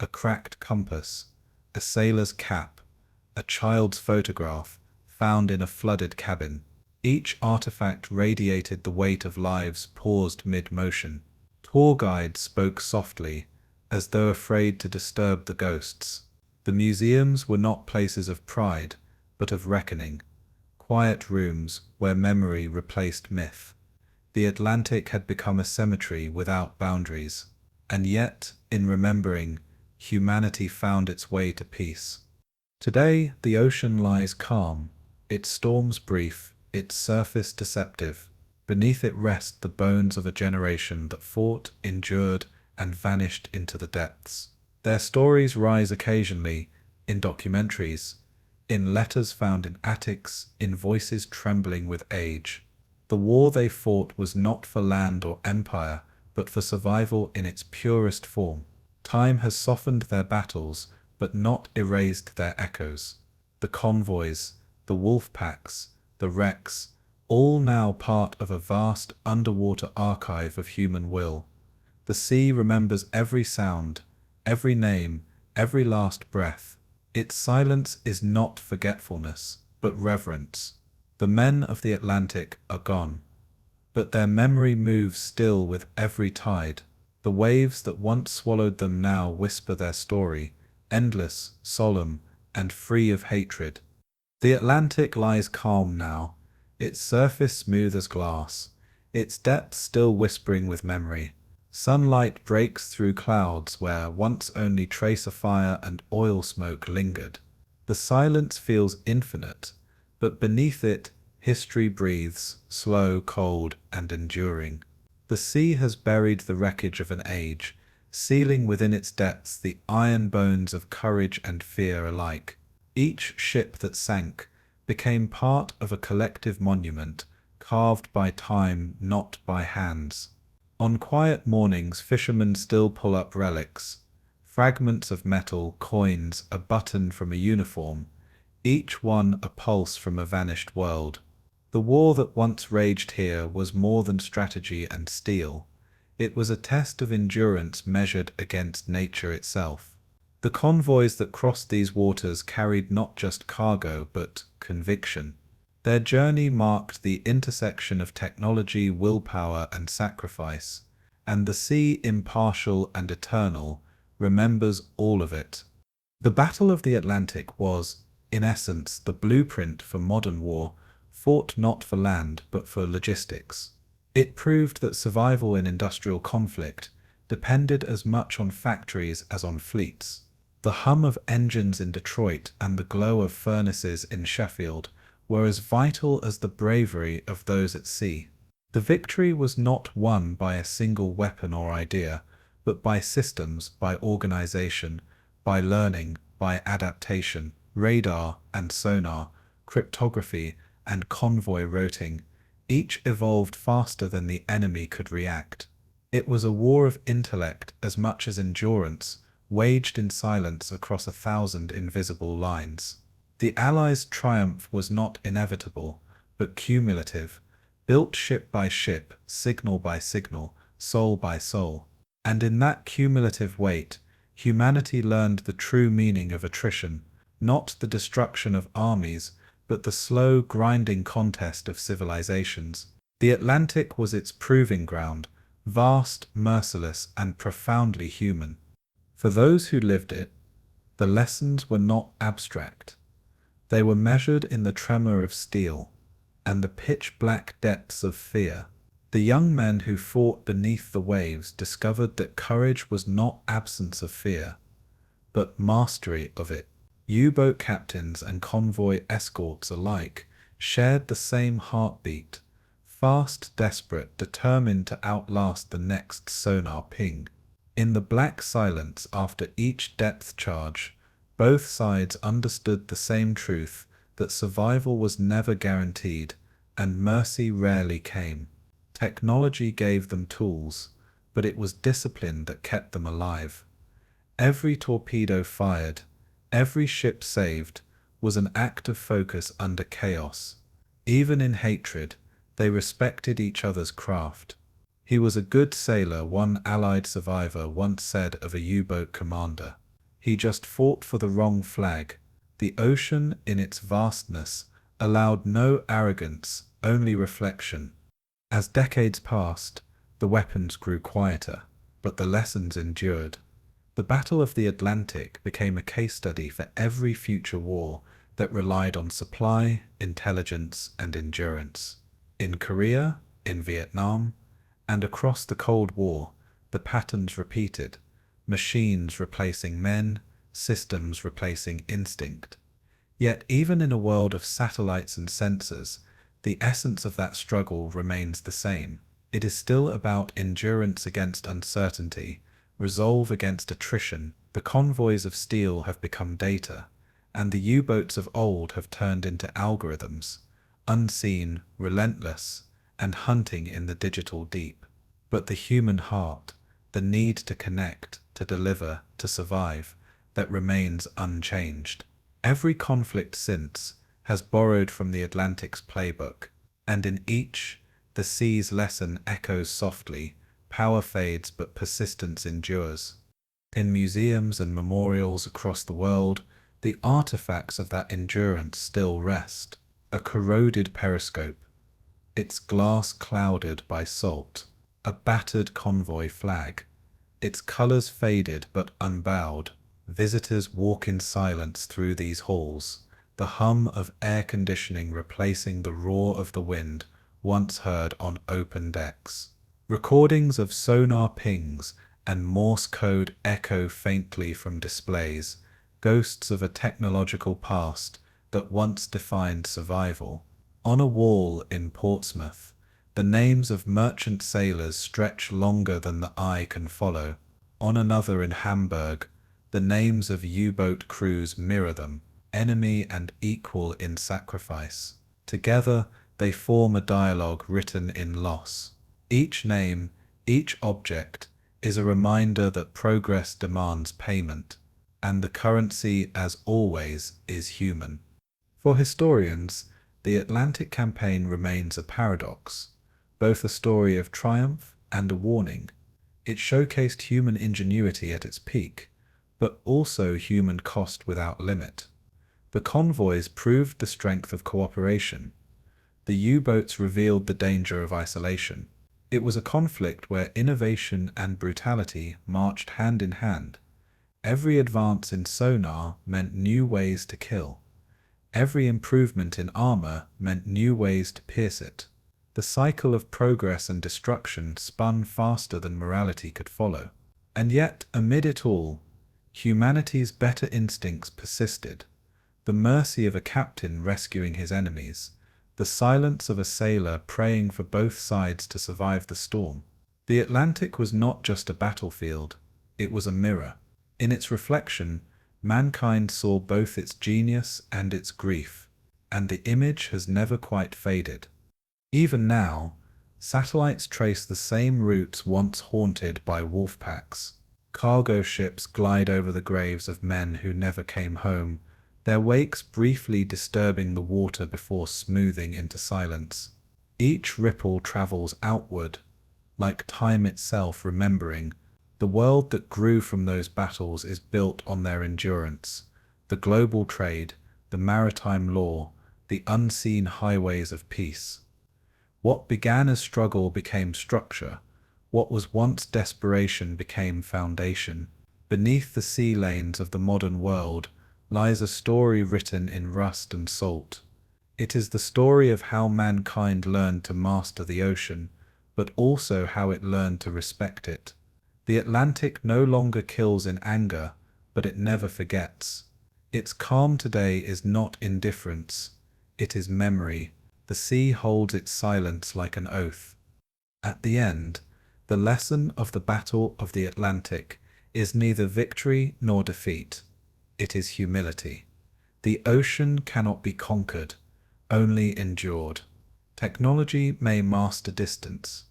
a cracked compass, a sailor's cap, a child's photograph found in a flooded cabin. Each artifact radiated the weight of lives paused mid-motion. Tour guides spoke softly, as though afraid to disturb the ghosts. The museums were not places of pride, but of reckoning, quiet rooms where memory replaced myth. The Atlantic had become a cemetery without boundaries, and yet, in remembering, humanity found its way to peace. Today, the ocean lies calm, its storms brief, its surface deceptive. Beneath it rest the bones of a generation that fought, endured, and vanished into the depths. Their stories rise occasionally in documentaries, in letters found in attics, in voices trembling with age. The war they fought was not for land or empire, but for survival in its purest form. Time has softened their battles, but not erased their echoes. The convoys, the wolfpacks, the wrecks, all now part of a vast underwater archive of human will. The sea remembers every sound, every name, every last breath. Its silence is not forgetfulness, but reverence. The men of the Atlantic are gone, but their memory moves still with every tide. The waves that once swallowed them now whisper their story, endless, solemn, and free of hatred. The Atlantic lies calm now, its surface smooth as glass, its depths still whispering with memory. Sunlight breaks through clouds where once only trace of fire and oil smoke lingered. The silence feels infinite, but beneath it, history breathes, slow, cold, and enduring. The sea has buried the wreckage of an age, sealing within its depths the iron bones of courage and fear alike. Each ship that sank became part of a collective monument, carved by time, not by hands. On quiet mornings, fishermen still pull up relics, fragments of metal, coins, a button from a uniform, each one a pulse from a vanished world. The war that once raged here was more than strategy and steel. It was a test of endurance measured against nature itself. The convoys that crossed these waters carried not just cargo, but conviction. Their journey marked the intersection of technology, willpower, and sacrifice, and the sea, impartial and eternal, remembers all of it. The Battle of the Atlantic was, in essence, the blueprint for modern war, fought not for land but for logistics. It proved that survival in industrial conflict depended as much on factories as on fleets. The hum of engines in Detroit and the glow of furnaces in Sheffield were as vital as the bravery of those at sea. The victory was not won by a single weapon or idea, but by systems, by organization, by learning, by adaptation, radar and sonar, cryptography and convoy routing. Each evolved faster than the enemy could react. It was a war of intellect as much as endurance, waged in silence across 1,000 invisible lines. The Allies' triumph was not inevitable, but cumulative, built ship by ship, signal by signal, soul by soul. And in that cumulative weight, humanity learned the true meaning of attrition, not the destruction of armies, but the slow, grinding contest of civilizations. The Atlantic was its proving ground, vast, merciless, and profoundly human. For those who lived it, the lessons were not abstract. They were measured in the tremor of steel and the pitch-black depths of fear. The young men who fought beneath the waves discovered that courage was not absence of fear, but mastery of it. U-boat captains and convoy escorts alike shared the same heartbeat, fast, desperate, determined to outlast the next sonar ping. In the black silence after each depth charge, both sides understood the same truth, that survival was never guaranteed, and mercy rarely came. Technology gave them tools, but it was discipline that kept them alive. Every torpedo fired, every ship saved, was an act of focus under chaos. Even in hatred, they respected each other's craft. He was a good sailor, one Allied survivor once said of a U-boat commander. He just fought for the wrong flag. The ocean, in its vastness, allowed no arrogance, only reflection. As decades passed, the weapons grew quieter, but the lessons endured. The Battle of the Atlantic became a case study for every future war that relied on supply, intelligence, and endurance. In Korea, in Vietnam, and across the Cold War, the patterns repeated. Machines replacing men, systems replacing instinct. Yet even in a world of satellites and sensors, the essence of that struggle remains the same. It is still about endurance against uncertainty, resolve against attrition, The convoys of steel have become data, and the U-boats of old have turned into algorithms, unseen, relentless, and hunting in the digital deep. But the human heart, the need to connect, to deliver, to survive, that remains unchanged. Every conflict since has borrowed from the Atlantic's playbook, and in each, the sea's lesson echoes softly, power fades but persistence endures. In museums and memorials across the world, the artifacts of that endurance still rest. A corroded periscope, its glass clouded by salt, a battered convoy flag, its colors faded but unbowed. Visitors walk in silence through these halls, the hum of air conditioning replacing the roar of the wind once heard on open decks. Recordings of sonar pings and Morse code echo faintly from displays, ghosts of a technological past that once defined survival. On a wall in Portsmouth, the names of merchant sailors stretch longer than the eye can follow. On another in Hamburg, the names of U-boat crews mirror them, enemy and equal in sacrifice. Together, they form a dialogue written in loss. Each name, each object, is a reminder that progress demands payment, and the currency, as always, is human. For historians, the Atlantic campaign remains a paradox, both a story of triumph and a warning. It showcased human ingenuity at its peak, but also human cost without limit. The convoys proved the strength of cooperation. The U-boats revealed the danger of isolation. It was a conflict where innovation and brutality marched hand in hand. Every advance in sonar meant new ways to kill. Every improvement in armor meant new ways to pierce it. The cycle of progress and destruction spun faster than morality could follow. And yet, amid it all, humanity's better instincts persisted. The mercy of a captain rescuing his enemies, the silence of a sailor praying for both sides to survive the storm. The Atlantic was not just a battlefield, it was a mirror. In its reflection, mankind saw both its genius and its grief, and the image has never quite faded. Even now, satellites trace the same routes once haunted by wolfpacks. Cargo ships glide over the graves of men who never came home, their wakes briefly disturbing the water before smoothing into silence. Each ripple travels outward, like time itself remembering. The world that grew from those battles is built on their endurance. The global trade, the maritime law, the unseen highways of peace. What began as struggle became structure. What was once desperation became foundation. Beneath the sea lanes of the modern world lies a story written in rust and salt. It is the story of how mankind learned to master the ocean, but also how it learned to respect it. The Atlantic no longer kills in anger, but it never forgets. Its calm today is not indifference, it is memory. The sea holds its silence like an oath. At the end, the lesson of the Battle of the Atlantic is neither victory nor defeat. It is humility. The ocean cannot be conquered, only endured. Technology may master distance,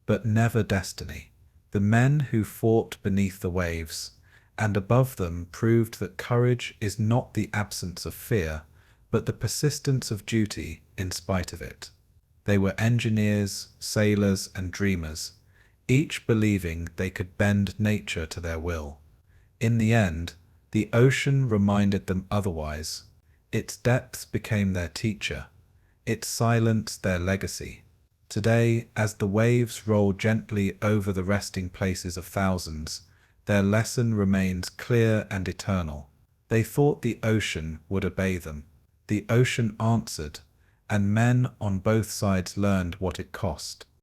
but never destiny. The men who fought beneath the waves and above them proved that courage is not the absence of fear, but the persistence of duty in spite of it. They were engineers, sailors, and dreamers, each believing they could bend nature to their will. In the end, the ocean reminded them otherwise. Its depths became their teacher, its silence their legacy. Today, as the waves roll gently over the resting places of thousands, their lesson remains clear and eternal. They thought the ocean would obey them. The ocean answered, and men on both sides learned what it cost.